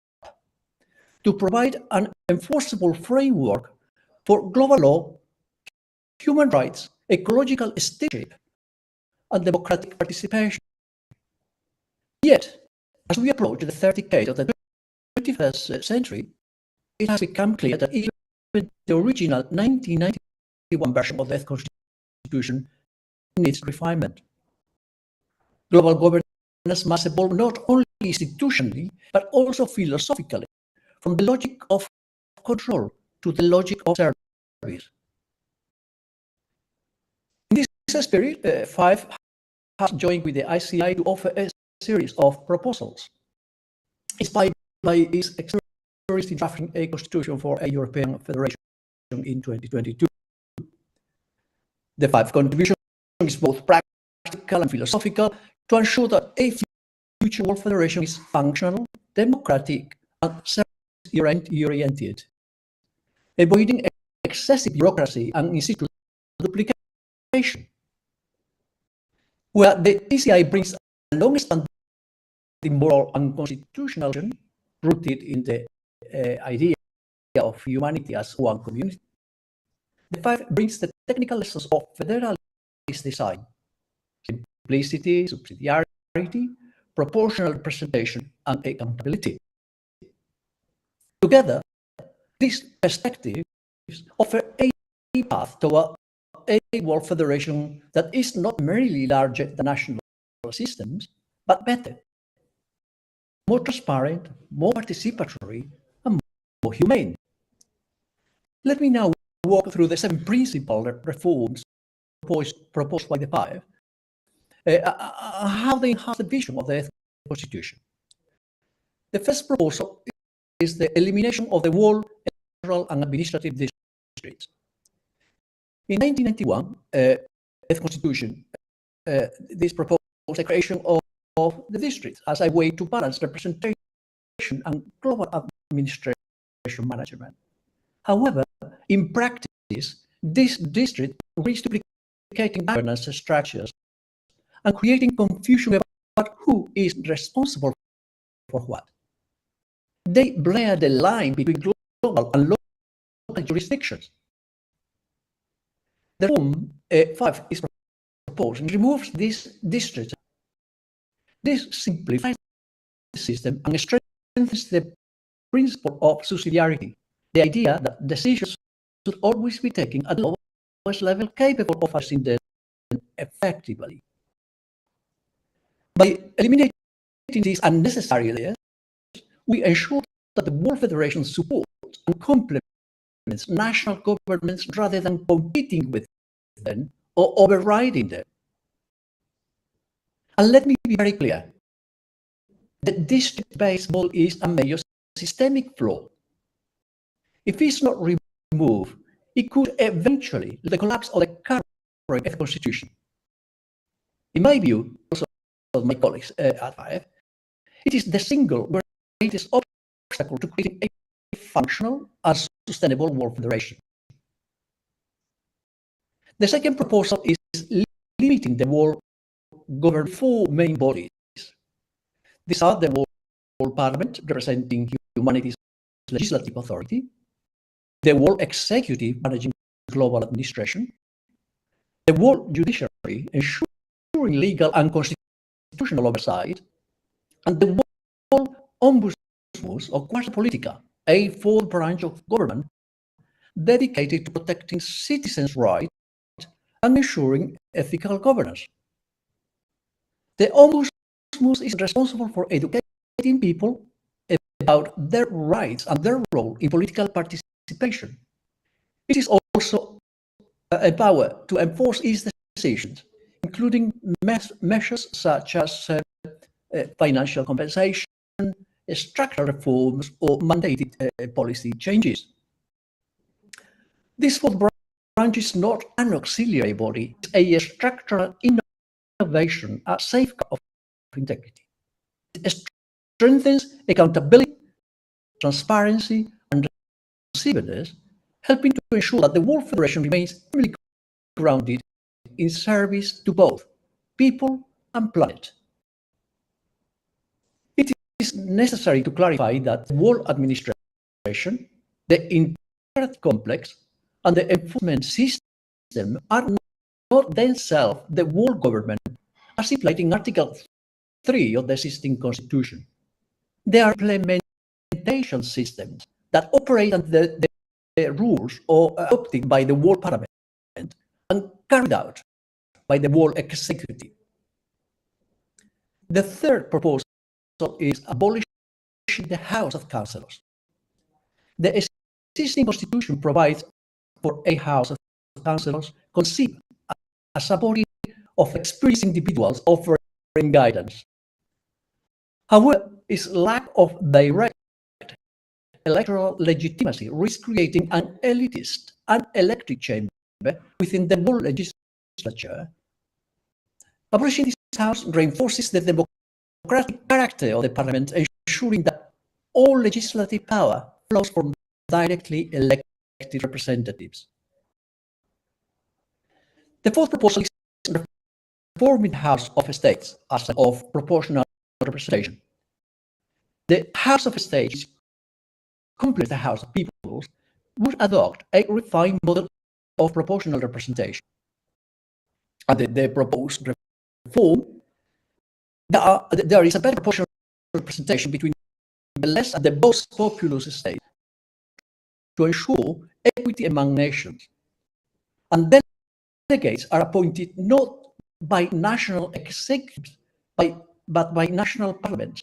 to provide an enforceable framework for global law, human rights, ecological stewardship, and democratic participation. Yet, as we approach the third decade of the 21st century, it has become clear that even the original 1991 version of the Earth Constitution needs refinement. Global governance must evolve not only institutionally, but also philosophically, from the logic of control to the logic of service. In this spirit, FIVE has joined with the ICI to offer a series of proposals, inspired by its experience in drafting a constitution for a European federation in 2022. The FIVE contribution is both practical and philosophical to ensure that a future world federation is functional, democratic, and service-oriented, avoiding excessive bureaucracy and institutional duplication. Where the ECI brings a long-standing moral and constitutional vision rooted in the idea of humanity as one community, the FIVE brings the technical lessons of federalist design: simplicity, subsidiarity, proportional representation, and accountability. Together, these perspectives offer a path toward a world federation that is not merely larger than national systems, but better, more transparent, more participatory, and more humane. Let me now walk through the 7 principal reforms proposed by the FIVE, how they enhance the vision of the Constitution. The first proposal is the elimination of the world electoral and administrative districts. In 1991, the Constitution, this proposed the creation of the districts as a way to balance representation and global administration management. However, in practice, this district risks duplicating governance structures and creating confusion about who is responsible for what. They blur the line between global and local jurisdictions. The reform 5 is proposed and removes these districts. This simplifies the system and strengthens the principle of subsidiarity, the idea that decisions should always be taken at the lowest level capable of addressing them effectively. By eliminating these unnecessary layers, we ensure that the World Federation supports and complements national governments rather than competing with them or overriding them. And let me be very clear, the district-based model is a major systemic flaw. If it's not removed, it could eventually lead to the collapse of the current constitution. In my view, also of my colleagues at FIF, it is the single greatest obstacle to creating a functional and sustainable world federation. The second proposal is limiting the world governed four main bodies. These are the World Parliament, representing humanity's legislative authority, the World Executive, managing global administration, the World Judiciary, ensuring legal and constitutional oversight, and the World Ombudsman or Quasi Politica, a fourth branch of government dedicated to protecting citizens' rights and ensuring ethical governance. The Ombudsman is responsible for educating people about their rights and their role in political participation. It is also empowered to enforce its decisions, including measures such as financial compensation, structural reforms, or mandated policy changes. This fourth branch is not an auxiliary body, it's a structural innovation, a safeguard of integrity. It strengthens accountability, transparency, and responsiveness, helping to ensure that the World Federation remains firmly grounded in service to both people and planet. It is necessary to clarify that the world administration, the integrated complex, and the enforcement system are not themselves the world government, as implied in Article 3 of the existing Constitution. They are implementation systems that operate under the rules adopted by the World Parliament and carried out by the World Executive. The third proposal is abolishing the House of Councillors. The existing Constitution provides for a House of Councillors conceived as a body of experienced individuals offering guidance. However, its lack of direct electoral legitimacy risks creating an elitist, unelected chamber within the world legislature. Abolishing this house reinforces the democratic character of the parliament, ensuring that all legislative power flows from directly elected representatives. The fourth proposal is reforming the House of States as of proportional representation. The House of States, complements the House of Peoples, would adopt a refined model of proportional representation. Under the proposed reform, there is a better proportional representation between the less and the most populous states to ensure equity among nations. And delegates are appointed not by national executives, but by national parliaments,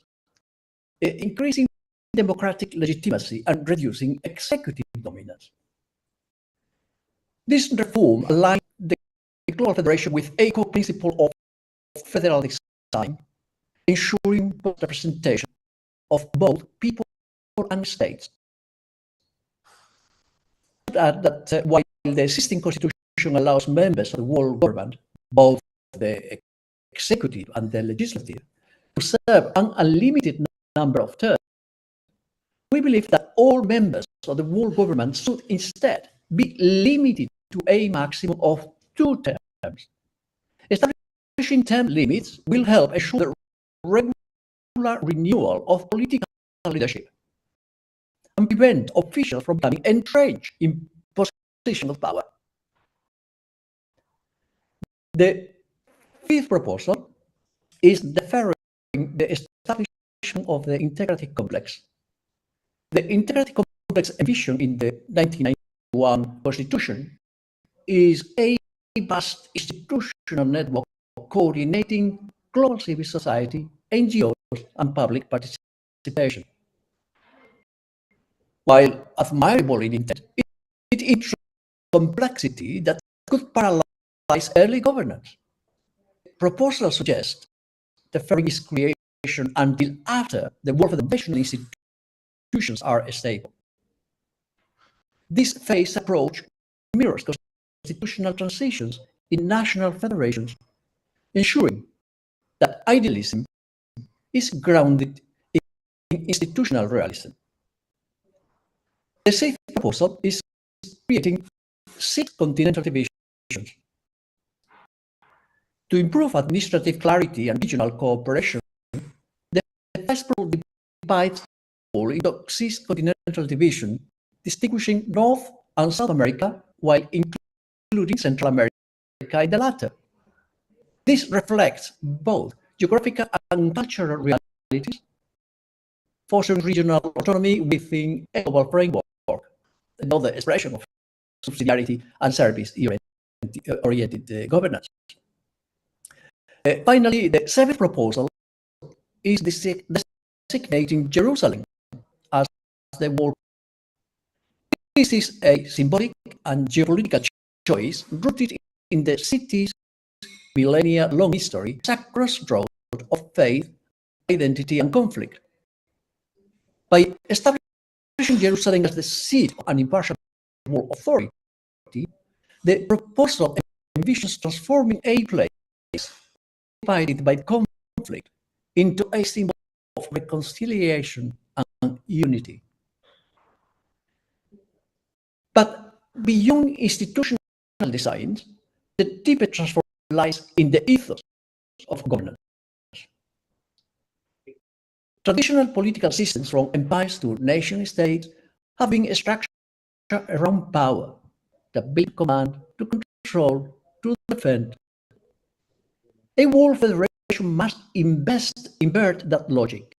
increasing democratic legitimacy and reducing executive dominance. This reform aligns the global federation with a core principle of federal design, ensuring both representation of both people and states. That while the existing constitution allows members of the world government, both the executive and the legislative, to serve an unlimited number of terms, we believe that all members of the world government should instead be limited to a maximum of 2 terms. Establishing term limits will help ensure the regular renewal of political leadership and prevent officials from becoming entrenched in positions of power. The fifth proposal is deferring the establishment of the integrated complex. The integrated complex envisioned in the 1991 Constitution is a vast institutional network coordinating global civil society, NGOs, and public participation. while admirable in intent, it introduces complexity that could paralyze early governance. Proposals suggest deferring its creation until after the World Federation institutions are stable. This phased approach mirrors constitutional transitions in national federations, ensuring that idealism is grounded in institutional realism. The safe proposal is creating 6 continental divisions. To improve administrative clarity and regional cooperation, the first proposal divides into 6 continental divisions, distinguishing North and South America while including Central America in the latter. This reflects both geographical and cultural realities, fostering regional autonomy within a global framework, another expression of subsidiarity and service-oriented governance. Finally, the 7th proposal is designating Jerusalem as the world. This is a symbolic and geopolitical choice rooted in the city's millennia-long history as a crossroad of faith, identity, and conflict. By establishing Jerusalem as the seat of an impartial world authority, the proposal envisions transforming a place divided by conflict into a symbol of reconciliation and unity. But beyond institutional designs, the deeper transformation lies in the ethos of governance. Traditional political systems from empires to nation states have been structured around power, the ability to command, to control, to defend. A world federation must invert that logic.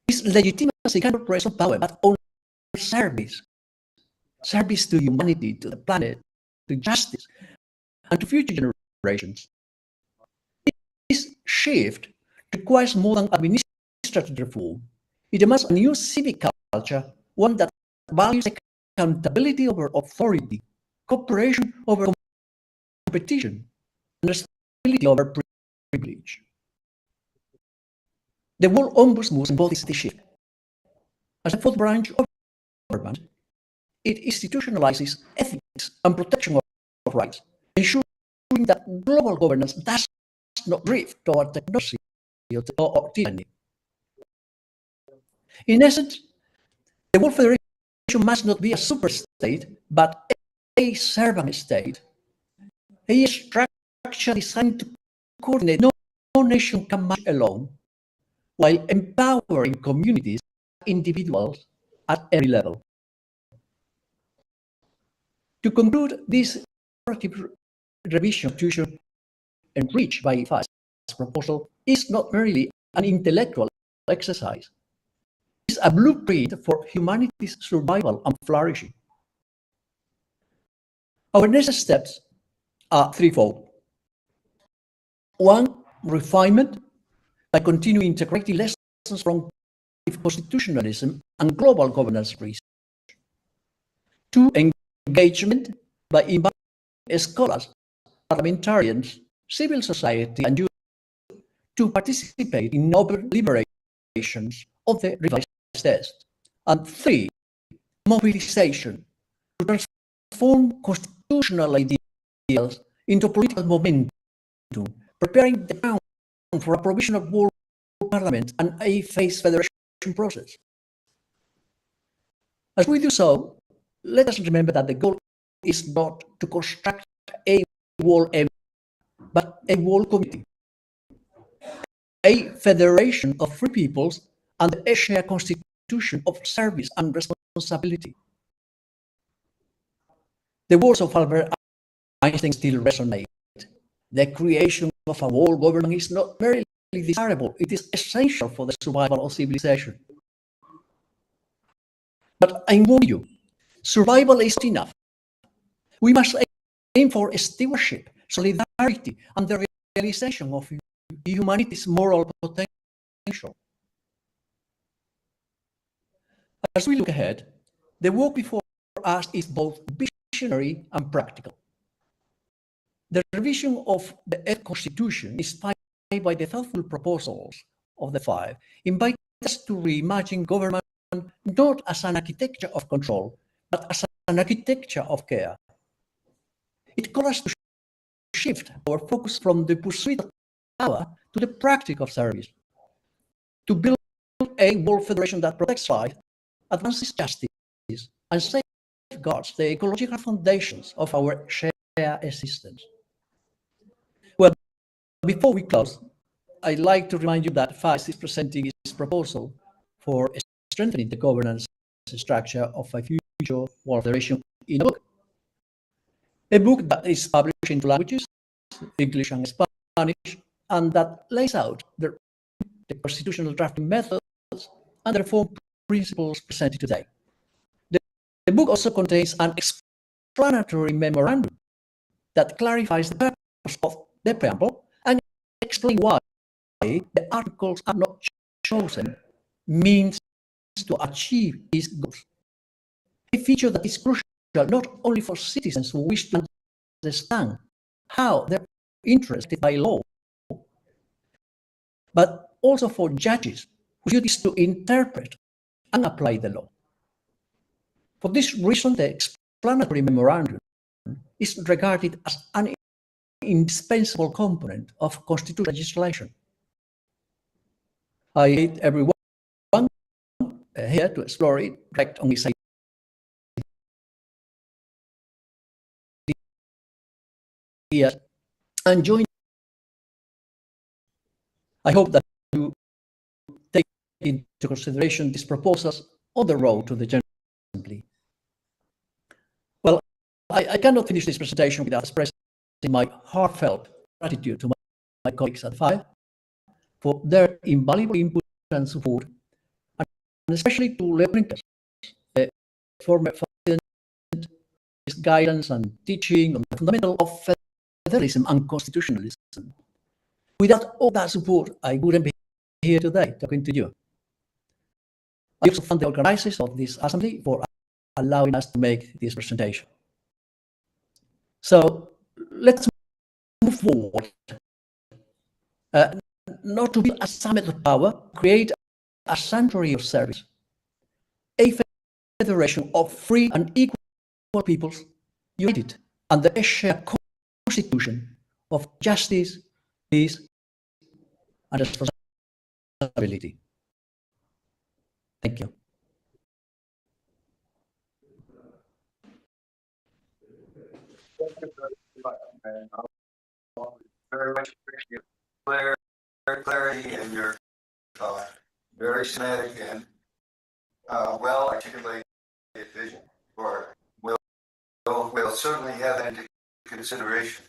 Its legitimacy cannot rest on power, but on service. Service to humanity, to the planet, to justice, and to future generations. This shift requires more than administrative reform. It demands a new civic culture, one that values accountability over authority, cooperation over competition, and responsibility over privilege. The World Ombudsman embodies this shift. As a fourth branch of government, it institutionalizes ethics and protection of rights, ensuring that global governance does not drift toward technocracy or tyranny. In essence, the World Federation must not be a super state, but a servant state, a structure designed to coordinate. No nation can manage alone, while empowering communities and individuals at every level. To conclude, this revision of Constitution enriched by FAS's proposal is not merely an intellectual exercise. It's a blueprint for humanity's survival and flourishing. Our next steps are threefold. 1, refinement by continuing integrating lessons from constitutionalism and global governance research. 2, engagement by inviting scholars, parliamentarians, civil society, and youth to participate in novel deliberations of the revised text. And 3, mobilization to transform constitutional ideals into political momentum, preparing the ground for a provisional world parliament and a phased federation process. As we do so, let us remember that the goal is not to construct a world empire, but a world community, a federation of free peoples and a shared constitution of service and responsibility. The words of Albert Einstein still resonate. The creation of a world government is not merely desirable, it is essential for the survival of civilization. But I warn you, survival is not enough. We must aim for stewardship, solidarity, and the realization of humanity's moral potential. As we look ahead, The work before us is both visionary and practical. The revision of the Earth Constitution, inspired by the thoughtful proposals of the five, invites us to reimagine government not as an architecture of control, but as an architecture of care. It calls us to shift our focus from the pursuit of power to the practice of service, to build a world federation that protects life, advances justice, and safeguards the ecological foundations of our shared existence. Well, before we close, I'd like to remind you that FAST is presenting its proposal for strengthening the governance structure of a future world federation in a book that is published in two languages, English and Spanish, and that lays out the constitutional drafting methods and the reform principles presented today. The book also contains an explanatory memorandum that clarifies the purpose of the preamble and explains why the articles are not chosen means to achieve these goals. A feature that is crucial not only for citizens who wish to understand how they're interested by law, but also for judges whose duty is to interpret and apply the law. For this reason, the explanatory memorandum is regarded as an indispensable component of constitutional legislation. I invite everyone here to explore it, reflect on its ideas, and join. I hope that you take into consideration these proposals on the road to the General Assembly. Well, I cannot finish this presentation without expressing my heartfelt gratitude to my colleagues at FIVE for their invaluable input and support, and especially to Leo Brinkers, the former president, his guidance and teaching on the fundamental of federalism and constitutionalism. Without all that support, I wouldn't be here today talking to you. I also thank the organizers of this assembly for allowing us to make this presentation. So let's move forward. Not to build a summit of power, create a sanctuary of service, a federation of free and equal peoples, united under a shared constitution of justice, peace, and responsibility. Thank you. Very much appreciate clarity and your very systematic and well articulated vision, or we'll certainly have that into consideration.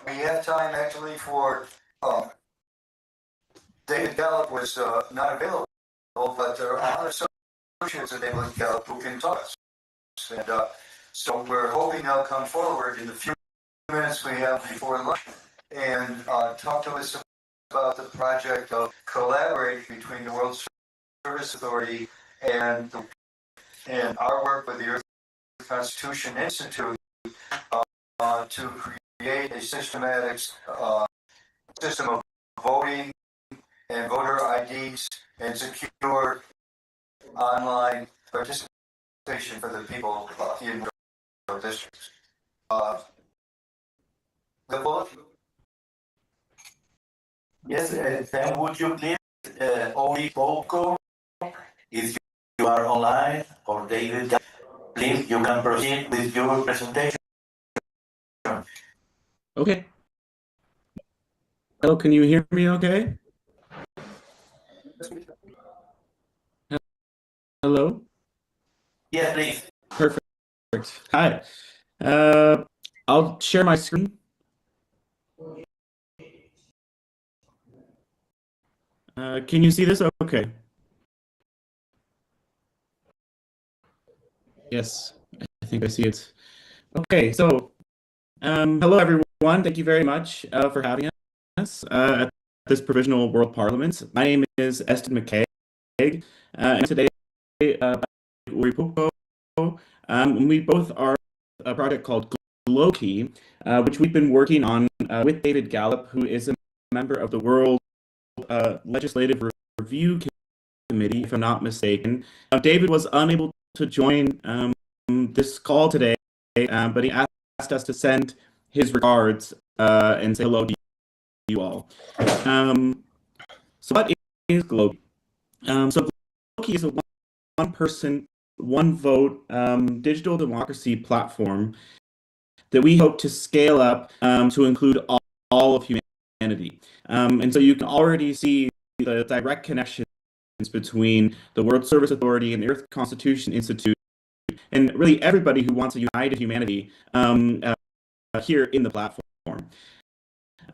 We have time actually for David Gallup was not available, but there are other associates of David Gallup who can talk us. And so we're hoping they'll come forward in the few minutes we have before lunch and talk to us about the project of collaborating between the World Service Authority and our work with the Earth Constitution Institute to create a systematic system of voting and voter IDs and secure online participation for the people in our districts. Yes, then would you please, Oli Poco, if you are online, or David, please, you can proceed with your presentation. Okay. Hello, can you hear me okay? Hello? Yes, please. Perfect. Hi. I'll share my screen. Can you see this? Okay. Yes, I think I see it. Okay, so hello everyone. Thank you very much for having us at this Provisional World Parliament. My name is Eston McKay, and today Uripupo. We both are a project called Glowkey, which we've been working on with David Gallup, who is a member of the World Legislative Review Committee, if I'm not mistaken. David was unable to join this call today, but he asked us to send his regards and say hello to you all. So what is Glowkey? So Glowkey is a one-person, one-vote digital democracy platform that we hope to scale up to include all of humanity. And so you can already see the direct connections between the World Service Authority and the Earth Constitution Institute, and really everybody who wants a united humanity here in the platform.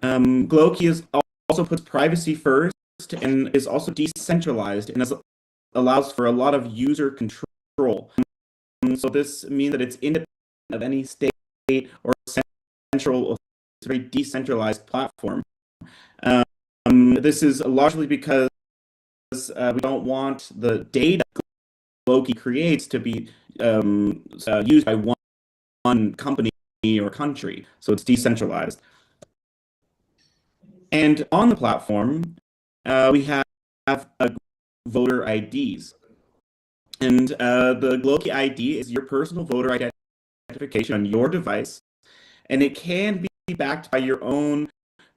Glowkey also puts privacy first and is also decentralized and allows for a lot of user control. So this means that it's independent of any state or central, it's a very decentralized platform. This is largely because we don't want the data Glowkey creates to be used by one company or country, so it's decentralized. And on the platform, we have voter IDs. And the Glowkey ID is your personal voter identification on your device, and it can be backed by your own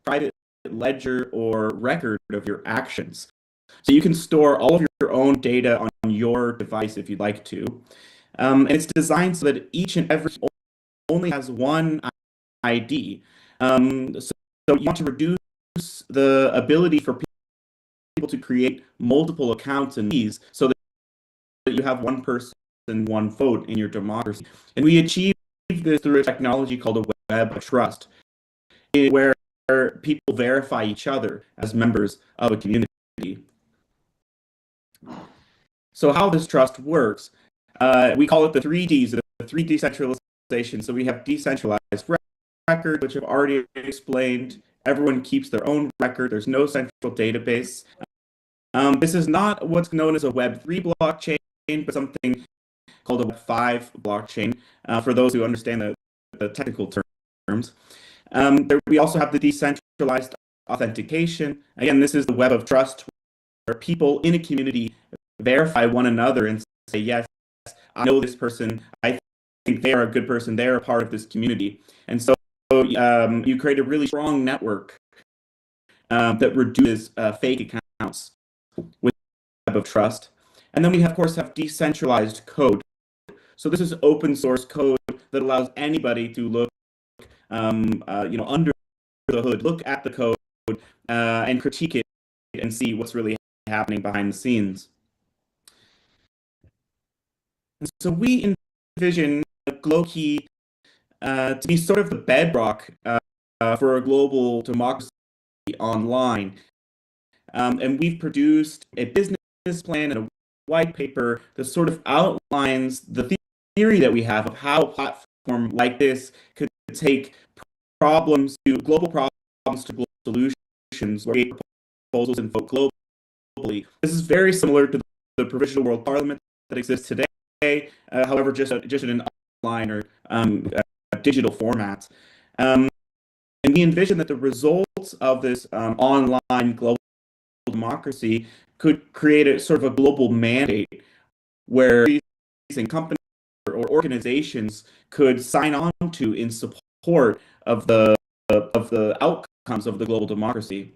private ledger or record of your actions. So you can store all of your own data on your device if you'd like to. And it's designed so that each and every only has one ID. So you want to reduce the ability for people to create multiple accounts in these so that you have one person, one vote in your democracy. And we achieve this through a technology called a web of trust, where people verify each other as members of a community. So how this trust works, we call it the 3Ds, the 3 decentralization. So we have decentralized record, which I've already explained. Everyone keeps their own record. There's no central database. This is not what's known as a Web3 blockchain, but something called a Web5 blockchain, for those who understand the technical terms. We also have the decentralized authentication. Again, this is the web of trust, where people in a community verify one another and say, yes, I know this person, I think they are a good person, they're a part of this community. And so you create a really strong network that reduces fake accounts with the web of trust. And then we, of course, have decentralized code. So this is open source code that allows anybody to look under the hood, look at the code and critique it and see what's really happening behind the scenes. And so we envision Glowkey to be sort of the bedrock for a global democracy online. And we've produced a business plan and a white paper that sort of outlines the theory that we have of how a platform like this could take global problems to global solutions, where we create proposals and vote globally. This is very similar to the provisional world parliament that exists today, however, just in an online or digital format. And we envision that the results of this online global democracy could create a sort of a global mandate where companies or organizations could sign on to in support of the outcomes of the global democracy.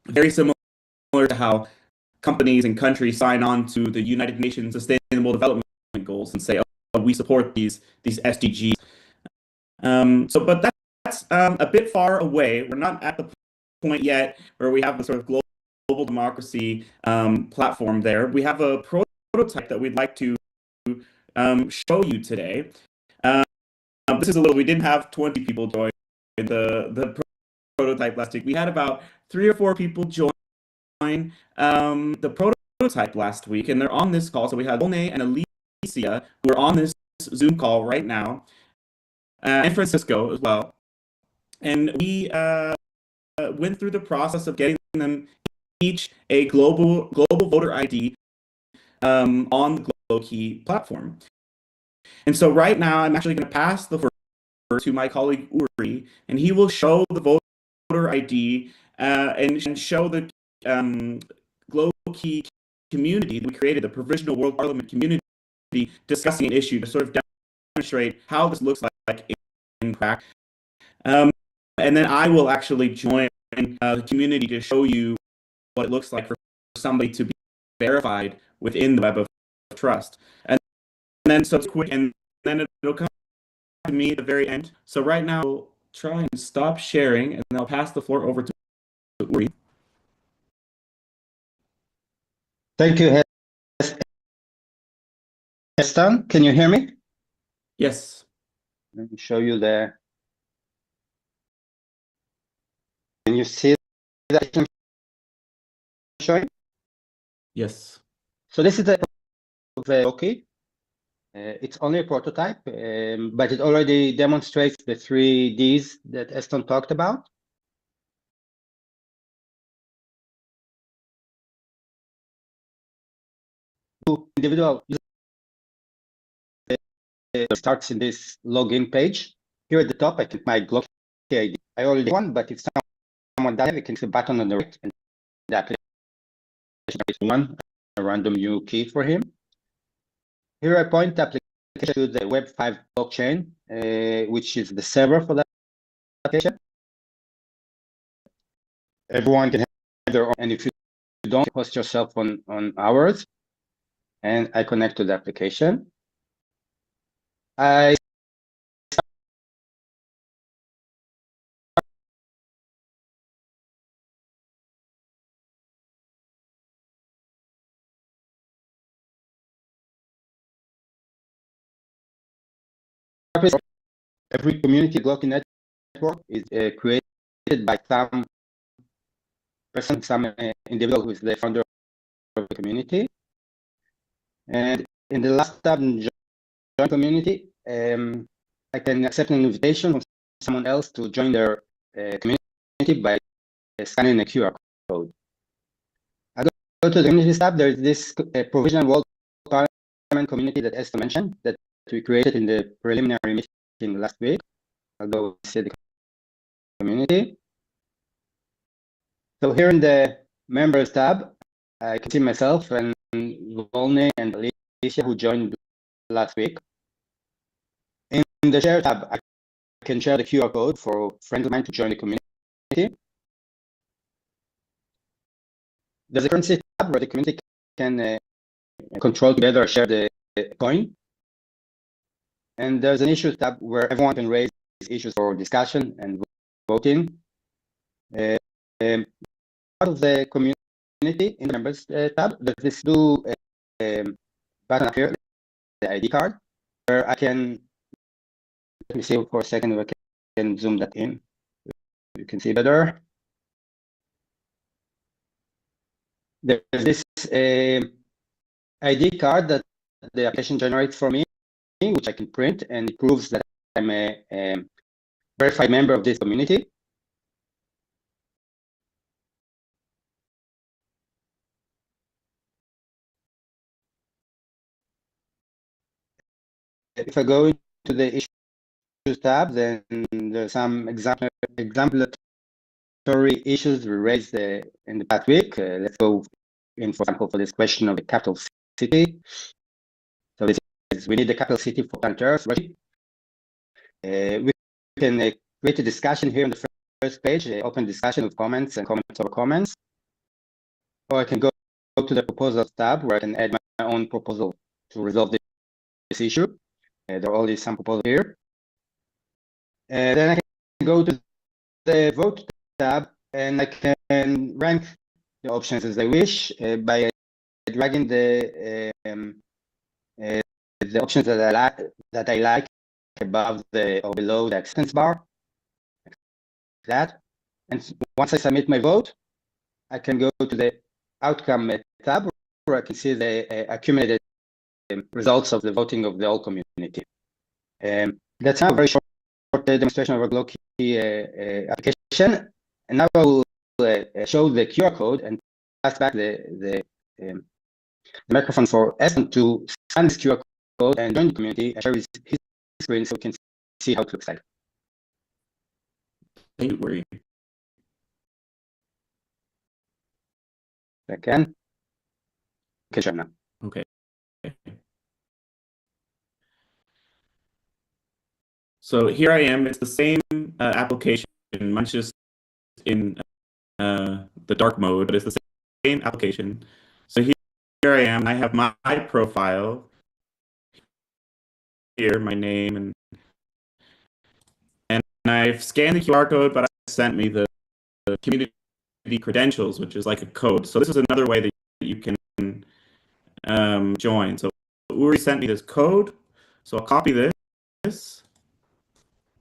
Very similar to how companies and countries sign on to the United Nations Sustainable Development Goals and say, oh, we support these SDGs. But that's a bit far away. We're not at the point yet where we have the sort of global democracy platform there. We have a prototype that we'd like to show you today. This is we didn't have 20 people join the prototype last week. We had about 3 or 4 people join the prototype last week, and they're on this call. So we had Olney and Alicia, who are on this Zoom call right now, and Francisco as well. And we went through the process of getting them each a global voter ID on the Glowkey platform. And so right now, I'm actually going to pass the floor to my colleague Uri, and he will show the voter ID and show the Glowkey community that we created, the Provisional World Parliament community, discussing an issue to sort of demonstrate how this looks like in practice. And then I will actually join the community to show you what it looks like for somebody to be verified within the Web of Trust. And then so it's quick, and then it'll come to me at the very end. So right now, I'll try and stop sharing, and then I'll pass the floor over to Uri. Thank you, Heston. Can you hear me? Yes. Let me show you the. Can you see that I'm showing? Yes. So this is the Glowkey. It's only a prototype, but it already demonstrates the 3Ds that Eston talked about. Individual starts in this login page. Here at the top, I click my Glowkey ID. I already have one, but if someone doesn't, I can see a button on the right, and the application is one, a random new key for him. Here I point the application to the Web5 blockchain, which is the server for that application. Everyone can have their own, and if you don't, host yourself on ours. And I connect to the application. I every community Glowkey network is created by some person, some individual who is the founder of the community. And in the last tab, join community, I can accept an invitation from someone else to join their community by scanning a QR code. I go to the community tab. There's this Provisional World Parliament community that Esther mentioned that we created in the preliminary meeting last week. I'll go see the community. So here in the members tab, I can see myself and Volney and Alicia who joined last week. In the share tab, I can share the QR code for friends of mine to join the community. There's a currency tab where the community can control together or share the coin. And there's an issues tab where everyone can raise issues for discussion and voting. Part of the community in the members tab, there's this blue button up here, the ID card, where I can, let me see for a second if I can zoom that in. You can see better. There's this ID card that the application generates for me, which I can print, and it proves that I'm a verified member of this community. If I go into the issues tab, then there's some exemplary issues we raised in the past week. Let's go in, for example, for this question of the capital city. So this is, we need the capital city for planet Earth. Right? We can create a discussion here on the first page, open discussion with comments and comments over comments. Or I can go to the proposals tab where I can add my own proposal to resolve this issue. There are already some proposals here. Then I can go to the vote tab and I can rank the options as I wish by dragging the options that I like above or below the acceptance bar. Like that. And once I submit my vote, I can go to the outcome tab where I can see the accumulated results of the voting of the whole community. That's a very short demonstration of a Glowkey application. And now I will show the QR code and pass back the the microphone for Esmond to scan this QR code and join the community and share his screen so we can see how it looks like. Thank you, Uri. Second. Okay, share now. Okay. So here I am. It's the same application. Mine's just in the dark mode, but it's the same application. So here I am. I have my profile here, my name, and I've scanned the QR code, but it sent me the community credentials, which is like a code. So this is another way that you can join. So Uri sent me this code. So I'll copy this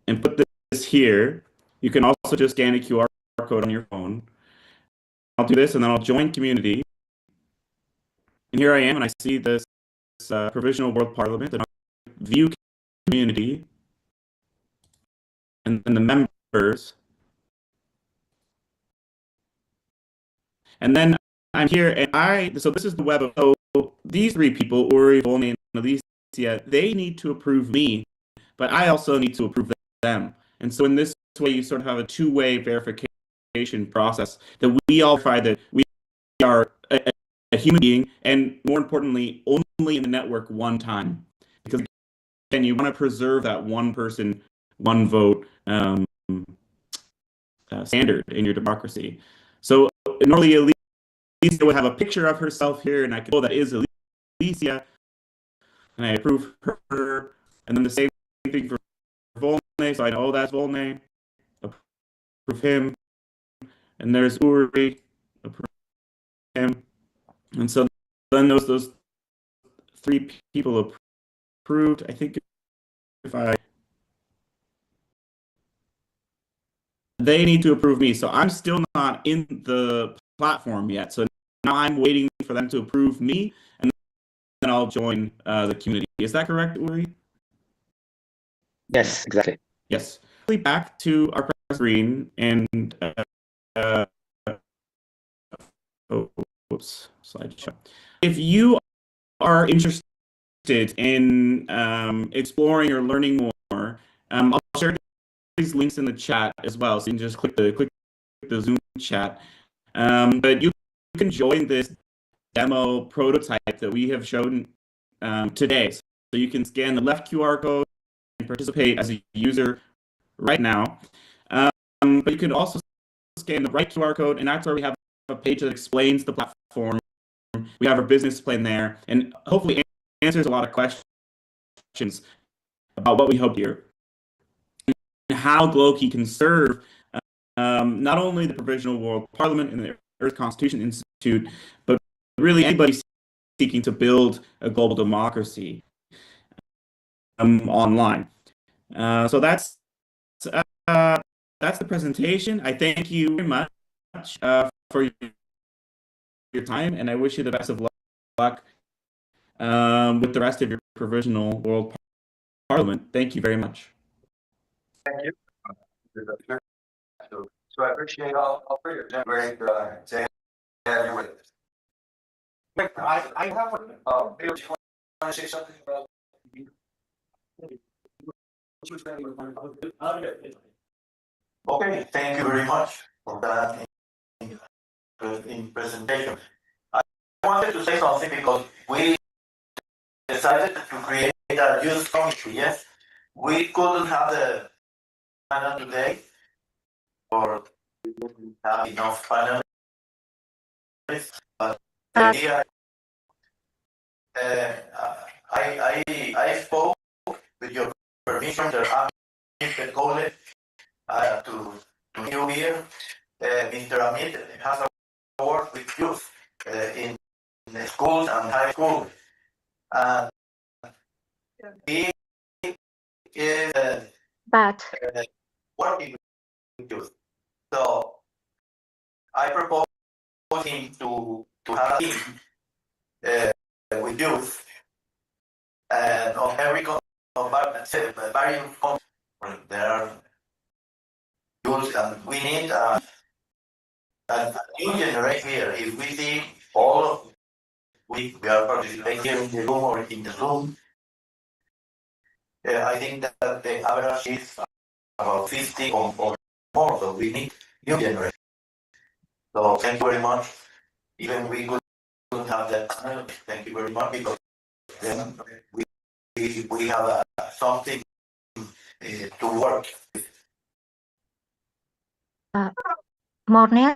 and put this here. You can also just scan a QR code on your phone. I'll do this and then I'll join community. And here I am and I see this provisional world parliament and I'll view community and then the members. And then I'm here and so this is the web of, so these three people, Uri, Volney, and Alicia, they need to approve me, but I also need to approve them. And so in this way, you sort of have a two-way verification process that we all verify that we are a human being, and more importantly, only in the network one time. Because again, you want to preserve that one person, one vote standard in your democracy. So normally, Alicia would have a picture of herself here, and I could, oh, that is Alicia, and I approve her, and then the same thing for Volney, so I know, oh, that's Volney, approve him, and there's Uri, approve him, and so then those three people approved. I think they need to approve me, so I'm still not in the platform yet, so now I'm waiting for them to approve me, and then I'll join the community. Is that correct, Uri? Yes, exactly. Yes. Back to our press screen and oh, whoops, slideshow. If you are interested in exploring or learning more, I'll share these links in the chat as well, so you can just click the Zoom chat. But you can join this demo prototype that we have shown today. So you can scan the left QR code and participate as a user right now. But you can also scan the right QR code, and that's where we have a page that explains the platform. We have our business plan there, and hopefully answers a lot of questions about what we hope here and how Glowkey can serve not only the Provisional World Parliament and the Earth Constitution Institute, but really anybody seeking to build a global democracy online. So that's the presentation. I thank you very much for your time, and I wish you the best of luck with the rest of your Provisional World Parliament. Thank you very much. Thank you. So I appreciate all three of them. Great to have you with us. I have a Bill, do you want to say something about? Okay, thank you very much for that in presentation. I wanted to say something because we decided to create a youth committee. Yes, we couldn't have the panel today, or we didn't have enough panelists, but the idea, I spoke with your permission that I'm Cole to you here. Mr. Amit has a work with youth in schools and high school. And he is working with youth. So I propose him to have a team with youth and on every various there are youth, and we need a new generation here. If we see all of we are participating here in the room or in the room. I think that the average is about 50 or more, so we need new generation. So thank you very much. Even we couldn't have that. Thank you very much, because then we have something to work. Morning.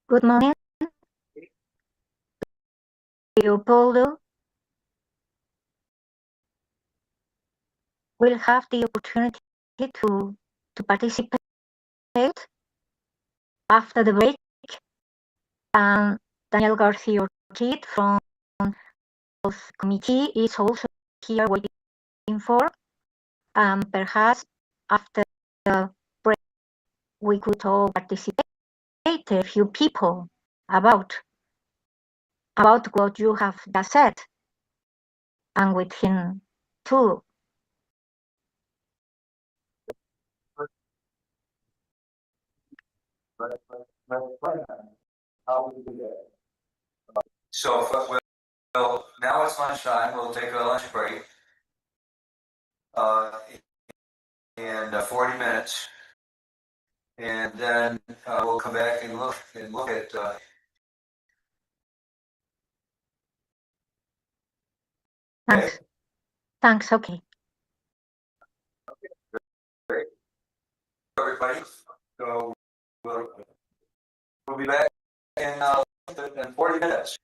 Good morning, Leopoldo. We'll have the opportunity to participate after the break. And Daniel Garcia Ortiz from the committee is also here waiting for. Perhaps after the break, we could all participate, a few people, about what you have just said, and with him too. So, well, now it's lunchtime, we'll take a lunch break. In 40 minutes. And then we'll come back and look at Thanks, okay. Great. Everybody. So we'll be back in 40 minutes.